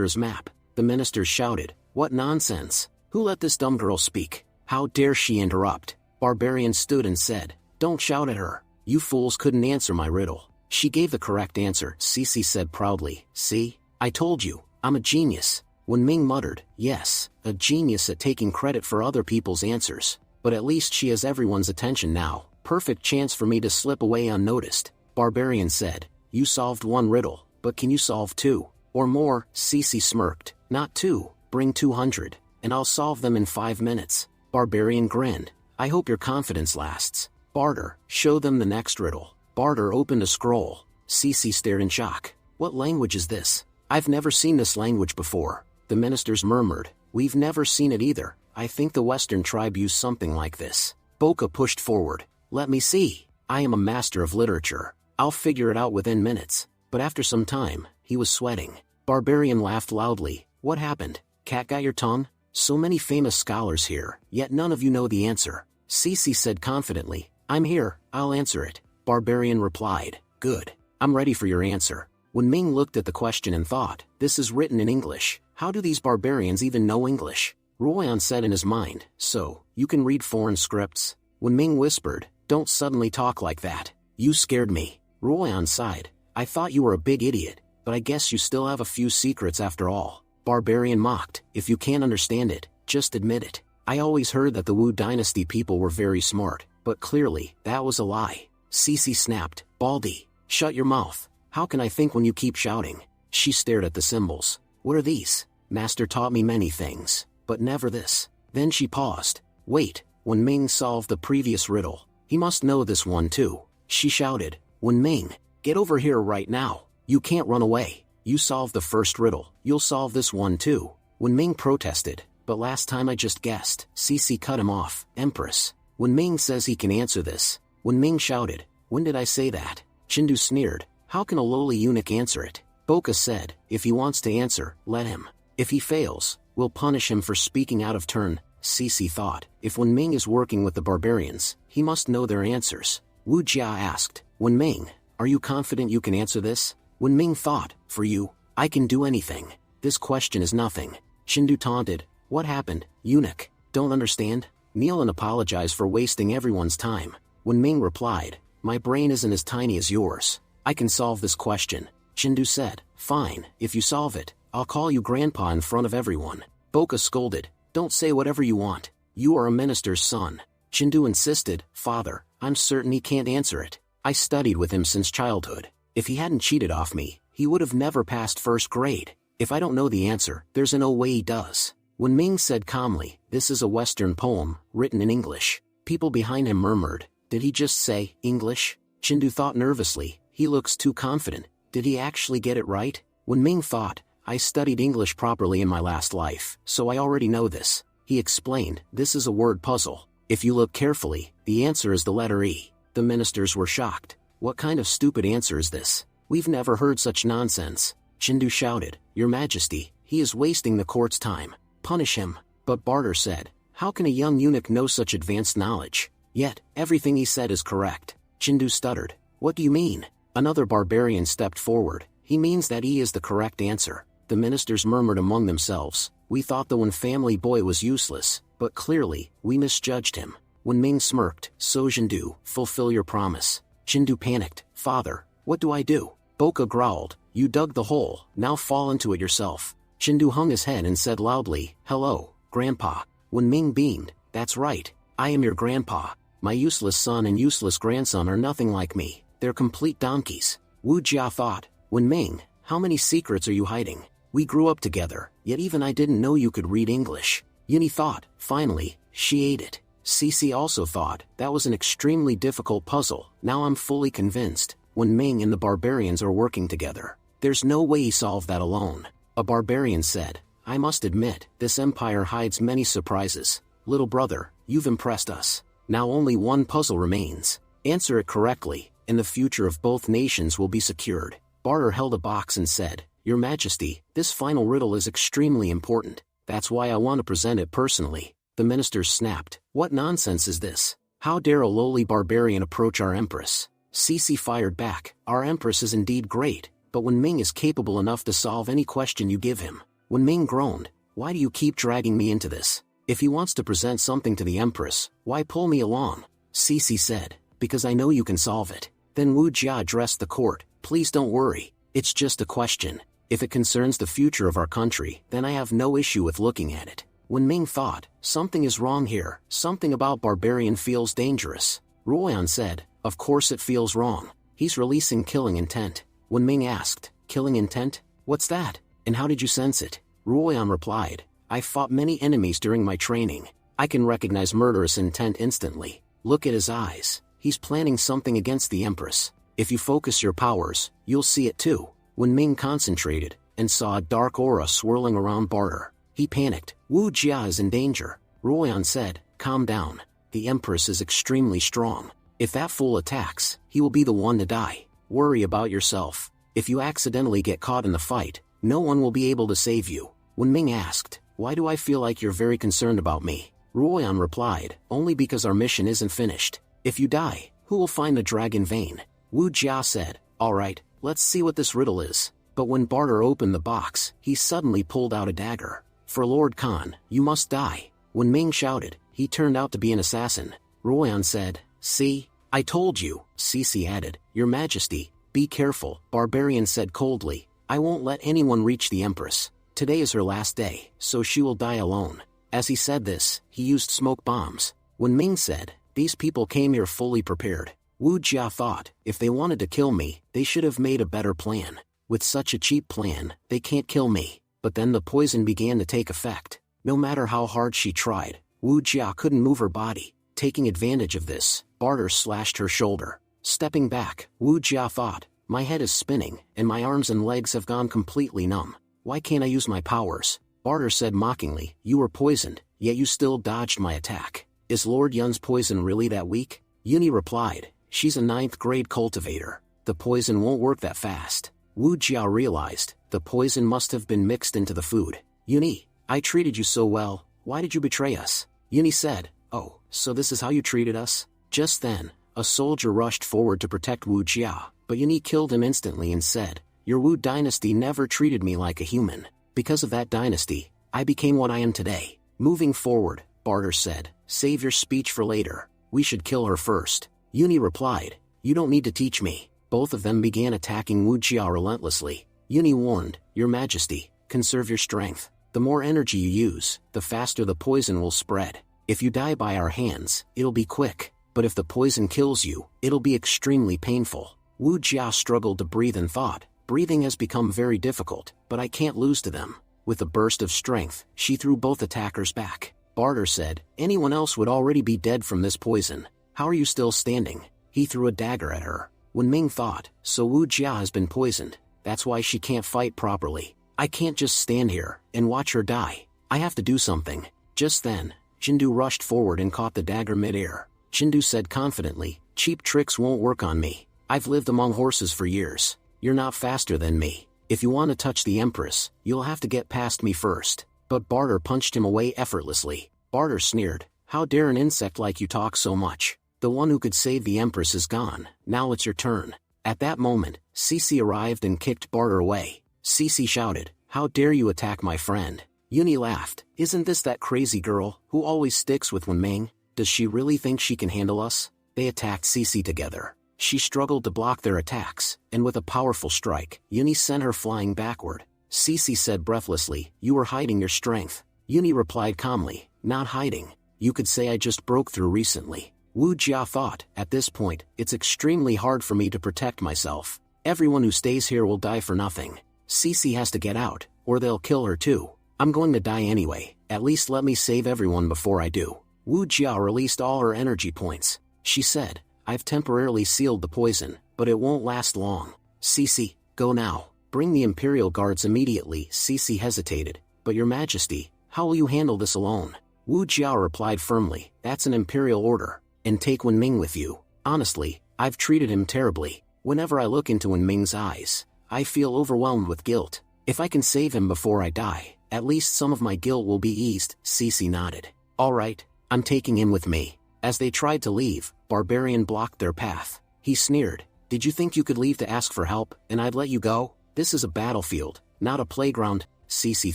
is map. The ministers shouted, "What nonsense! Who let this dumb girl speak? How dare she interrupt?" Barbarian stood and said, "Don't shout at her. You fools couldn't answer my riddle." "She gave the correct answer," Cece said proudly. "See? I told you, I'm a genius." When Ming muttered, "Yes, a genius at taking credit for other people's answers. But at least she has everyone's attention now. Perfect chance for me to slip away unnoticed." Barbarian said, "You solved one riddle, but can you solve two? Or more?" Cece smirked. "Not two, bring 200, and I'll solve them in 5 minutes." Barbarian grinned. "I hope your confidence lasts. Barter, show them the next riddle." Barter opened a scroll. Cece stared in shock. "What language is this? I've never seen this language before." The ministers murmured, "We've never seen it either. I think the Western tribe used something like this." Boca pushed forward. "Let me see. I am a master of literature. I'll figure it out within minutes." But after some time, he was sweating. Barbarian laughed loudly. "What happened? Cat got your tongue? So many famous scholars here, yet none of you know the answer." Cece said confidently, "I'm here, I'll answer it." Barbarian replied, "Good. I'm ready for your answer." When Ming looked at the question and thought, "This is written in English. How do these barbarians even know English?" Ruoyan said in his mind, "So, you can read foreign scripts?" When Ming whispered, "Don't suddenly talk like that. You scared me." Ruoyan sighed, "I thought you were a big idiot, but I guess you still have a few secrets after all." Barbarian mocked, "If you can't understand it, just admit it. I always heard that the Wu dynasty people were very smart, but clearly, that was a lie." Cece snapped, "Baldy, shut your mouth. How can I think when you keep shouting?" She stared at the symbols. "What are these? Master taught me many things, but never this." Then she paused. "Wait, when Ming solved the previous riddle, he must know this one too." She shouted, "When Ming, get over here right now. You can't run away. You solved the first riddle, you'll solve this one too." When Ming protested, "But last time I just guessed," Cece cut him off. "Empress, when Ming says he can answer this." When Ming shouted, "When did I say that?" Chindu sneered, "How can a lowly eunuch answer it?" Boca said, "If he wants to answer, let him. If he fails, we'll punish him for speaking out of turn." Cece thought, "If Wen Ming is working with the barbarians, he must know their answers." Wu Jia asked, "Wen Ming, are you confident you can answer this?" Wen Ming thought, "For you, I can do anything. This question is nothing." Chindu taunted, "What happened, eunuch? Don't understand?" Kneel and apologize for wasting everyone's time. Wen Ming replied, "My brain isn't as tiny as yours. I can solve this question." Chindu said, "Fine, if you solve it, I'll call you grandpa in front of everyone." Boca scolded, "Don't say whatever you want. You are a minister's son." Chindu insisted, "Father, I'm certain he can't answer it. I studied with him since childhood. If he hadn't cheated off me, he would have never passed first grade. If I don't know the answer, there's no way he does." Wen Ming said calmly, "This is a Western poem, written in English." People behind him murmured, "Did he just say, English?" Chindu thought nervously, "He looks too confident. Did he actually get it right?" Wen Ming thought, "I studied English properly in my last life, so I already know this." He explained, "This is a word puzzle. If you look carefully, the answer is the letter E." The ministers were shocked. "What kind of stupid answer is this? We've never heard such nonsense." Chindu shouted, "Your Majesty, he is wasting the court's time. Punish him." But Barter said, "How can a young eunuch know such advanced knowledge? Yet, everything he said is correct." Chindu stuttered, "What do you mean?" Another barbarian stepped forward, "He means that E is the correct answer." The ministers murmured among themselves, "We thought the one family boy was useless, but clearly, we misjudged him." Wen Ming smirked, "So Jindu, fulfill your promise." Jindu panicked, "Father, what do I do?" Boca growled, "You dug the hole, now fall into it yourself." Jindu hung his head and said loudly, "Hello, Grandpa." Wen Ming beamed, "That's right, I am your grandpa. My useless son and useless grandson are nothing like me, they're complete donkeys." Wu Jia thought, "Wen Ming, how many secrets are you hiding? We grew up together, yet even I didn't know you could read English." Yini thought, "Finally, she ate it." Cece also thought, "That was an extremely difficult puzzle. Now I'm fully convinced, Wen Ming and the barbarians are working together. There's no way he solved that alone." A barbarian said, "I must admit, this empire hides many surprises. Little brother, you've impressed us. Now only one puzzle remains. Answer it correctly, and the future of both nations will be secured." Barter held a box and said, "Your Majesty, this final riddle is extremely important. That's why I want to present it personally." The ministers snapped, "What nonsense is this? How dare a lowly barbarian approach our empress?" Cece fired back, our Empress is indeed great, but Wenming is capable enough to solve any question you give him. Wenming groaned, why do you keep dragging me into this? If he wants to present something to the Empress, why pull me along? Cece said, because I know you can solve it. Then Wu Jia addressed the court, please don't worry, it's just a question. If it concerns the future of our country, then I have no issue with looking at it. Wenming thought, something is wrong here, something about barbarian feels dangerous. Ruoyan said, of course it feels wrong. He's releasing killing intent. Wenming asked, killing intent? What's that? And how did you sense it? Ruoyan replied, I fought many enemies during my training. I can recognize murderous intent instantly. Look at his eyes. He's planning something against the Empress. If you focus your powers, you'll see it too. Wenming concentrated, and saw a dark aura swirling around Barter. He panicked, Wu Jia is in danger. Ruoyan said, calm down. The Empress is extremely strong. If that fool attacks, he will be the one to die. Worry about yourself. If you accidentally get caught in the fight, no one will be able to save you. Wenming asked, why do I feel like you're very concerned about me? Ruoyan replied, only because our mission isn't finished. If you die, who will find the dragon vein? Wu Jia said, alright, let's see what this riddle is. But when Barter opened the box, he suddenly pulled out a dagger. For Lord Khan, you must die. Wenming shouted, he turned out to be an assassin. Ruoyan said, see? I told you. Cece added, Your Majesty, be careful. Barbarian said coldly, I won't let anyone reach the Empress. Today is her last day, so she will die alone. As he said this, he used smoke bombs. Wenming said, these people came here fully prepared. Wu Jia thought, if they wanted to kill me, they should have made a better plan. With such a cheap plan, they can't kill me. But then the poison began to take effect. No matter how hard she tried, Wu Jia couldn't move her body. Taking advantage of this, Barter slashed her shoulder. Stepping back, Wu Jia thought, my head is spinning, and my arms and legs have gone completely numb. Why can't I use my powers? Barter said mockingly, you were poisoned, yet you still dodged my attack. Is Lord Yun's poison really that weak? Yuni replied, she's a 9th grade cultivator. The poison won't work that fast. Wu Jia realized, the poison must have been mixed into the food. Yuni, I treated you so well, why did you betray us? Yuni said, oh, so this is how you treated us? Just then, a soldier rushed forward to protect Wu Jia, but Yuni killed him instantly and said, your Wu dynasty never treated me like a human. Because of that dynasty, I became what I am today. Moving forward, Barter said, save your speech for later. We should kill her first. Yuni replied, you don't need to teach me. Both of them began attacking Wu Jia relentlessly. Yuni warned, Your Majesty, conserve your strength. The more energy you use, the faster the poison will spread. If you die by our hands, it'll be quick. But if the poison kills you, it'll be extremely painful. Wu Jia struggled to breathe and thought, breathing has become very difficult, but I can't lose to them. With a burst of strength, she threw both attackers back. Barter said, anyone else would already be dead from this poison. How are you still standing? He threw a dagger at her. Wenming thought, so Wu Jia has been poisoned. That's why she can't fight properly. I can't just stand here and watch her die. I have to do something. Just then, Jindu rushed forward and caught the dagger mid-air. Jindu said confidently, cheap tricks won't work on me. I've lived among horses for years. You're not faster than me. If you want to touch the Empress, you'll have to get past me first. But Barter punched him away effortlessly. Barter sneered, how dare an insect like you talk so much? The one who could save the Empress is gone. Now it's your turn. At that moment, Cece arrived and kicked Barter away. Cece shouted, how dare you attack my friend? Yuni laughed, isn't this that crazy girl, who always sticks with Wenming? Does she really think she can handle us? They attacked Cece together. She struggled to block their attacks, and with a powerful strike, Yuni sent her flying backward. Cece said breathlessly, you were hiding your strength. Yuni replied calmly, not hiding. You could say I just broke through recently. Wu Jia thought, at this point, it's extremely hard for me to protect myself. Everyone who stays here will die for nothing. Cece has to get out, or they'll kill her too. I'm going to die anyway, at least let me save everyone before I do. Wu Jia released all her energy points. She said, I've temporarily sealed the poison, but it won't last long. Cece, go now. Bring the Imperial Guards immediately. Cece hesitated, but Your Majesty, how will you handle this alone? Wu Jia replied firmly, that's an Imperial order. And take Wenming with you. Honestly, I've treated him terribly. Whenever I look into Wenming's eyes, I feel overwhelmed with guilt. If I can save him before I die, at least some of my guilt will be eased. Cece nodded. All right, I'm taking him with me. As they tried to leave, Barbarian blocked their path. He sneered. Did you think you could leave to ask for help, and I'd let you go? This is a battlefield, not a playground, Cece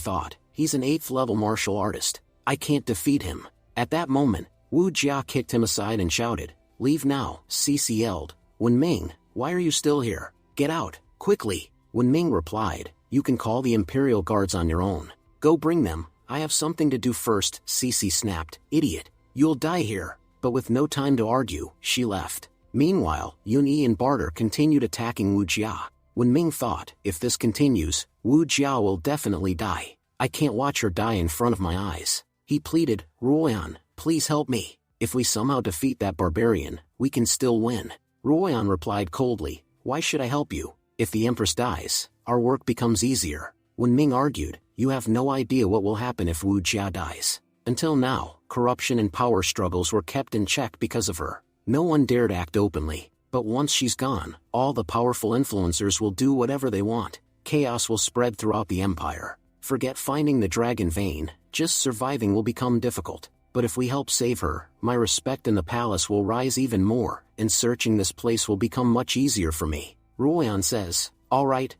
thought. He's an 8th level martial artist. I can't defeat him. At that moment, Wu Jia kicked him aside and shouted, Leave now, Cece yelled. Wen Ming, why are you still here? Get out, quickly. Wen Ming replied, You can call the Imperial Guards on your own. Go bring them, I have something to do first, Cece snapped. Idiot, you'll die here. But with no time to argue, she left. Meanwhile, Yun-Yi and Barter continued attacking Wu Jia. Wen Ming thought, if this continues, Wu Jia will definitely die. I can't watch her die in front of my eyes. He pleaded, Ruoyan, please help me. If we somehow defeat that barbarian, we can still win. Ruoyan replied coldly, Why should I help you? If the Empress dies, our work becomes easier. Wen Ming argued, You have no idea what will happen if Wu Jia dies. Until now, corruption and power struggles were kept in check because of her. No one dared act openly. But once she's gone, all the powerful influencers will do whatever they want. Chaos will spread throughout the empire. Forget finding the dragon vein, just surviving will become difficult. But if we help save her, my respect in the palace will rise even more, and searching this place will become much easier for me. Ruoyan says, All right,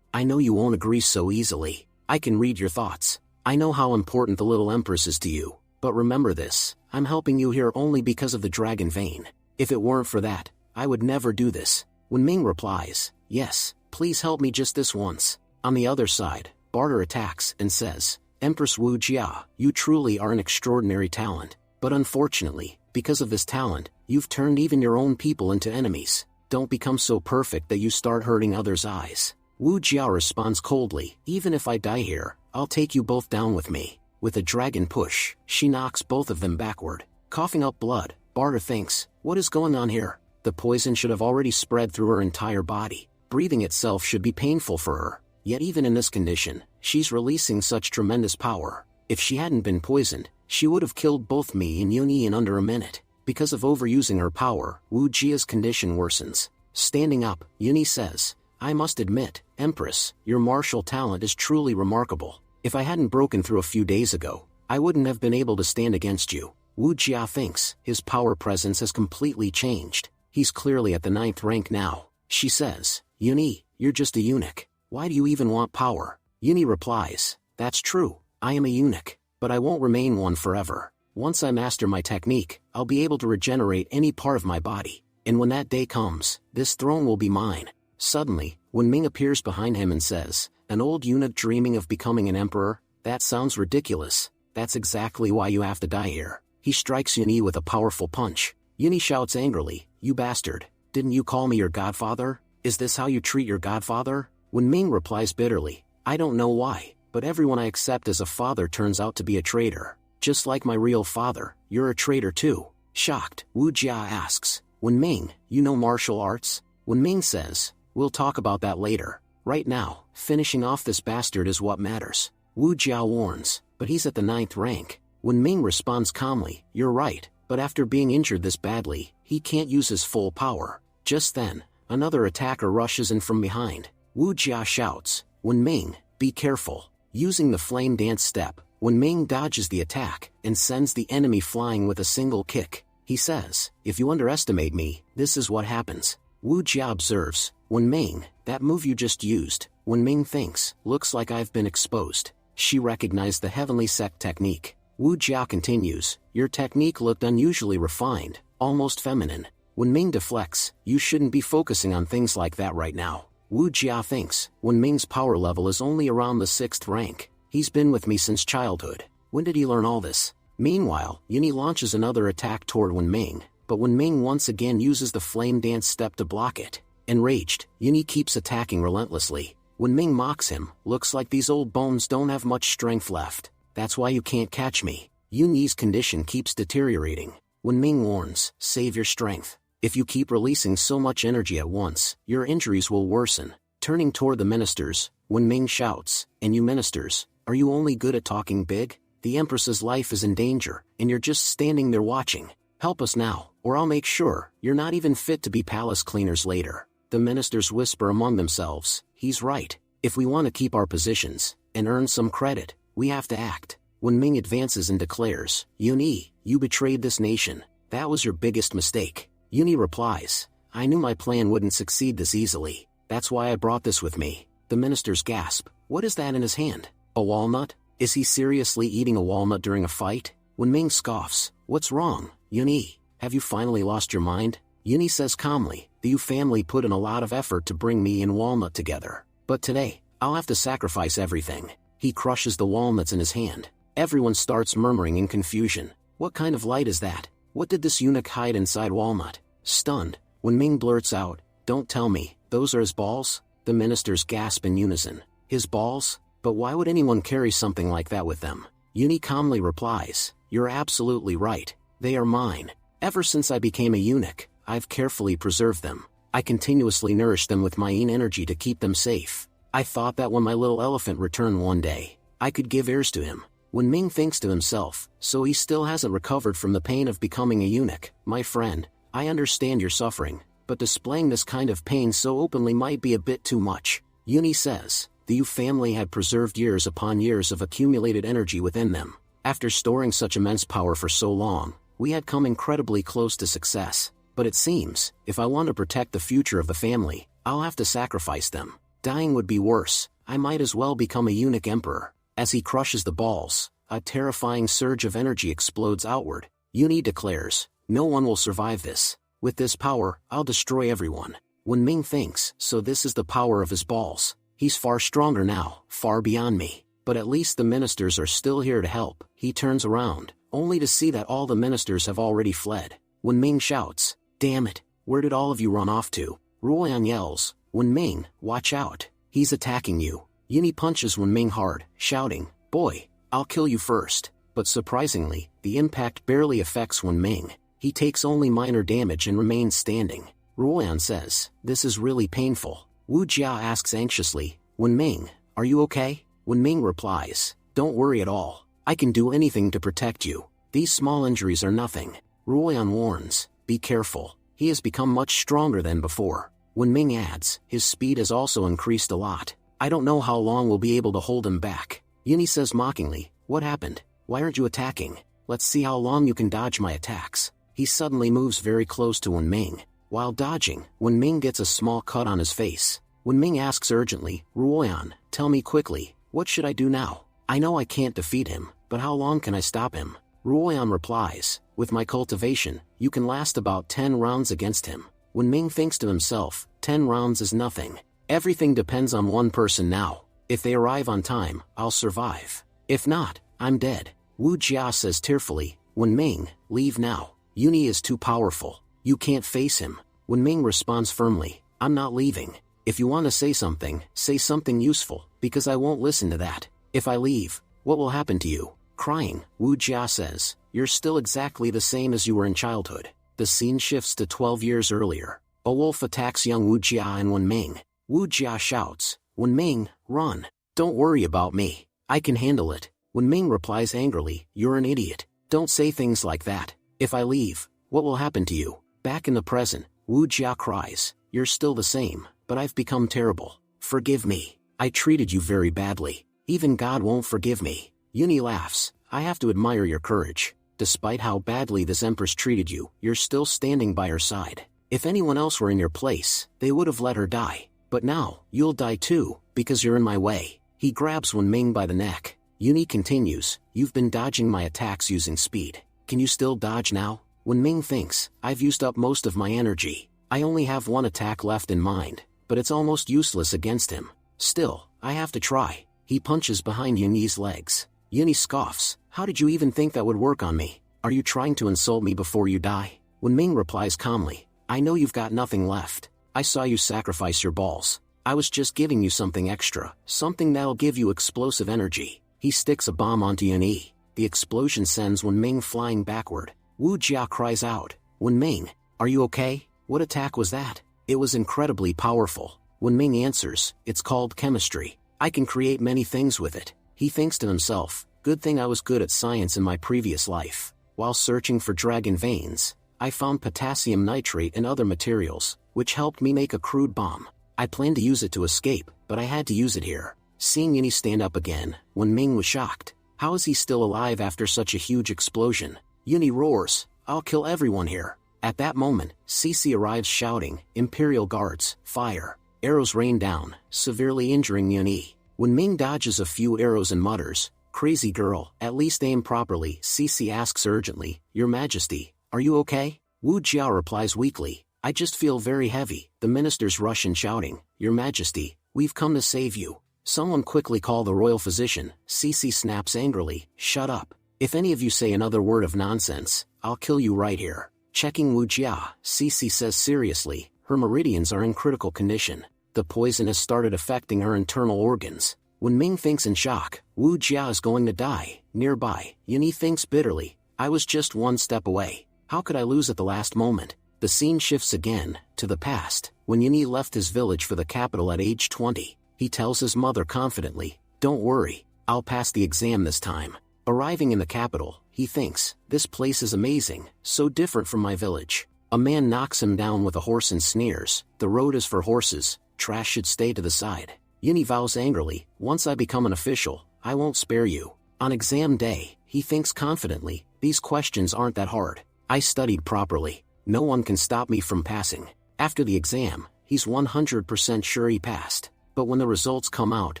I know you won't agree so easily. I can read your thoughts. I know how important the little Empress is to you. But remember this, I'm helping you here only because of the dragon vein. If it weren't for that, I would never do this. Wen Ming replies, Yes, please help me just this once. On the other side, Barter attacks and says, Empress Wu Jia, you truly are an extraordinary talent. But unfortunately, because of this talent, you've turned even your own people into enemies. Don't become so perfect that you start hurting others' eyes. Wu Jia responds coldly, Even if I die here, I'll take you both down with me. With a dragon push, she knocks both of them backward. Coughing up blood, Barter thinks, What is going on here? The poison should have already spread through her entire body. Breathing itself should be painful for her. Yet even in this condition, she's releasing such tremendous power. If she hadn't been poisoned, she would have killed both me and Yun-Yi in under a minute. Because of overusing her power, Wu Jia's condition worsens. Standing up, Yun-Yi says, I must admit, Empress, your martial talent is truly remarkable. If I hadn't broken through a few days ago, I wouldn't have been able to stand against you. Wu Jia thinks his power presence has completely changed. He's clearly at the 9th rank now. She says, Yun-Yi, you're just a eunuch. Why do you even want power? Yun-Yi replies, That's true, I am a eunuch, but I won't remain one forever. Once I master my technique, I'll be able to regenerate any part of my body. And when that day comes, this throne will be mine. Suddenly, Wen Ming appears behind him and says, An old eunuch dreaming of becoming an emperor? That sounds ridiculous. That's exactly why you have to die here. He strikes Yun-Yi with a powerful punch. Yun-Yi shouts angrily, You bastard, didn't you call me your godfather? Is this how you treat your godfather? Wen Ming replies bitterly, I don't know why, but everyone I accept as a father turns out to be a traitor. Just like my real father, you're a traitor too. Shocked, Wu Jia asks, Wen Ming, you know martial arts? Wen Ming says, We'll talk about that later. Right now, finishing off this bastard is what matters. Wu Jia warns, but he's at the 9th rank. Wen Ming responds calmly, You're right, but after being injured this badly, he can't use his full power. Just then, another attacker rushes in from behind. Wu Jia shouts, Wen Ming, be careful. Using the flame dance step, Wen Ming dodges the attack and sends the enemy flying with a single kick. He says, If you underestimate me, this is what happens. Wu Jia observes, Wen Ming, that move you just used. Wen Ming thinks, Looks like I've been exposed. She recognized the heavenly sect technique. Wu Jia continues, Your technique looked unusually refined, almost feminine. Wen Ming deflects, You shouldn't be focusing on things like that right now. Wu Jia thinks, Wen Ming's power level is only around the 6th rank. He's been with me since childhood. When did he learn all this? Meanwhile, Yun-Yi launches another attack toward Wen Ming, but Wen Ming once again uses the flame dance step to block it. Enraged, Yun-Yi keeps attacking relentlessly. Wen Ming mocks him, Looks like these old bones don't have much strength left. That's why you can't catch me. Yun-Yi's condition keeps deteriorating. Wen Ming warns, Save your strength. If you keep releasing so much energy at once, your injuries will worsen. Turning toward the ministers, Wen Ming shouts, And you ministers, are you only good at talking big? The Empress's life is in danger, and you're just standing there watching. Help us now, or I'll make sure you're not even fit to be palace cleaners later. The ministers whisper among themselves, He's right. If we want to keep our positions, and earn some credit, we have to act. Wen Ming advances and declares, Yun-Yi, you betrayed this nation. That was your biggest mistake. Yun-Yi replies, I knew my plan wouldn't succeed this easily. That's why I brought this with me. The ministers gasp. What is that in his hand? A walnut? Is he seriously eating a walnut during a fight? Wenming scoffs. What's wrong, Yuni? Have you finally lost your mind? Yuni says calmly, the Yu family put in a lot of effort to bring me and Walnut together. But today, I'll have to sacrifice everything. He crushes the walnuts in his hand. Everyone starts murmuring in confusion. What kind of light is that? What did this eunuch hide inside Walnut? Stunned, Wenming blurts out, don't tell me, those are his balls? The ministers gasp in unison. His balls? But why would anyone carry something like that with them? Yuni calmly replies, you're absolutely right. They are mine. Ever since I became a eunuch, I've carefully preserved them. I continuously nourish them with my yin energy to keep them safe. I thought that when my little elephant returned one day, I could give heirs to him. Wenming thinks to himself, so he still hasn't recovered from the pain of becoming a eunuch. My friend, I understand your suffering, but displaying this kind of pain so openly might be a bit too much. Yuni says, the Yu family had preserved years upon years of accumulated energy within them. After storing such immense power for so long, we had come incredibly close to success. But it seems, if I want to protect the future of the family, I'll have to sacrifice them. Dying would be worse. I might as well become a eunuch emperor. As he crushes the balls, a terrifying surge of energy explodes outward. Yuni declares, no one will survive this. With this power, I'll destroy everyone. Wenming thinks, so this is the power of his balls. He's far stronger now, far beyond me. But at least the ministers are still here to help. He turns around, only to see that all the ministers have already fled. Wenming shouts, damn it, where did all of you run off to? Ruoyan yells, Wenming, watch out, he's attacking you. Yuni punches Wenming hard, shouting, boy, I'll kill you first. But surprisingly, the impact barely affects Wenming. He takes only minor damage and remains standing. Ruoyan says, this is really painful. Wu Jia asks anxiously, Wenming, are you okay? Wenming replies, don't worry at all. I can do anything to protect you. These small injuries are nothing. Ruoyan warns, be careful. He has become much stronger than before. Wenming adds, his speed has also increased a lot. I don't know how long we'll be able to hold him back. Yuni says mockingly, what happened? Why aren't you attacking? Let's see how long you can dodge my attacks. He suddenly moves very close to Wenming. While dodging, Wenming gets a small cut on his face. Wenming asks urgently, Ruoyan, tell me quickly, what should I do now? I know I can't defeat him, but how long can I stop him? Ruoyan replies, with my cultivation, you can last about 10 rounds against him. Wenming thinks to himself, 10 rounds is nothing. Everything depends on one person now. If they arrive on time, I'll survive. If not, I'm dead. Wu Jia says tearfully, Wenming, leave now. Yuni is too powerful. You can't face him. Wenming responds firmly, I'm not leaving. If you want to say something useful, because I won't listen to that. If I leave, what will happen to you? Crying, Wu Jia says, you're still exactly the same as you were in childhood. The scene shifts to 12 years earlier. A wolf attacks young Wu Jia and Wenming. Wu Jia shouts, Wenming, run. Don't worry about me. I can handle it. Wenming replies angrily, you're an idiot. Don't say things like that. If I leave, what will happen to you? Back in the present, Wu Jia cries, you're still the same, but I've become terrible. Forgive me. I treated you very badly. Even God won't forgive me. Yuni laughs, I have to admire your courage. Despite how badly this empress treated you, you're still standing by her side. If anyone else were in your place, they would have let her die. But now, you'll die too, because you're in my way. He grabs Wenming by the neck. Yuni continues, you've been dodging my attacks using speed. Can you still dodge now? Wenming thinks, I've used up most of my energy. I only have one attack left in mind, but it's almost useless against him. Still, I have to try. He punches behind Yuni's legs. Yuni scoffs, how did you even think that would work on me? Are you trying to insult me before you die? Wenming replies calmly, I know you've got nothing left. I saw you sacrifice your balls. I was just giving you something extra, something that'll give you explosive energy. He sticks a bomb onto Yuni. The explosion sends Wenming flying backward. Wu Jia cries out, Wenming, are you okay? What attack was that? It was incredibly powerful. Wenming answers, it's called chemistry. I can create many things with it. He thinks to himself, good thing I was good at science in my previous life. While searching for dragon veins, I found potassium nitrate and other materials, which helped me make a crude bomb. I planned to use it to escape, but I had to use it here. Seeing Yuni stand up again, Wenming was shocked. How is he still alive after such a huge explosion? Yuni roars, I'll kill everyone here. At that moment, Cece arrives shouting, "Imperial Guards, fire!" Arrows rain down, severely injuring Yuni. When Ming dodges a few arrows and mutters, "Crazy girl, at least aim properly," Cece asks urgently, "Your Majesty, are you okay?" Wu Jiao replies weakly, "I just feel very heavy." The ministers rush in shouting, "Your Majesty, we've come to save you. Someone quickly call the royal physician." Cece snaps angrily, "Shut up. If any of you say another word of nonsense, I'll kill you right here." Checking Wu Jia, Cece says seriously, her meridians are in critical condition. The poison has started affecting her internal organs. When Ming thinks in shock, Wu Jia is going to die. Nearby, Yuni thinks bitterly, "I was just one step away. How could I lose at the last moment?" The scene shifts again, to the past, when Yuni left his village for the capital at age 20. He tells his mother confidently, "Don't worry, I'll pass the exam this time." Arriving in the capital, he thinks, "This place is amazing, so different from my village." A man knocks him down with a horse and sneers, "The road is for horses, trash should stay to the side." Yuni vows angrily, "Once I become an official, I won't spare you." On exam day, he thinks confidently, "These questions aren't that hard. I studied properly. No one can stop me from passing." After the exam, he's 100% sure he passed. But when the results come out,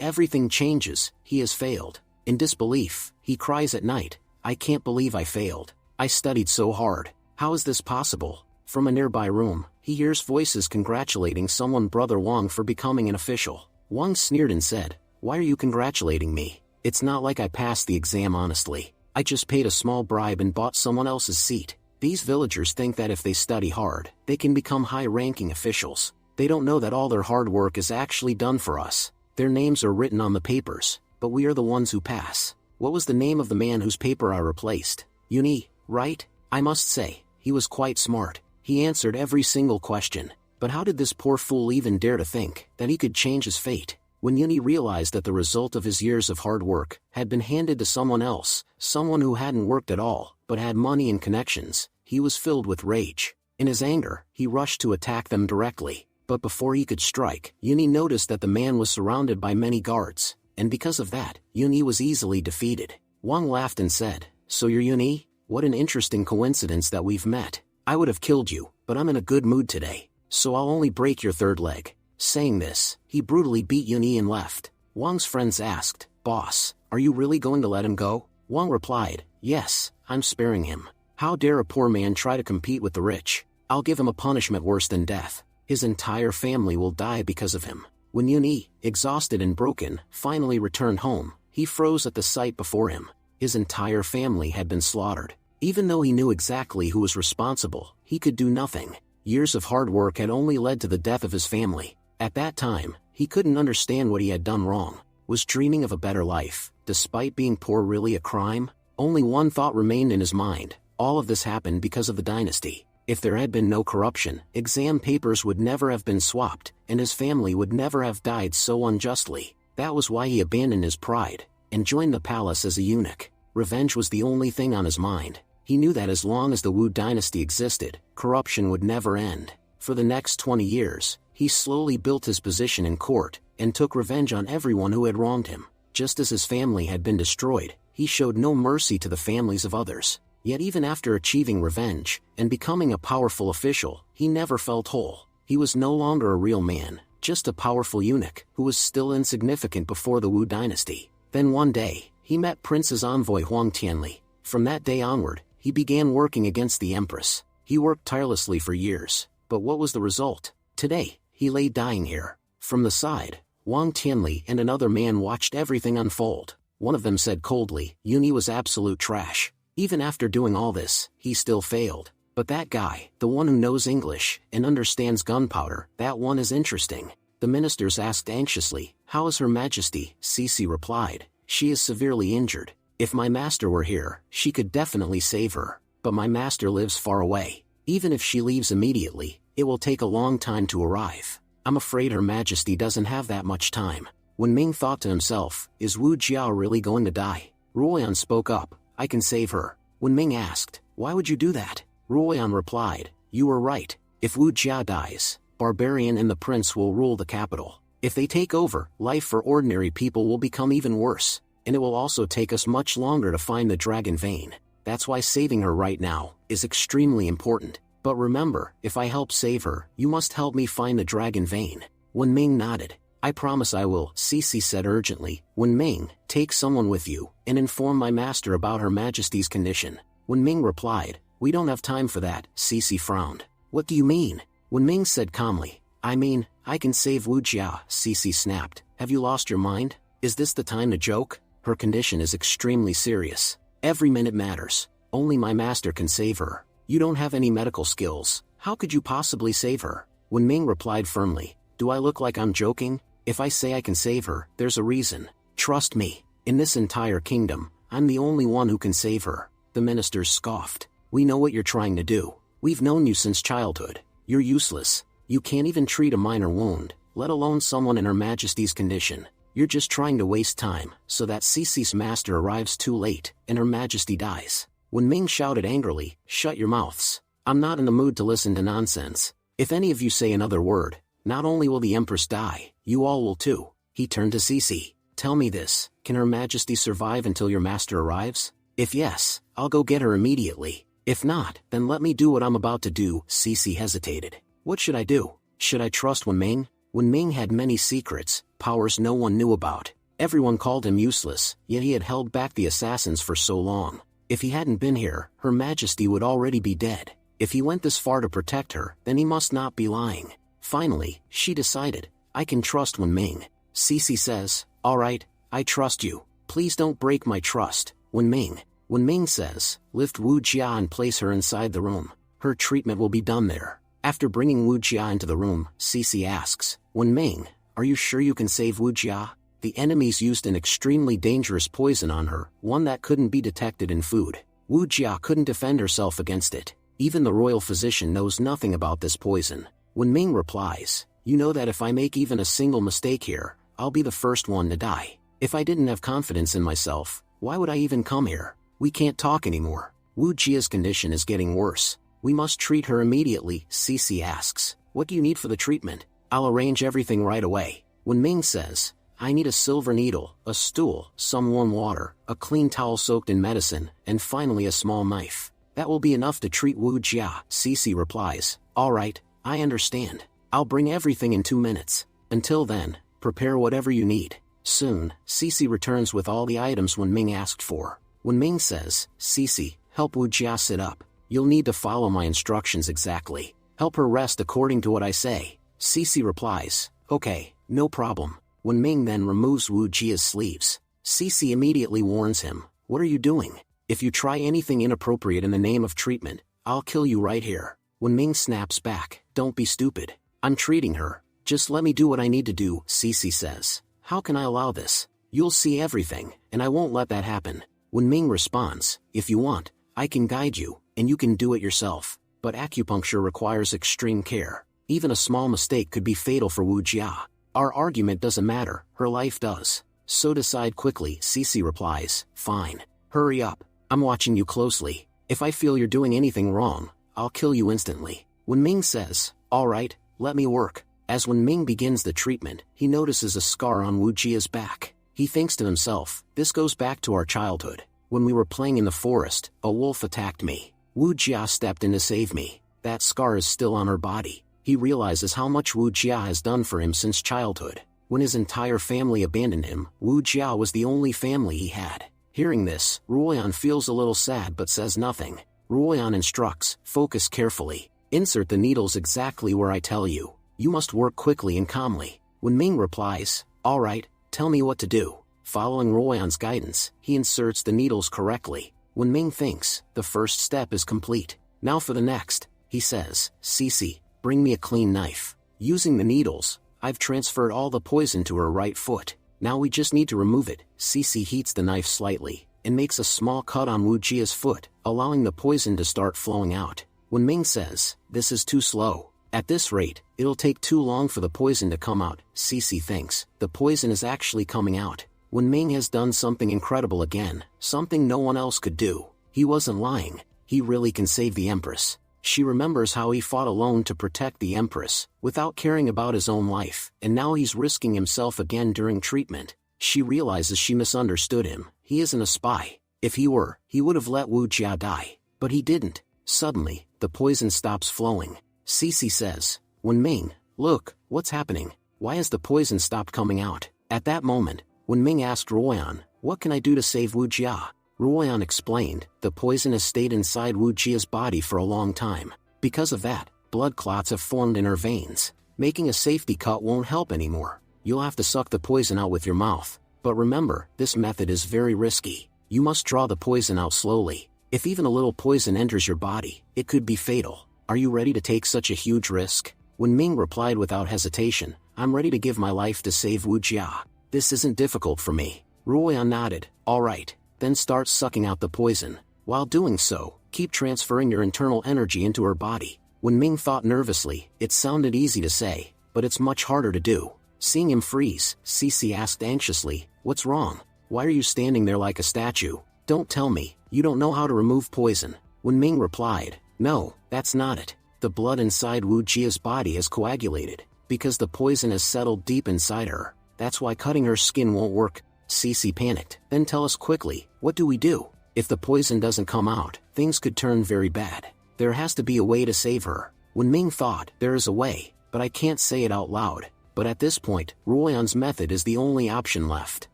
everything changes. He has failed. In disbelief, he cries at night, "I can't believe I failed. I studied so hard. How is this possible?" From a nearby room, he hears voices congratulating someone, Brother Wang, for becoming an official. Wang sneered and said, "Why are you congratulating me? It's not like I passed the exam honestly. I just paid a small bribe and bought someone else's seat." These villagers think that if they study hard, they can become high-ranking officials. They don't know that all their hard work is actually done for us. Their names are written on the papers, but we are the ones who pass. What was the name of the man whose paper I replaced? Yuni, right? I must say, he was quite smart. He answered every single question. But how did this poor fool even dare to think that he could change his fate? When Yuni realized that the result of his years of hard work had been handed to someone else, someone who hadn't worked at all, but had money and connections, he was filled with rage. In his anger, he rushed to attack them directly. But before he could strike, Yuni noticed that the man was surrounded by many guards, and because of that, Yuni was easily defeated. Wang laughed and said, "So you're Yuni? What an interesting coincidence that we've met. I would have killed you, but I'm in a good mood today, so I'll only break your third leg." Saying this, he brutally beat Yuni and left. Wang's friends asked, "Boss, are you really going to let him go?" Wang replied, "Yes, I'm sparing him. How dare a poor man try to compete with the rich? I'll give him a punishment worse than death. His entire family will die because of him." When Yuni, exhausted and broken, finally returned home, he froze at the sight before him. His entire family had been slaughtered. Even though he knew exactly who was responsible, he could do nothing. Years of hard work had only led to the death of his family. At that time, he couldn't understand what he had done wrong. Was dreaming of a better life, despite being poor, really a crime? Only one thought remained in his mind: all of this happened because of the dynasty. If there had been no corruption, exam papers would never have been swapped, and his family would never have died so unjustly. That was why he abandoned his pride and joined the palace as a eunuch. Revenge was the only thing on his mind. He knew that as long as the Wu dynasty existed, corruption would never end. For the next 20 years, he slowly built his position in court and took revenge on everyone who had wronged him. Just as his family had been destroyed, he showed no mercy to the families of others. Yet even after achieving revenge and becoming a powerful official, he never felt whole. He was no longer a real man, just a powerful eunuch who was still insignificant before the Wu dynasty. Then one day, he met Prince's envoy Huang Tianli. From that day onward, he began working against the empress. He worked tirelessly for years, but what was the result? Today, he lay dying here. From the side, Huang Tianli and another man watched everything unfold. One of them said coldly, "Yuni was absolute trash. Even after doing all this, he still failed. But that guy, the one who knows English and understands gunpowder, that one is interesting." The ministers asked anxiously, "How is Her Majesty?" Cece replied, "She is severely injured. If my master were here, she could definitely save her. But my master lives far away. Even if she leaves immediately, it will take a long time to arrive. I'm afraid Her Majesty doesn't have that much time." When Ming thought to himself, "Is Wu Jiao really going to die?" Ruoyan spoke up, "I can save her." When Ming asked, "Why would you do that?" Ruoyan replied, "You were right. If Wu Jia dies, Barbarian and the prince will rule the capital. If they take over, life for ordinary people will become even worse, and it will also take us much longer to find the dragon vein. That's why saving her right now is extremely important." But remember, if I help save her, you must help me find the dragon vein. Wen Ming nodded. I promise I will, Cece said urgently. Wen Ming, take someone with you, and inform my master about Her Majesty's condition. Wen Ming replied, we don't have time for that, Cece frowned. What do you mean? Wen Ming said calmly. I mean, I can save Wu Jia, Cece snapped. Have you lost your mind? Is this the time to joke? Her condition is extremely serious. Every minute matters. Only my master can save her. You don't have any medical skills. How could you possibly save her? Wen Ming replied firmly. Do I look like I'm joking? If I say I can save her, there's a reason. Trust me. In this entire kingdom, I'm the only one who can save her. The ministers scoffed. We know what you're trying to do. We've known you since childhood. You're useless. You can't even treat a minor wound, let alone someone in Her Majesty's condition. You're just trying to waste time, so that Cece's master arrives too late, and Her Majesty dies. Wen Ming shouted angrily, shut your mouths. I'm not in the mood to listen to nonsense. If any of you say another word, not only will the Empress die, you all will too. He turned to Cece. Tell me this, can Her Majesty survive until your master arrives? If yes, I'll go get her immediately. If not, then let me do what I'm about to do. Cece hesitated. What should I do? Should I trust Wen Ming? Wen Ming had many secrets, powers no one knew about. Everyone called him useless, yet he had held back the assassins for so long. If he hadn't been here, Her Majesty would already be dead. If he went this far to protect her, then he must not be lying. Finally, she decided, I can trust Wen Ming. Cece says, alright, I trust you. Please don't break my trust, Wen Ming. Wen Ming says, lift Wu Jia and place her inside the room. Her treatment will be done there. After bringing Wu Jia into the room, Cece asks, Wen Ming, are you sure you can save Wu Jia? The enemies used an extremely dangerous poison on her, one that couldn't be detected in food. Wu Jia couldn't defend herself against it. Even the royal physician knows nothing about this poison. Wen Ming replies, you know that if I make even a single mistake here, I'll be the first one to die. If I didn't have confidence in myself, why would I even come here? We can't talk anymore. Wu Jia's condition is getting worse. We must treat her immediately, Cece asks. What do you need for the treatment? I'll arrange everything right away. Wen Ming says, I need a silver needle, a stool, some warm water, a clean towel soaked in medicine, and finally a small knife. That will be enough to treat Wu Jia, Cece replies. Alright, I understand. I'll bring everything in 2 minutes. Until then, prepare whatever you need. Soon, Cece returns with all the items Wen Ming asked for. Wen Ming says, Cece, help Wu Jia sit up. You'll need to follow my instructions exactly. Help her rest according to what I say. Cece replies, okay, no problem. Wen Ming then removes Wu Jia's sleeves. Cece immediately warns him, what are you doing? If you try anything inappropriate in the name of treatment, I'll kill you right here. Wen Ming snaps back, don't be stupid. I'm treating her. Just let me do what I need to do, Cece says. How can I allow this? You'll see everything, and I won't let that happen. Wen Ming responds, if you want, I can guide you, and you can do it yourself. But acupuncture requires extreme care. Even a small mistake could be fatal for Wu Jia. Our argument doesn't matter, her life does. So decide quickly, Cece replies, fine. Hurry up, I'm watching you closely. If I feel you're doing anything wrong, I'll kill you instantly. Wen Ming says, alright, let me work. As Wen Ming begins the treatment, he notices a scar on Wu Jia's back. He thinks to himself, this goes back to our childhood. When we were playing in the forest, a wolf attacked me. Wu Jia stepped in to save me. That scar is still on her body. He realizes how much Wu Jia has done for him since childhood. When his entire family abandoned him, Wu Jia was the only family he had. Hearing this, Ruoyan feels a little sad but says nothing. Ruoyan instructs, focus carefully. Insert the needles exactly where I tell you. You must work quickly and calmly. Wen Ming replies, alright, tell me what to do. Following Ruoyan's guidance, he inserts the needles correctly. Wen Ming thinks, the first step is complete. Now for the next, he says, Cece, bring me a clean knife. Using the needles, I've transferred all the poison to her right foot. Now we just need to remove it. Cece heats the knife slightly, and makes a small cut on Wu Jia's foot, allowing the poison to start flowing out. Wen Ming says, this is too slow. At this rate, it'll take too long for the poison to come out. Cece thinks, the poison is actually coming out. Wen Ming has done something incredible again, something no one else could do. He wasn't lying. He really can save the Empress. She remembers how he fought alone to protect the Empress, without caring about his own life, and now he's risking himself again during treatment. She realizes she misunderstood him. He isn't a spy. If he were, he would have let Wu Jia die. But he didn't. Suddenly, the poison stops flowing. Cece says, Wenming, look, what's happening? Why has the poison stopped coming out? At that moment, Wenming asked Ruoyan, what can I do to save Wu Jia? Ruoyan explained, the poison has stayed inside Wu Jia's body for a long time. Because of that, blood clots have formed in her veins. Making a safety cut won't help anymore. You'll have to suck the poison out with your mouth. But remember, this method is very risky. You must draw the poison out slowly. If even a little poison enters your body, it could be fatal. Are you ready to take such a huge risk? Wenming replied without hesitation, I'm ready to give my life to save Wu Jia. This isn't difficult for me. Ruoyan nodded, alright, then start sucking out the poison. While doing so, keep transferring your internal energy into her body. Wenming thought nervously, it sounded easy to say, but it's much harder to do. Seeing him freeze, Cece asked anxiously, what's wrong? Why are you standing there like a statue? Don't tell me, you don't know how to remove poison. Wenming replied, no, that's not it. The blood inside Wu Jia's body has coagulated, because the poison has settled deep inside her. That's why cutting her skin won't work. Cece panicked, then tell us quickly, what do we do? If the poison doesn't come out, things could turn very bad. There has to be a way to save her. Wenming thought, there is a way, but I can't say it out loud. But at this point, Ruoyan's method is the only option left.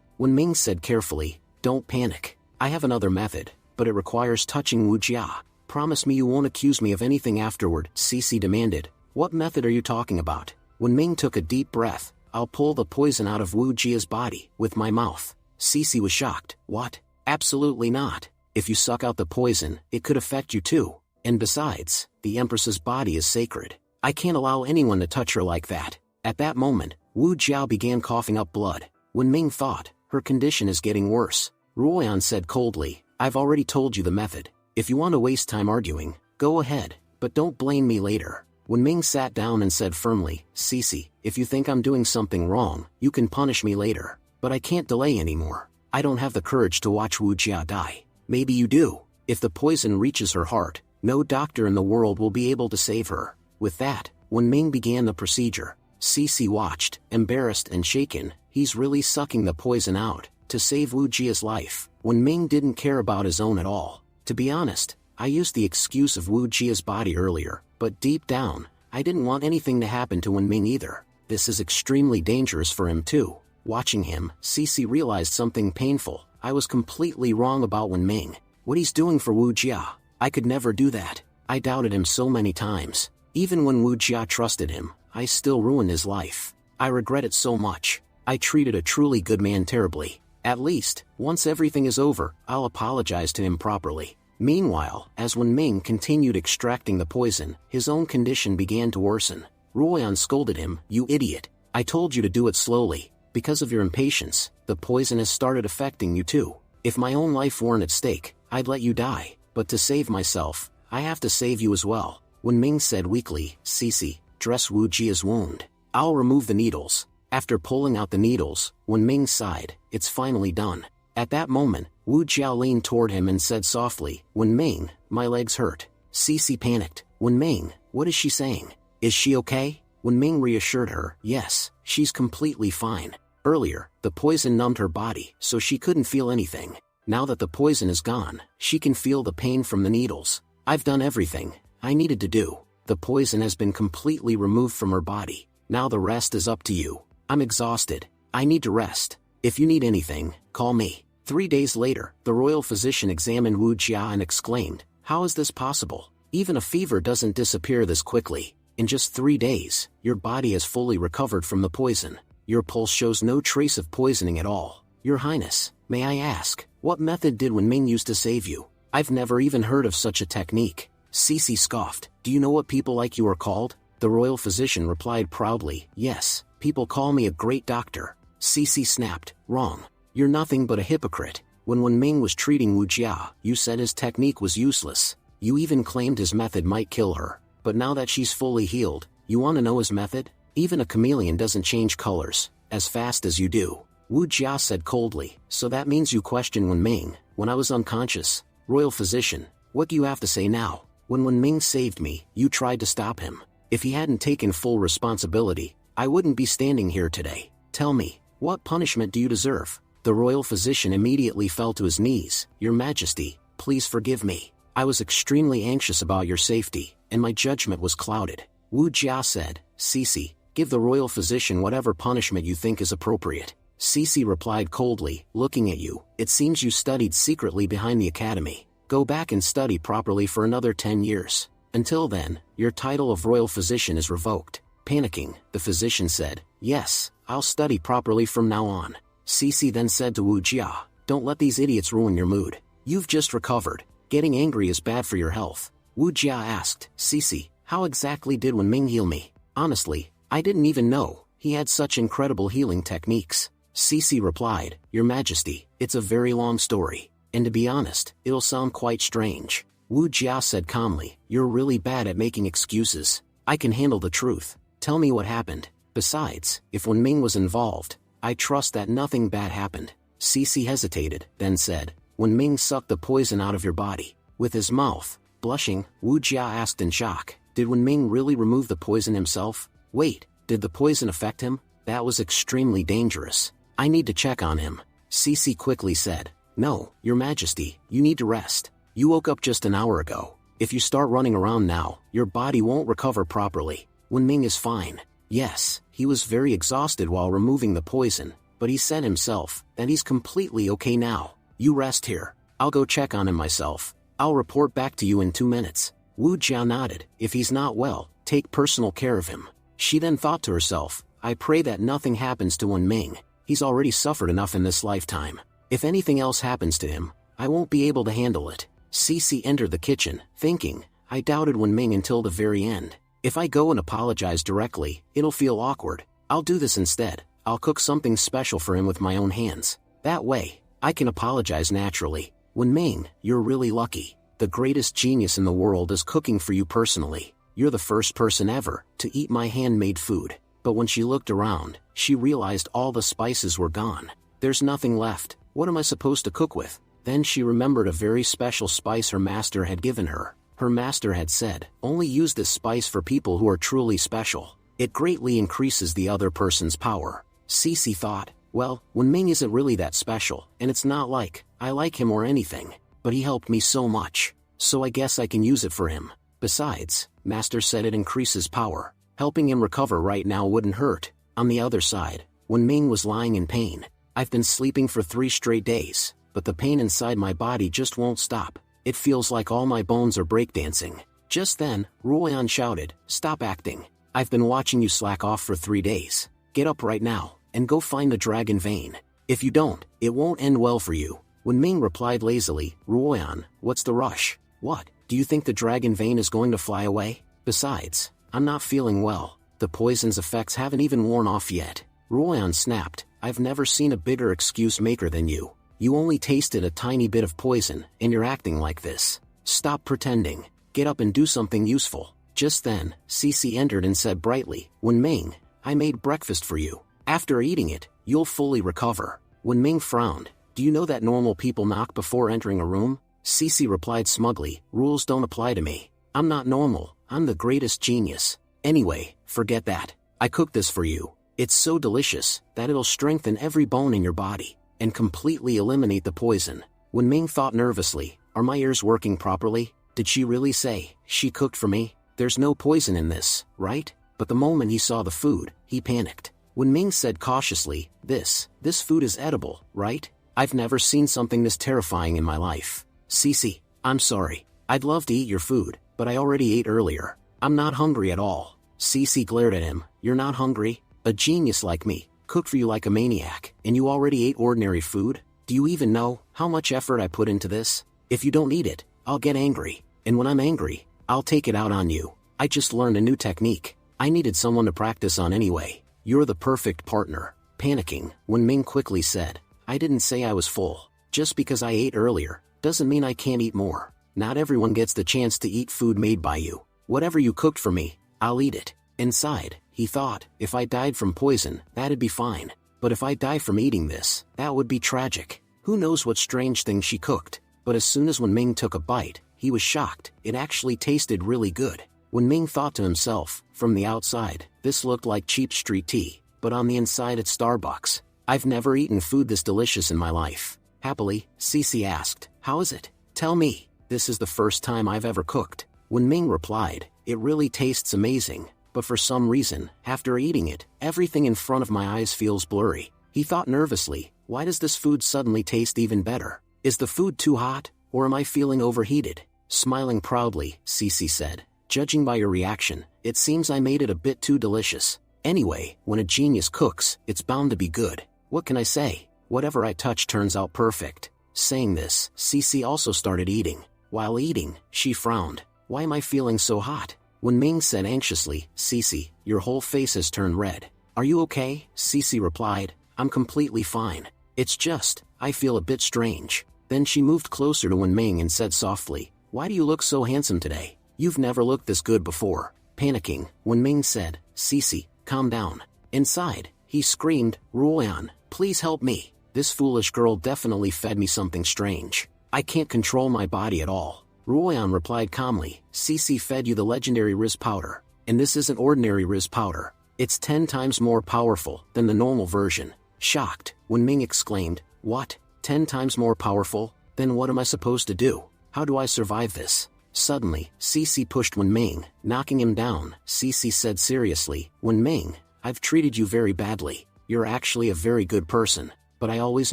Wenming said carefully, don't panic. I have another method, but it requires touching Wu Jia. Promise me you won't accuse me of anything afterward, Cece demanded. What method are you talking about? Wenming took a deep breath. I'll pull the poison out of Wu Jia's body, with my mouth. Cece was shocked. What? Absolutely not. If you suck out the poison, it could affect you too. And besides, the Empress's body is sacred. I can't allow anyone to touch her like that. At that moment, Wu Jiao began coughing up blood. Wenming thought, her condition is getting worse. Ruoyan said coldly, I've already told you the method. If you want to waste time arguing, go ahead, but don't blame me later. Wenming sat down and said firmly, Cece, if you think I'm doing something wrong, you can punish me later. But I can't delay anymore. I don't have the courage to watch Wu Jia die. Maybe you do. If the poison reaches her heart, no doctor in the world will be able to save her. With that, Wenming began the procedure. Cece watched, embarrassed and shaken. He's really sucking the poison out, to save Wu Jia's life. Wenming didn't care about his own at all. To be honest, I used the excuse of Wu Jia's body earlier, but deep down, I didn't want anything to happen to Wenming either. This is extremely dangerous for him too. Watching him, Cece realized something painful. I was completely wrong about Wenming. What he's doing for Wu Jia, I could never do that. I doubted him so many times. Even when Wu Jia trusted him, I still ruined his life. I regret it so much. I treated a truly good man terribly. At least, once everything is over, I'll apologize to him properly. Meanwhile, as Wenming continued extracting the poison, his own condition began to worsen. Ruoyan scolded him, you idiot. I told you to do it slowly. Because of your impatience, the poison has started affecting you too. If my own life weren't at stake, I'd let you die. But to save myself, I have to save you as well. Wenming said weakly, Cece, dress Wu Jia's wound. I'll remove the needles. After pulling out the needles, Wenming sighed, it's finally done. At that moment, Wu Jia leaned toward him and said softly, Wenming, my legs hurt. Cece panicked. Wenming, what is she saying? Is she okay? Wenming reassured her, yes, she's completely fine. Earlier, the poison numbed her body, so she couldn't feel anything. Now that the poison is gone, she can feel the pain from the needles. I've done everything I needed to do. The poison has been completely removed from her body. Now the rest is up to you. I'm exhausted. I need to rest. If you need anything, call me. 3 days later, the royal physician examined Wu Jia and exclaimed, how is this possible? Even a fever doesn't disappear this quickly. In just 3 days, your body has fully recovered from the poison. Your pulse shows no trace of poisoning at all. Your Highness, may I ask, what method did Wenming use to save you? I've never even heard of such a technique. Cece scoffed. Do you know what people like you are called? The royal physician replied proudly, yes, people call me a great doctor. Cece snapped, wrong. You're nothing but a hypocrite. When Wenming was treating Wu Jia, you said his technique was useless. You even claimed his method might kill her. But now that she's fully healed, you want to know his method? Even a chameleon doesn't change colors as fast as you do. Wu Jia said coldly, so that means you question Wenming, when I was unconscious. Royal physician, what do you have to say now? When Wenming saved me, you tried to stop him. If he hadn't taken full responsibility, I wouldn't be standing here today. Tell me, what punishment do you deserve? The royal physician immediately fell to his knees. Your Majesty, please forgive me. I was extremely anxious about your safety, and my judgment was clouded. Wu Jia said, Cece, give the royal physician whatever punishment you think is appropriate. Cece replied coldly, looking at you, it seems you studied secretly behind the academy. Go back and study properly for another 10 years. Until then, your title of royal physician is revoked. Panicking, the physician said, yes, I'll study properly from now on. Cece then said to Wu Jia, don't let these idiots ruin your mood. You've just recovered. Getting angry is bad for your health. Wu Jia asked, Cece, how exactly did Wenming heal me? Honestly, I didn't even know he had such incredible healing techniques. Cece replied, Your Majesty, it's a very long story, and to be honest, it'll sound quite strange. Wu Jia said calmly, you're really bad at making excuses. I can handle the truth. Tell me what happened. Besides, if Wenming was involved, I trust that nothing bad happened. Cece hesitated, then said, Wenming sucked the poison out of your body. With his mouth. Blushing, Wu Jia asked in shock, did Wenming really remove the poison himself? Wait, did the poison affect him? That was extremely dangerous. I need to check on him. Cece quickly said, No, Your Majesty, you need to rest. You woke up just an hour ago. If you start running around now, your body won't recover properly. Wenming is fine. Yes, he was very exhausted while removing the poison, but he said himself that he's completely okay now. You rest here. I'll go check on him myself. I'll report back to you in 2 minutes. Wu Jia nodded. If he's not well, take personal care of him. She then thought to herself, I pray that nothing happens to Wenming. He's already suffered enough in this lifetime. If anything else happens to him, I won't be able to handle it. Cece entered the kitchen, thinking, I doubted Wenming until the very end. If I go and apologize directly, it'll feel awkward. I'll do this instead. I'll cook something special for him with my own hands. That way, I can apologize naturally. Wenming, you're really lucky. The greatest genius in the world is cooking for you personally. You're the first person ever to eat my handmade food. But when she looked around, she realized all the spices were gone. There's nothing left. What am I supposed to cook with? Then she remembered a very special spice her master had given her. Her master had said, only use this spice for people who are truly special. It greatly increases the other person's power. Cece thought, well, Wenming isn't really that special, and it's not like I like him or anything, but he helped me so much, so I guess I can use it for him. Besides, master said it increases power. Helping him recover right now wouldn't hurt. On the other side, Wenming was lying in pain. I've been sleeping for 3 straight days, but the pain inside my body just won't stop. It feels like all my bones are breakdancing. Just then, Ruoyan shouted, Stop acting. I've been watching you slack off for 3 days. Get up right now, and go find the dragon vein. If you don't, it won't end well for you. Wenming replied lazily, Ruoyan, what's the rush? What, do you think the dragon vein is going to fly away? Besides, I'm not feeling well. The poison's effects haven't even worn off yet. Ruoyan snapped, I've never seen a bigger excuse maker than you. You only tasted a tiny bit of poison, and you're acting like this. Stop pretending. Get up and do something useful. Just then, Cece entered and said brightly, Wenming, I made breakfast for you. After eating it, you'll fully recover. Wenming frowned. Do you know that normal people knock before entering a room? Cece replied smugly, rules don't apply to me. I'm not normal, I'm the greatest genius. Anyway, forget that. I cooked this for you. It's so delicious that it'll strengthen every bone in your body and completely eliminate the poison. Wenming thought nervously, are my ears working properly? Did she really say she cooked for me? There's no poison in this, right? But the moment he saw the food, he panicked. Wenming said cautiously, this food is edible, right? I've never seen something this terrifying in my life. Cece, I'm sorry. I'd love to eat your food, but I already ate earlier. I'm not hungry at all. Cece glared at him, you're not hungry? A genius like me, cooked for you like a maniac, and you already ate ordinary food? Do you even know how much effort I put into this? If you don't eat it, I'll get angry, and when I'm angry, I'll take it out on you. I just learned a new technique. I needed someone to practice on anyway. You're the perfect partner. Panicking, Wenming quickly said, I didn't say I was full. Just because I ate earlier, doesn't mean I can't eat more. Not everyone gets the chance to eat food made by you. Whatever you cooked for me, I'll eat it. Inside, he thought, if I died from poison, that'd be fine. But if I die from eating this, that would be tragic. Who knows what strange thing she cooked? But as soon as Wenming took a bite, he was shocked. It actually tasted really good. Wenming thought to himself, from the outside, this looked like cheap street tea, but on the inside it's Starbucks. I've never eaten food this delicious in my life. Happily, Cece asked, how is it? Tell me. This is the first time I've ever cooked. Wen Ming replied, it really tastes amazing, but for some reason, after eating it, everything in front of my eyes feels blurry. He thought nervously, why does this food suddenly taste even better? Is the food too hot, or am I feeling overheated? Smiling proudly, Cece said, judging by your reaction, it seems I made it a bit too delicious. Anyway, when a genius cooks, it's bound to be good. What can I say? Whatever I touch turns out perfect. Saying this, Cece also started eating. While eating, she frowned. Why am I feeling so hot? Wen Ming said anxiously, Cece, your whole face has turned red. Are you okay? Cece replied, I'm completely fine. It's just, I feel a bit strange. Then she moved closer to Wen Ming and said softly, why do you look so handsome today? You've never looked this good before. Panicking, Wen Ming said, Cece, calm down. Inside, he screamed, Ruoyan, please help me. This foolish girl definitely fed me something strange. I can't control my body at all. Ruoyan replied calmly, Cece fed you the legendary Riz powder. And this isn't ordinary Riz powder. It's 10 times more powerful than the normal version. Shocked, Wen Ming exclaimed, what? 10 times more powerful? Then what am I supposed to do? How do I survive this? Suddenly, Cece pushed Wen Ming, knocking him down. Cece said seriously, Wen Ming, I've treated you very badly. You're actually a very good person, but I always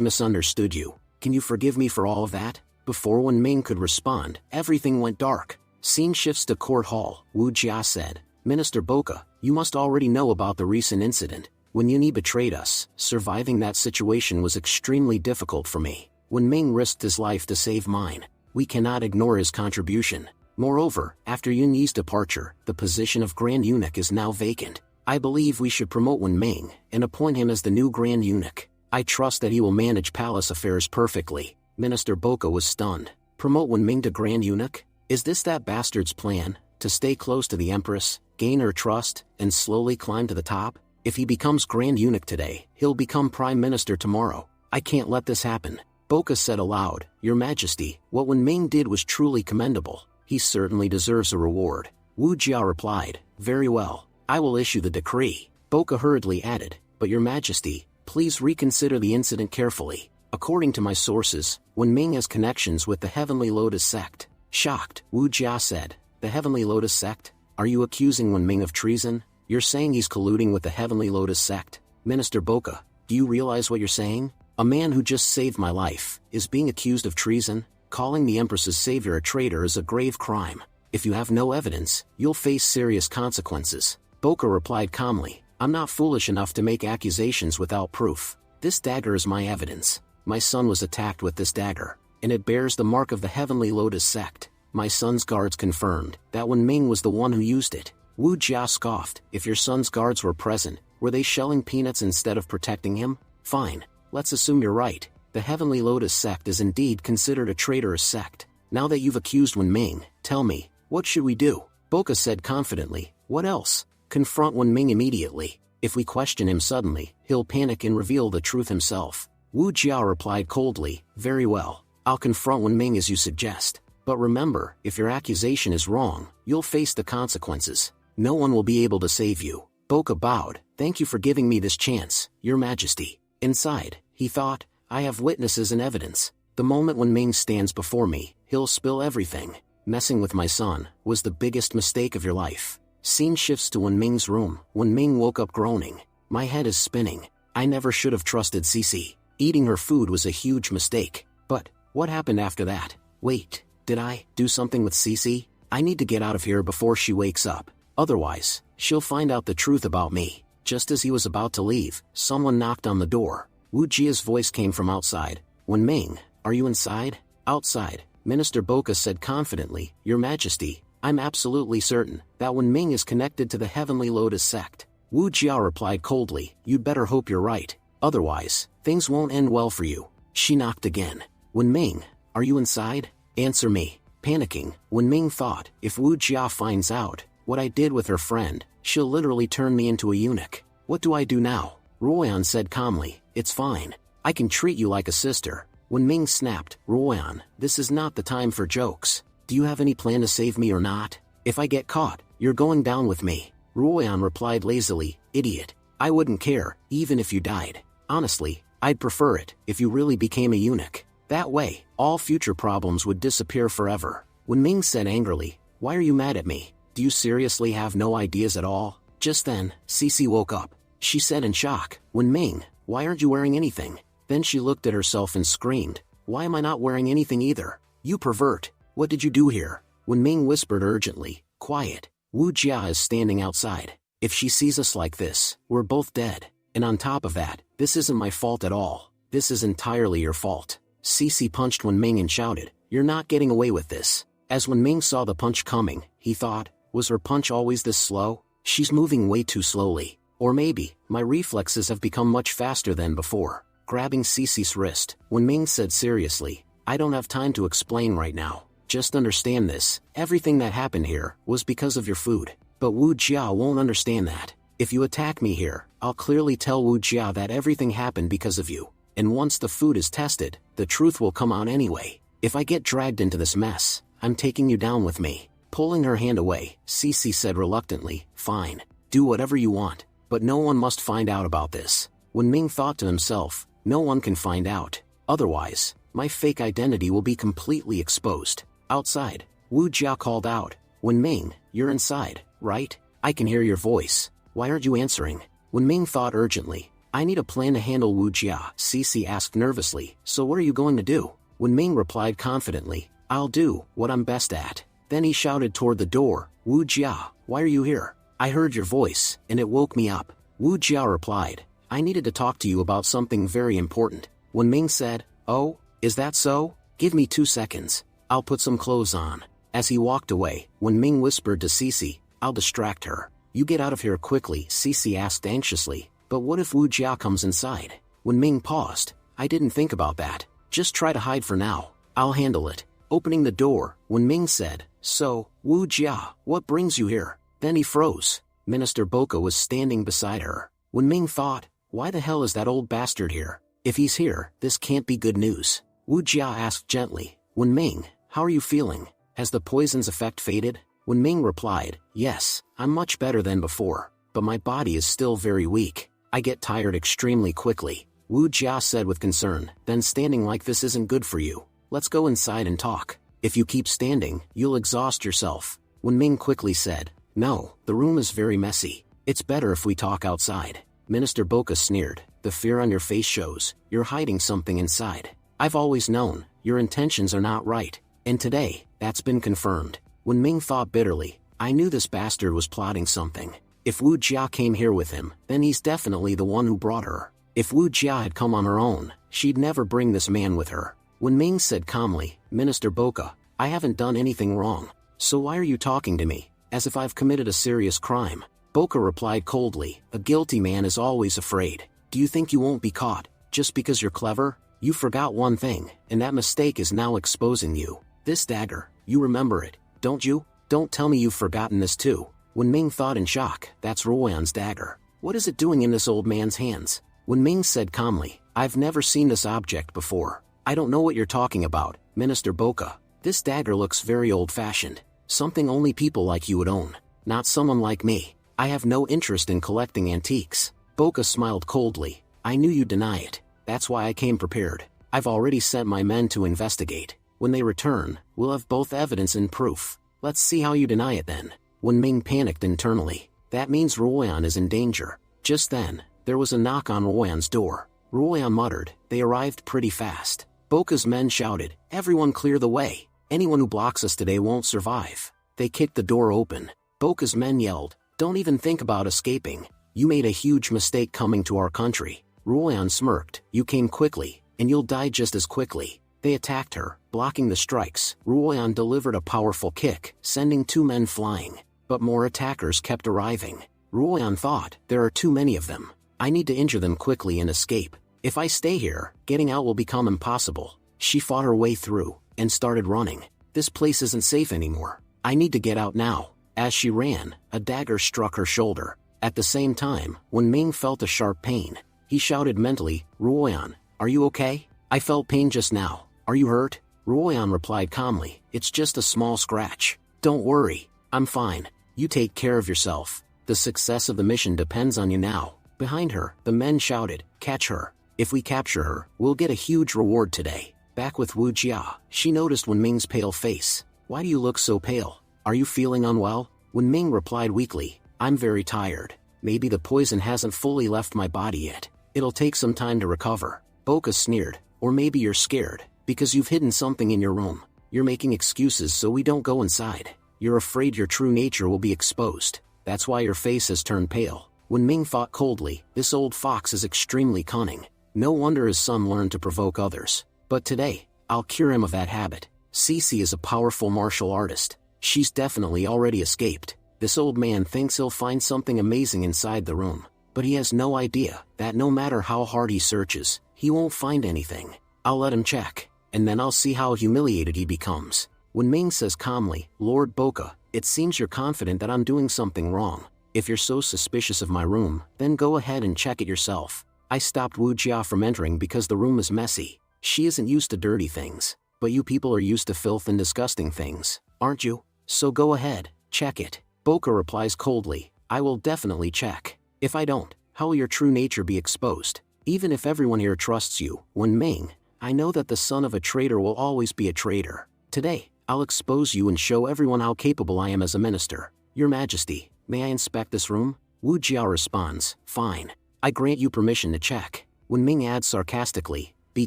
misunderstood you. Can you forgive me for all of that? Before Wen Ming could respond, everything went dark. Scene shifts to Court Hall. Wu Jia said, Minister Boca, you must already know about the recent incident. When Yunyi betrayed us, surviving that situation was extremely difficult for me. Wen Ming risked his life to save mine. We cannot ignore his contribution. Moreover, after Yunyi's departure, the position of Grand Eunuch is now vacant. I believe we should promote Wen Ming and appoint him as the new Grand Eunuch. I trust that he will manage palace affairs perfectly. Minister Boca was stunned. Promote Wen Ming to Grand Eunuch? Is this that bastard's plan, to stay close to the Empress, gain her trust, and slowly climb to the top? If he becomes Grand Eunuch today, he'll become Prime Minister tomorrow. I can't let this happen. Boca said aloud, Your Majesty, what Wen Ming did was truly commendable. He certainly deserves a reward. Wu Jia replied, Very well, I will issue the decree. Boca hurriedly added, But Your Majesty, please reconsider the incident carefully. According to my sources, Wen Ming has connections with the Heavenly Lotus sect. Shocked, Wu Jia said, The Heavenly Lotus sect? Are you accusing Wen Ming of treason? You're saying he's colluding with the Heavenly Lotus sect? Minister Boca, do you realize what you're saying? A man who just saved my life is being accused of treason? Calling the Empress's savior a traitor is a grave crime. If you have no evidence, you'll face serious consequences. Boca replied calmly, I'm not foolish enough to make accusations without proof. This dagger is my evidence. My son was attacked with this dagger, and it bears the mark of the Heavenly Lotus sect. My son's guards confirmed that Wen Ming was the one who used it. Wu Jia scoffed, If your son's guards were present, were they shelling peanuts instead of protecting him? Fine, let's assume you're right. The Heavenly Lotus sect is indeed considered a traitorous sect. Now that you've accused Wen Ming, tell me, what should we do? Boca said confidently, What else? Confront Wen Ming immediately. If we question him suddenly, he'll panic and reveal the truth himself. Wu Jia replied coldly, Very well, I'll confront Wen Ming as you suggest. But remember, if your accusation is wrong, you'll face the consequences. No one will be able to save you. Boca bowed, Thank you for giving me this chance, Your Majesty. Inside, he thought, I have witnesses and evidence. The moment Wen Ming stands before me, he'll spill everything. Messing with my son was the biggest mistake of your life. Scene shifts to Wen Ming's room. Wen Ming woke up groaning. My head is spinning. I never should have trusted Cece. Eating her food was a huge mistake. But, what happened after that? Wait, did I do something with Cece? I need to get out of here before she wakes up. Otherwise, she'll find out the truth about me. Just as he was about to leave, someone knocked on the door. Wu Jia's voice came from outside. Wen Ming, are you inside? Outside, Minister Boca said confidently, Your Majesty, I'm absolutely certain that Wen Ming is connected to the Heavenly Lotus sect. Wu Jia replied coldly, You'd better hope you're right. Otherwise, things won't end well for you. She knocked again. Wen Ming, are you inside? Answer me. Panicking, Wen Ming thought, if Wu Jia finds out what I did with her friend, she'll literally turn me into a eunuch. What do I do now? Ruoyan said calmly, It's fine. I can treat you like a sister. Wen Ming snapped, Ruoyan, this is not the time for jokes. Do you have any plan to save me or not? If I get caught, you're going down with me. Ruoyan replied lazily, Idiot. I wouldn't care, even if you died. Honestly, I'd prefer it if you really became a eunuch. That way, all future problems would disappear forever. Wen Ming said angrily, "Why are you mad at me? Do you seriously have no ideas at all?" Just then, Cece woke up. She said in shock, "Wen Ming, why aren't you wearing anything?" Then she looked at herself and screamed, "Why am I not wearing anything either? You pervert! What did you do here?" Wen Ming whispered urgently, "Quiet. Wu Jia is standing outside. If she sees us like this, we're both dead. And on top of that, this isn't my fault at all. This is entirely your fault." Cece punched Wen Ming and shouted, "You're not getting away with this." As Wen Ming saw the punch coming, he thought, was her punch always this slow? She's moving way too slowly. Or maybe, my reflexes have become much faster than before. Grabbing Cece's wrist, Wen Ming said seriously, "I don't have time to explain right now. Just understand this, everything that happened here was because of your food. But Wu Jia won't understand that. If you attack me here, I'll clearly tell Wu Jia that everything happened because of you. And once the food is tested, the truth will come out anyway. If I get dragged into this mess, I'm taking you down with me." Pulling her hand away, Cece said reluctantly, "Fine. Do whatever you want, but no one must find out about this." Wen Ming thought to himself, "No one can find out. Otherwise, my fake identity will be completely exposed." Outside, Wu Jia called out, "Wen Ming, you're inside, right? I can hear your voice. Why aren't you answering?" Wen Ming thought urgently, "I need a plan to handle Wu Jia." Cece asked nervously, "So what are you going to do?" Wen Ming replied confidently, "I'll do what I'm best at." Then he shouted toward the door, "Wu Jia, why are you here? I heard your voice, and it woke me up." Wu Jia replied, "I needed to talk to you about something very important." Wen Ming said, "Oh, is that so? Give me 2 seconds. I'll put some clothes on." As he walked away, Wen Ming whispered to Cece, "I'll distract her. You get out of here quickly." Cece asked anxiously, "But what if Wu Jia comes inside?" Wen Ming paused, "I didn't think about that. Just try to hide for now. I'll handle it." Opening the door, Wen Ming said, "So, Wu Jia, what brings you here?" Then he froze. Minister Boka was standing beside her. Wen Ming thought, "Why the hell is that old bastard here? If he's here, this can't be good news." Wu Jia asked gently, "Wen Ming, how are you feeling? Has the poison's effect faded?" Wen Ming replied, "Yes, I'm much better than before, but my body is still very weak. I get tired extremely quickly." Wu Jia said with concern, "Then standing like this isn't good for you. Let's go inside and talk. If you keep standing, you'll exhaust yourself." Wen Ming quickly said, "No, the room is very messy. It's better if we talk outside." Minister Boka sneered, "The fear on your face shows you're hiding something inside. I've always known your intentions are not right, and today, that's been confirmed." Wen Ming thought bitterly, "I knew this bastard was plotting something. If Wu Jia came here with him, then he's definitely the one who brought her. If Wu Jia had come on her own, she'd never bring this man with her." Wen Ming said calmly, "Minister Boka, I haven't done anything wrong. So why are you talking to me, as if I've committed a serious crime?" Boka replied coldly, "A guilty man is always afraid. Do you think you won't be caught, just because you're clever? You forgot one thing, and that mistake is now exposing you. This dagger, you remember it, don't you? Don't tell me you've forgotten this too." Wen Ming thought in shock, "That's Ruoyan's dagger. What is it doing in this old man's hands?" Wen Ming said calmly, "I've never seen this object before. I don't know what you're talking about, Minister Boka. This dagger looks very old-fashioned. Something only people like you would own. Not someone like me. I have no interest in collecting antiques." Boka smiled coldly, "I knew you'd deny it. That's why I came prepared. I've already sent my men to investigate. When they return, we'll have both evidence and proof. Let's see how you deny it then." Wen Ming panicked internally. That means Ruoyan is in danger. Just then, there was a knock on Ruoyan's door. Ruoyan muttered, "They arrived pretty fast." Boka's men shouted, "Everyone clear the way. Anyone who blocks us today won't survive." They kicked the door open. Boka's men yelled, "Don't even think about escaping. You made a huge mistake coming to our country." Ruoyan smirked, "You came quickly, and you'll die just as quickly." They attacked her, blocking the strikes. Ruoyan delivered a powerful kick, sending 2 men flying. But more attackers kept arriving. Ruoyan thought, "There are too many of them. I need to injure them quickly and escape. If I stay here, getting out will become impossible." She fought her way through, and started running. "This place isn't safe anymore. I need to get out now." As she ran, a dagger struck her shoulder. At the same time, Wen Ming felt a sharp pain. He shouted mentally, "Ruoyan, are you okay? I felt pain just now. Are you hurt?" Ruoyan replied calmly, "It's just a small scratch. Don't worry, I'm fine. You take care of yourself. The success of the mission depends on you now." Behind her, the men shouted, "Catch her. If we capture her, we'll get a huge reward today." Back with Wu Jia, she noticed Wen Ming's pale face. Why do you look so pale? Are you feeling unwell? Wen Ming replied weakly, I'm very tired. Maybe the poison hasn't fully left my body yet. It'll take some time to recover. Boca sneered. Or maybe you're scared, because you've hidden something in your room. You're making excuses so we don't go inside. You're afraid your true nature will be exposed. That's why your face has turned pale. Wen Ming thought coldly, this old fox is extremely cunning. No wonder his son learned to provoke others. But today, I'll cure him of that habit. Cece is a powerful martial artist. She's definitely already escaped. This old man thinks he'll find something amazing inside the room. But he has no idea that no matter how hard he searches, he won't find anything. I'll let him check, and then I'll see how humiliated he becomes. Wen Ming says calmly, Lord Boca, it seems you're confident that I'm doing something wrong. If you're so suspicious of my room, then go ahead and check it yourself. I stopped Wu Jia from entering because the room is messy. She isn't used to dirty things, but you people are used to filth and disgusting things, aren't you? So go ahead, check it. Boca replies coldly, I will definitely check. If I don't, how will your true nature be exposed? Even if everyone here trusts you, Wen Ming, I know that the son of a traitor will always be a traitor. Today, I'll expose you and show everyone how capable I am as a minister. Your Majesty, may I inspect this room? Wu Jia responds, fine. I grant you permission to check. Wen Ming adds sarcastically, be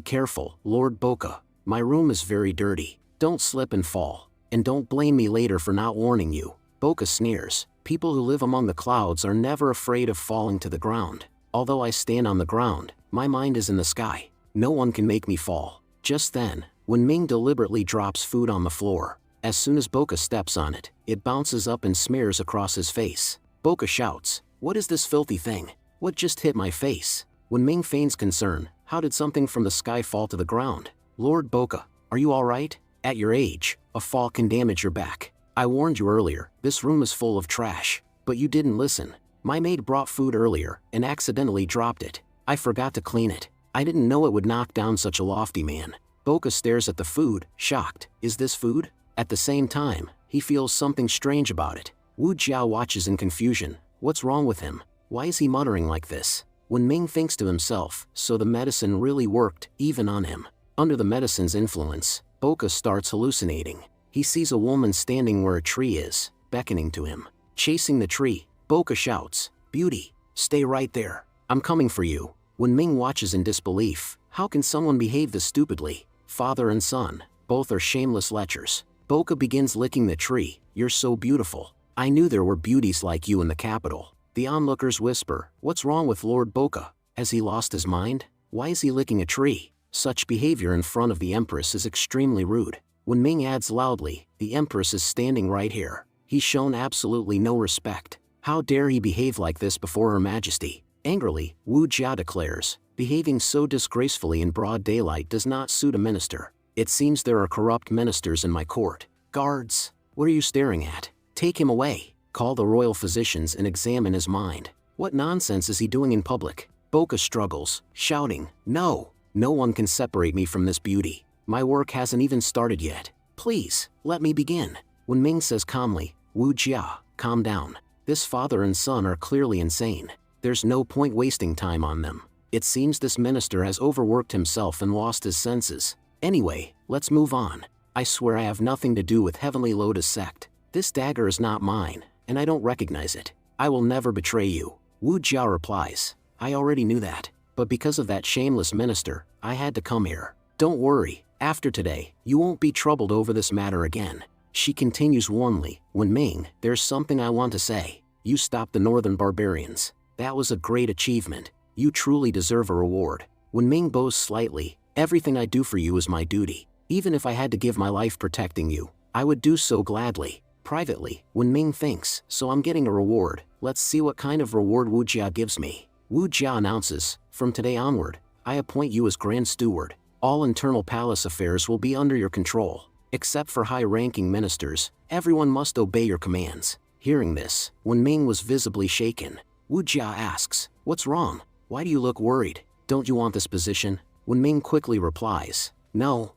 careful, Lord Boca. My room is very dirty. Don't slip and fall. And don't blame me later for not warning you. Boca sneers, people who live among the clouds are never afraid of falling to the ground. Although I stand on the ground, my mind is in the sky. No one can make me fall. Just then, Wen Ming deliberately drops food on the floor. As soon as Boca steps on it, it bounces up and smears across his face. Boca shouts, what is this filthy thing? What just hit my face? Wen Ming feigns concern, how did something from the sky fall to the ground? Lord Boca, are you alright? At your age, a fall can damage your back. I warned you earlier, this room is full of trash. But you didn't listen. My maid brought food earlier, and accidentally dropped it. I forgot to clean it. I didn't know it would knock down such a lofty man. Boca stares at the food, shocked. Is this food? At the same time, he feels something strange about it. Wu Jia watches in confusion. What's wrong with him? Why is he muttering like this? Wen Ming thinks to himself, so the medicine really worked, even on him. Under the medicine's influence, Boca starts hallucinating. He sees a woman standing where a tree is, beckoning to him. Chasing the tree, Boca shouts, Beauty, stay right there. I'm coming for you. Wen Ming watches in disbelief. How can someone behave this stupidly? Father and son, both are shameless lechers. Boca begins licking the tree. You're so beautiful. I knew there were beauties like you in the capital. The onlookers whisper, what's wrong with Lord Boca? Has he lost his mind? Why is he licking a tree? Such behavior in front of the Empress is extremely rude. Wen Ming adds loudly, the Empress is standing right here. He's shown absolutely no respect. How dare he behave like this before Her Majesty? Angrily, Wu Jia declares, behaving so disgracefully in broad daylight does not suit a minister. It seems there are corrupt ministers in my court. Guards, what are you staring at? Take him away. Call the royal physicians and examine his mind. What nonsense is he doing in public? Boca struggles, shouting, no one can separate me from this beauty. My work hasn't even started yet. Please, let me begin. Wen Ming says calmly, Wu Jia, calm down. This father and son are clearly insane. There's no point wasting time on them. It seems this minister has overworked himself and lost his senses. Anyway, let's move on. I swear I have nothing to do with Heavenly Lotus sect. This dagger is not mine, and I don't recognize it. I will never betray you. Wu Jia replies, I already knew that, but because of that shameless minister, I had to come here. Don't worry, after today, you won't be troubled over this matter again. She continues warmly, Wen Ming, there's something I want to say. You stopped the northern barbarians. That was a great achievement. You truly deserve a reward. Wen Ming boasts slightly, everything I do for you is my duty. Even if I had to give my life protecting you, I would do so gladly. Privately, Wen Ming thinks, so I'm getting a reward. Let's see what kind of reward Wu Jia gives me. Wu Jia announces, from today onward, I appoint you as Grand Steward. All internal palace affairs will be under your control. Except for high-ranking ministers, everyone must obey your commands. Hearing this, Wen Ming was visibly shaken. Wu Jia asks, what's wrong? Why do you look worried? Don't you want this position? Wen Ming quickly replies, no,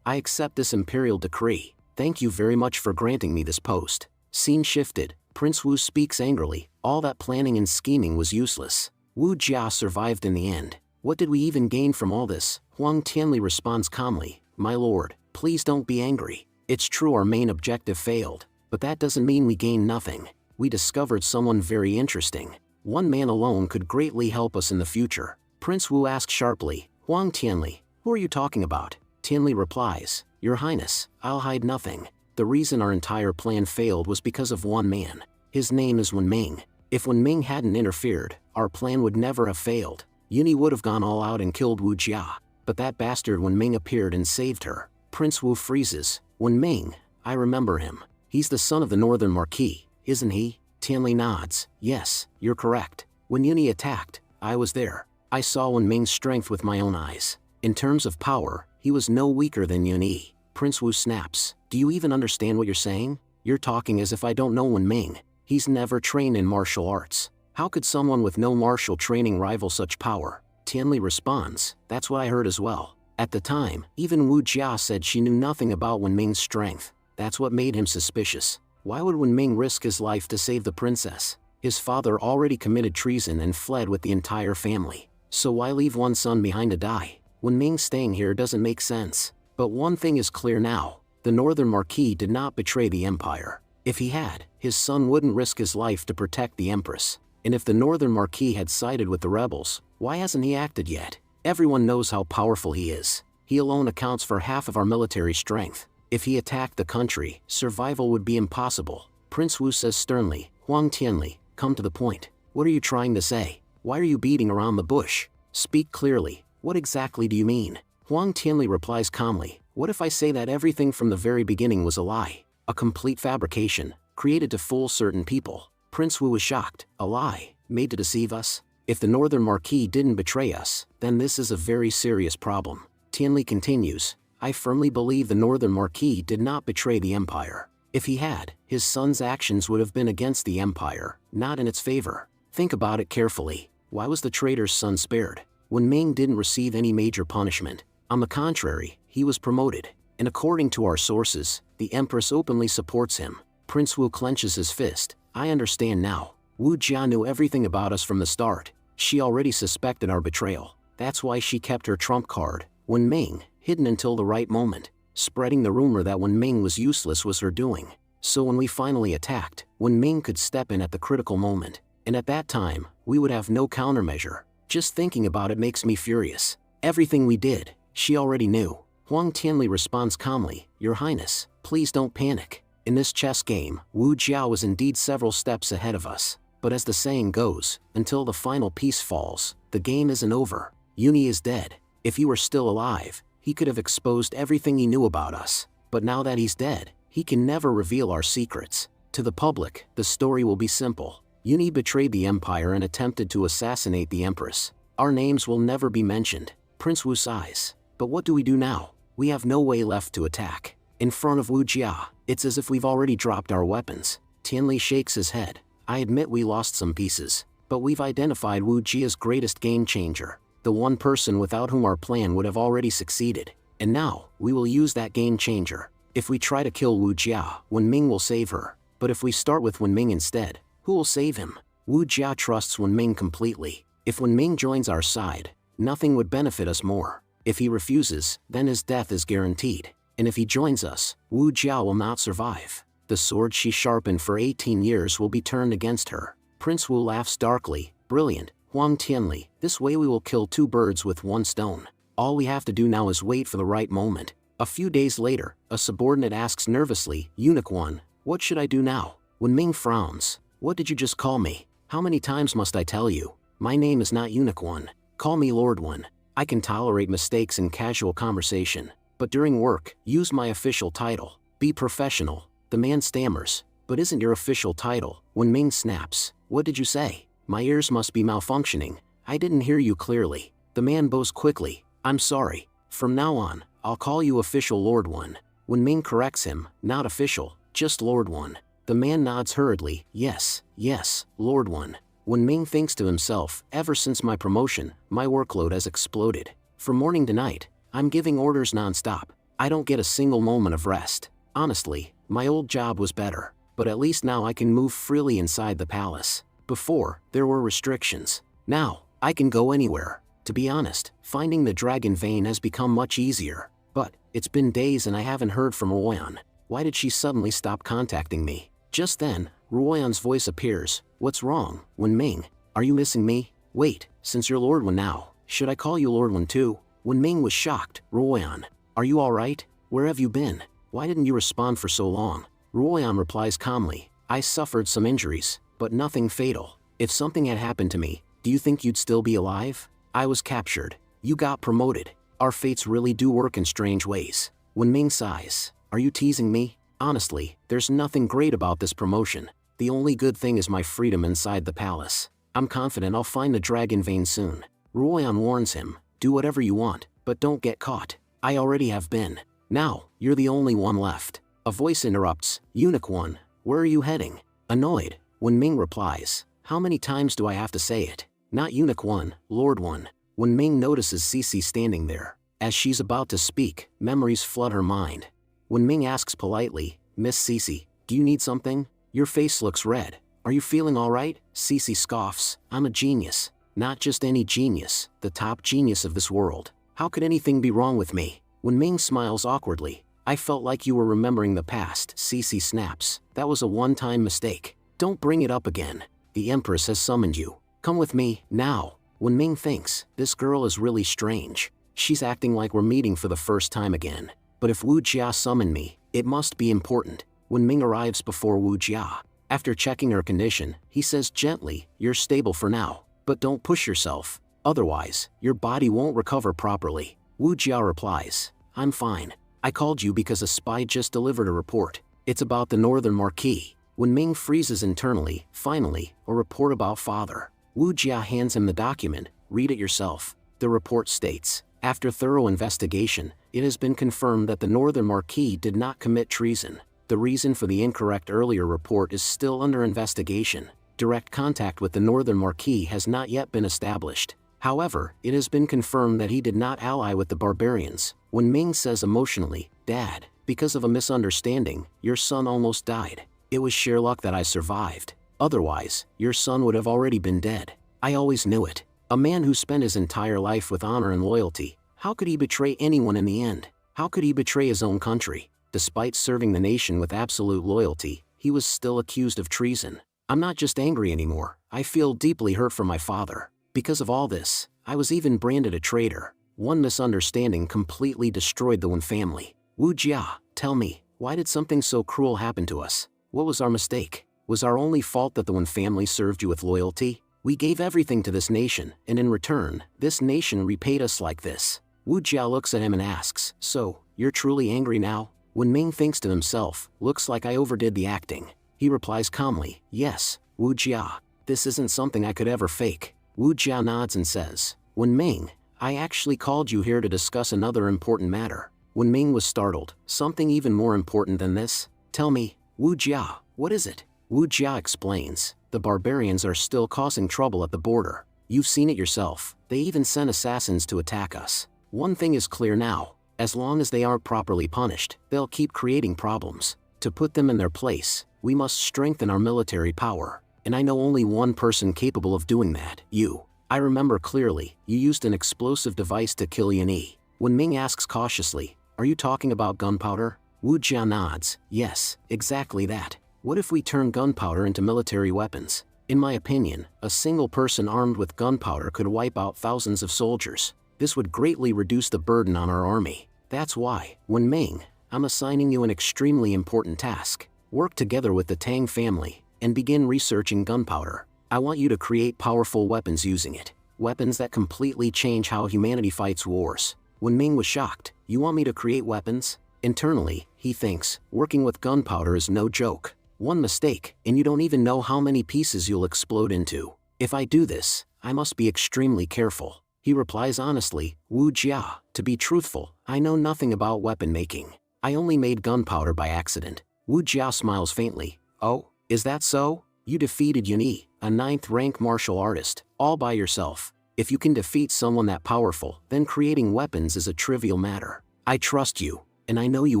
I accept this imperial decree. Thank you very much for granting me this post. Scene shifted. Prince Wu speaks angrily. All that planning and scheming was useless. Wu Jia survived in the end. What did we even gain from all this? Huang Tianli responds calmly, my lord, please don't be angry. It's true our main objective failed, but that doesn't mean we gained nothing. We discovered someone very interesting. One man alone could greatly help us in the future. Prince Wu asked sharply, Huang Tianli, who are you talking about? Tianli replies, Your Highness, I'll hide nothing. The reason our entire plan failed was because of one man. His name is Wen Ming. If Wen Ming hadn't interfered, our plan would never have failed. Yuni would have gone all out and killed Wu Jia. But that bastard Wen Ming appeared and saved her. Prince Wu freezes. Wen Ming, I remember him. He's the son of the Northern Marquis, isn't he? Tianli nods. Yes, you're correct. When Yuni attacked, I was there. I saw Wen Ming's strength with my own eyes. In terms of power, he was no weaker than Yuni. Prince Wu snaps. Do you even understand what you're saying? You're talking as if I don't know Wen Ming. He's never trained in martial arts. How could someone with no martial training rival such power? Tianli responds, that's what I heard as well. At the time, even Wu Jia said she knew nothing about Wen Ming's strength. That's what made him suspicious. Why would Wen Ming risk his life to save the princess? His father already committed treason and fled with the entire family. So why leave one son behind to die? Wen Ming staying here doesn't make sense. But one thing is clear now. The Northern Marquis did not betray the Empire. If he had, his son wouldn't risk his life to protect the Empress. And if the Northern Marquis had sided with the rebels, why hasn't he acted yet? Everyone knows how powerful he is. He alone accounts for half of our military strength. If he attacked the country, survival would be impossible. Prince Wu says sternly, Huang Tianli, come to the point. What are you trying to say? Why are you beating around the bush? Speak clearly. What exactly do you mean? Huang Tianli replies calmly, what if I say that everything from the very beginning was a lie? A complete fabrication, created to fool certain people. Prince Wu was shocked. A lie, made to deceive us? If the Northern Marquis didn't betray us, then this is a very serious problem. Tianli continues, I firmly believe the Northern Marquis did not betray the Empire. If he had, his son's actions would have been against the Empire, not in its favor. Think about it carefully. Why was the traitor's son spared? Wen Ming didn't receive any major punishment. On the contrary, he was promoted. And according to our sources, the Empress openly supports him. Prince Wu clenches his fist. I understand now. Wu Jia knew everything about us from the start. She already suspected our betrayal. That's why she kept her trump card, Wen Ming, hidden until the right moment. Spreading the rumor that Wen Ming was useless was her doing. So when we finally attacked, Wen Ming could step in at the critical moment. And at that time, we would have no countermeasure. Just thinking about it makes me furious. Everything we did, she already knew. Huang Tianli responds calmly, Your Highness, please don't panic. In this chess game, Wu Jia was indeed several steps ahead of us. But as the saying goes, until the final piece falls, the game isn't over. Yuni is dead. If he were still alive, he could have exposed everything he knew about us. But now that he's dead, he can never reveal our secrets. To the public, the story will be simple. Yuni betrayed the Empire and attempted to assassinate the Empress. Our names will never be mentioned. Prince Wu sighs. But what do we do now? We have no way left to attack. In front of Wu Jia, it's as if we've already dropped our weapons. Tianli shakes his head. I admit we lost some pieces, but we've identified Wu Jia's greatest game changer, the one person without whom our plan would have already succeeded. And now, we will use that game changer. If we try to kill Wu Jia, Wen Ming will save her. But if we start with Wen Ming instead, who will save him? Wu Jia trusts Wen Ming completely. If Wen Ming joins our side, nothing would benefit us more. If he refuses, then his death is guaranteed. And if he joins us, Wu Jia will not survive. The sword she sharpened for 18 years will be turned against her. Prince Wu laughs darkly. Brilliant, Huang Tianli, this way we will kill two birds with one stone. All we have to do now is wait for the right moment. A few days later, a subordinate asks nervously, Eunuch 1, what should I do now? Wen Ming frowns. What did you just call me? How many times must I tell you? My name is not Eunuch 1. Call me Lord 1. I can tolerate mistakes in casual conversation. But during work, use my official title. Be professional. The man stammers. But isn't your official title? Wen Ming snaps. What did you say? My ears must be malfunctioning. I didn't hear you clearly. The man bows quickly. I'm sorry. From now on, I'll call you official Lord 1. Wen Ming corrects him. Not official, just Lord 1. The man nods hurriedly. Yes, yes, Lord 1. Wen Ming thinks to himself, ever since my promotion, my workload has exploded. From morning to night, I'm giving orders non-stop. I don't get a single moment of rest. Honestly, my old job was better, but at least now I can move freely inside the palace. Before, there were restrictions. Now, I can go anywhere. To be honest, finding the dragon vein has become much easier. But, it's been days and I haven't heard from Oyan. Why did she suddenly stop contacting me? Just then, Ruoyan's voice appears. What's wrong, Wenming? Are you missing me? Wait, since you're Lord Wen now, should I call you Lord Wen too? Wenming was shocked. Ruoyan, are you alright? Where have you been? Why didn't you respond for so long? Ruoyan replies calmly. I suffered some injuries, but nothing fatal. If something had happened to me, do you think you'd still be alive? I was captured. You got promoted. Our fates really do work in strange ways. Wenming sighs. Are you teasing me? Honestly, there's nothing great about this promotion. The only good thing is my freedom inside the palace. I'm confident I'll find the dragon vein soon. Ruoyan warns him. Do whatever you want, but don't get caught. I already have been. Now, you're the only one left. A voice interrupts. Eunuch 1, where are you heading? Annoyed, Wenming replies. How many times do I have to say it? Not Eunuch 1, Lord 1. Wenming notices Cece standing there. As she's about to speak, memories flood her mind. Wenming asks politely, Miss Cece, do you need something? Your face looks red. Are you feeling alright? Cece scoffs. I'm a genius. Not just any genius, the top genius of this world. How could anything be wrong with me? Wenming smiles awkwardly. I felt like you were remembering the past. Cece snaps. That was a one-time mistake. Don't bring it up again. The Empress has summoned you. Come with me, now. Wenming thinks, this girl is really strange. She's acting like we're meeting for the first time again. But if Wu Jia summoned me, it must be important. Wenming arrives before Wu Jia. After checking her condition, he says gently, you're stable for now, but don't push yourself. Otherwise, your body won't recover properly. Wu Jia replies, I'm fine. I called you because a spy just delivered a report. It's about the Northern Marquis. Wenming freezes internally. Finally, a report about father. Wu Jia hands him the document. Read it yourself. The report states, after thorough investigation, it has been confirmed that the Northern Marquis did not commit treason. The reason for the incorrect earlier report is still under investigation. Direct contact with the Northern Marquis has not yet been established. However, it has been confirmed that he did not ally with the barbarians. Wenming says emotionally, Dad, because of a misunderstanding, your son almost died. It was sheer luck that I survived. Otherwise, your son would have already been dead. I always knew it. A man who spent his entire life with honor and loyalty, how could he betray anyone in the end? How could he betray his own country? Despite serving the nation with absolute loyalty, he was still accused of treason. I'm not just angry anymore, I feel deeply hurt for my father. Because of all this, I was even branded a traitor. One misunderstanding completely destroyed the Wen family. Wu Jia, tell me, why did something so cruel happen to us? What was our mistake? Was our only fault that the Wen family served you with loyalty? We gave everything to this nation, and in return, this nation repaid us like this. Wu Jia looks at him and asks, so, you're truly angry now? Wenming thinks to himself, looks like I overdid the acting. He replies calmly, yes, Wu Jia. This isn't something I could ever fake. Wu Jia nods and says, Wenming, I actually called you here to discuss another important matter. Wenming was startled. Something even more important than this? Tell me, Wu Jia, what is it? Wu Jia explains, the barbarians are still causing trouble at the border. You've seen it yourself. They even sent assassins to attack us. One thing is clear now. As long as they aren't properly punished, they'll keep creating problems. To put them in their place, we must strengthen our military power. And I know only one person capable of doing that, you. I remember clearly, you used an explosive device to kill Yanni. Wenming asks cautiously, are you talking about gunpowder? Wu Jia nods, yes, exactly that. What if we turn gunpowder into military weapons? In my opinion, a single person armed with gunpowder could wipe out thousands of soldiers. This would greatly reduce the burden on our army. That's why, Wenming, I'm assigning you an extremely important task. Work together with the Tang family, and begin researching gunpowder. I want you to create powerful weapons using it. Weapons that completely change how humanity fights wars. Wenming was shocked. You want me to create weapons? Internally, he thinks, working with gunpowder is no joke. One mistake, and you don't even know how many pieces you'll explode into. If I do this, I must be extremely careful. He replies honestly, Wu Jia, to be truthful, I know nothing about weapon making. I only made gunpowder by accident. Wu Jia smiles faintly. Oh, is that so? You defeated Yanni, a 9th-rank martial artist, all by yourself. If you can defeat someone that powerful, then creating weapons is a trivial matter. I trust you, and I know you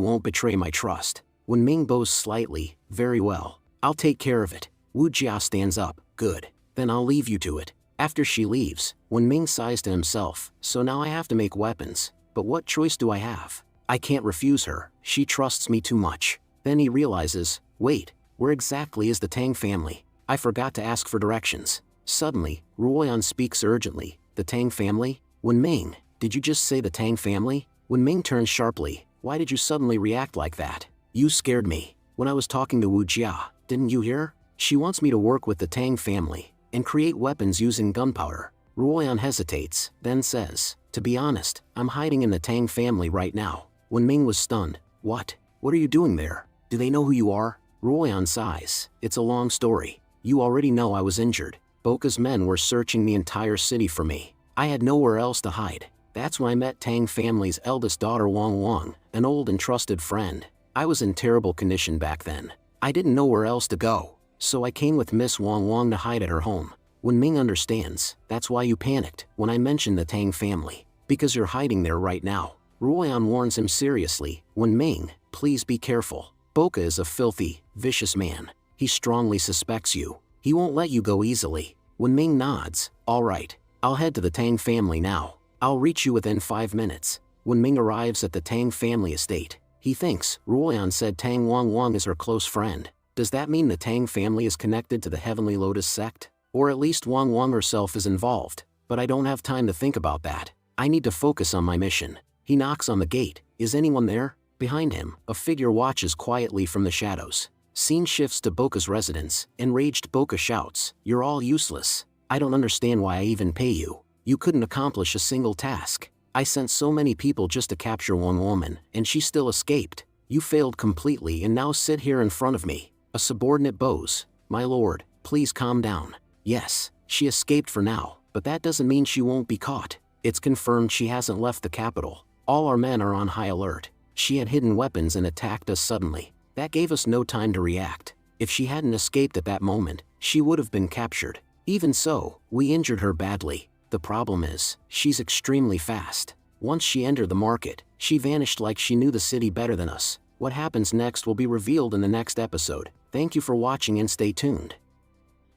won't betray my trust. Wenming bows slightly, very well. I'll take care of it. Wu Jia stands up, good. Then I'll leave you to it. After she leaves, Wenming sighs to himself, so now I have to make weapons. But what choice do I have? I can't refuse her, she trusts me too much. Then he realizes, wait, where exactly is the Tang family? I forgot to ask for directions. Suddenly, Ruoyan speaks urgently, the Tang family? Wenming, did you just say the Tang family? Wenming turns sharply, why did you suddenly react like that? You scared me. When I was talking to Wu Jia, didn't you hear? She wants me to work with the Tang family and create weapons using gunpowder. Ruoyan hesitates, then says, to be honest, I'm hiding in the Tang family right now. Wenming was stunned. What? What are you doing there? Do they know who you are? Ruoyan sighs. It's a long story. You already know I was injured. Boka's men were searching the entire city for me. I had nowhere else to hide. That's when I met Tang family's eldest daughter Wang Wang, an old and trusted friend. I was in terrible condition back then. I didn't know where else to go. So I came with Miss Wang Wang to hide at her home. Wenming understands, that's why you panicked when I mentioned the Tang family. Because you're hiding there right now. Ruoyan warns him seriously, Wenming, please be careful. Boka is a filthy, vicious man. He strongly suspects you. He won't let you go easily. Wenming nods, alright, I'll head to the Tang family now. I'll reach you within 5 minutes. Wenming arrives at the Tang family estate. He thinks, Ruoyan said Tang Wang Wang is her close friend. Does that mean the Tang family is connected to the Heavenly Lotus sect? Or at least Wang Wang herself is involved. But I don't have time to think about that. I need to focus on my mission. He knocks on the gate. Is anyone there? Behind him, a figure watches quietly from the shadows. Scene shifts to Boka's residence. Enraged Boka shouts, you're all useless. I don't understand why I even pay you. You couldn't accomplish a single task. I sent so many people just to capture one woman, and she still escaped. You failed completely and now sit here in front of me. A subordinate bows, my lord, please calm down. Yes, she escaped for now, but that doesn't mean she won't be caught. It's confirmed she hasn't left the capital. All our men are on high alert. She had hidden weapons and attacked us suddenly. That gave us no time to react. If she hadn't escaped at that moment, she would have been captured. Even so, we injured her badly. The problem is, she's extremely fast. Once she entered the market, she vanished like she knew the city better than us. What happens next will be revealed in the next episode. Thank you for watching and stay tuned.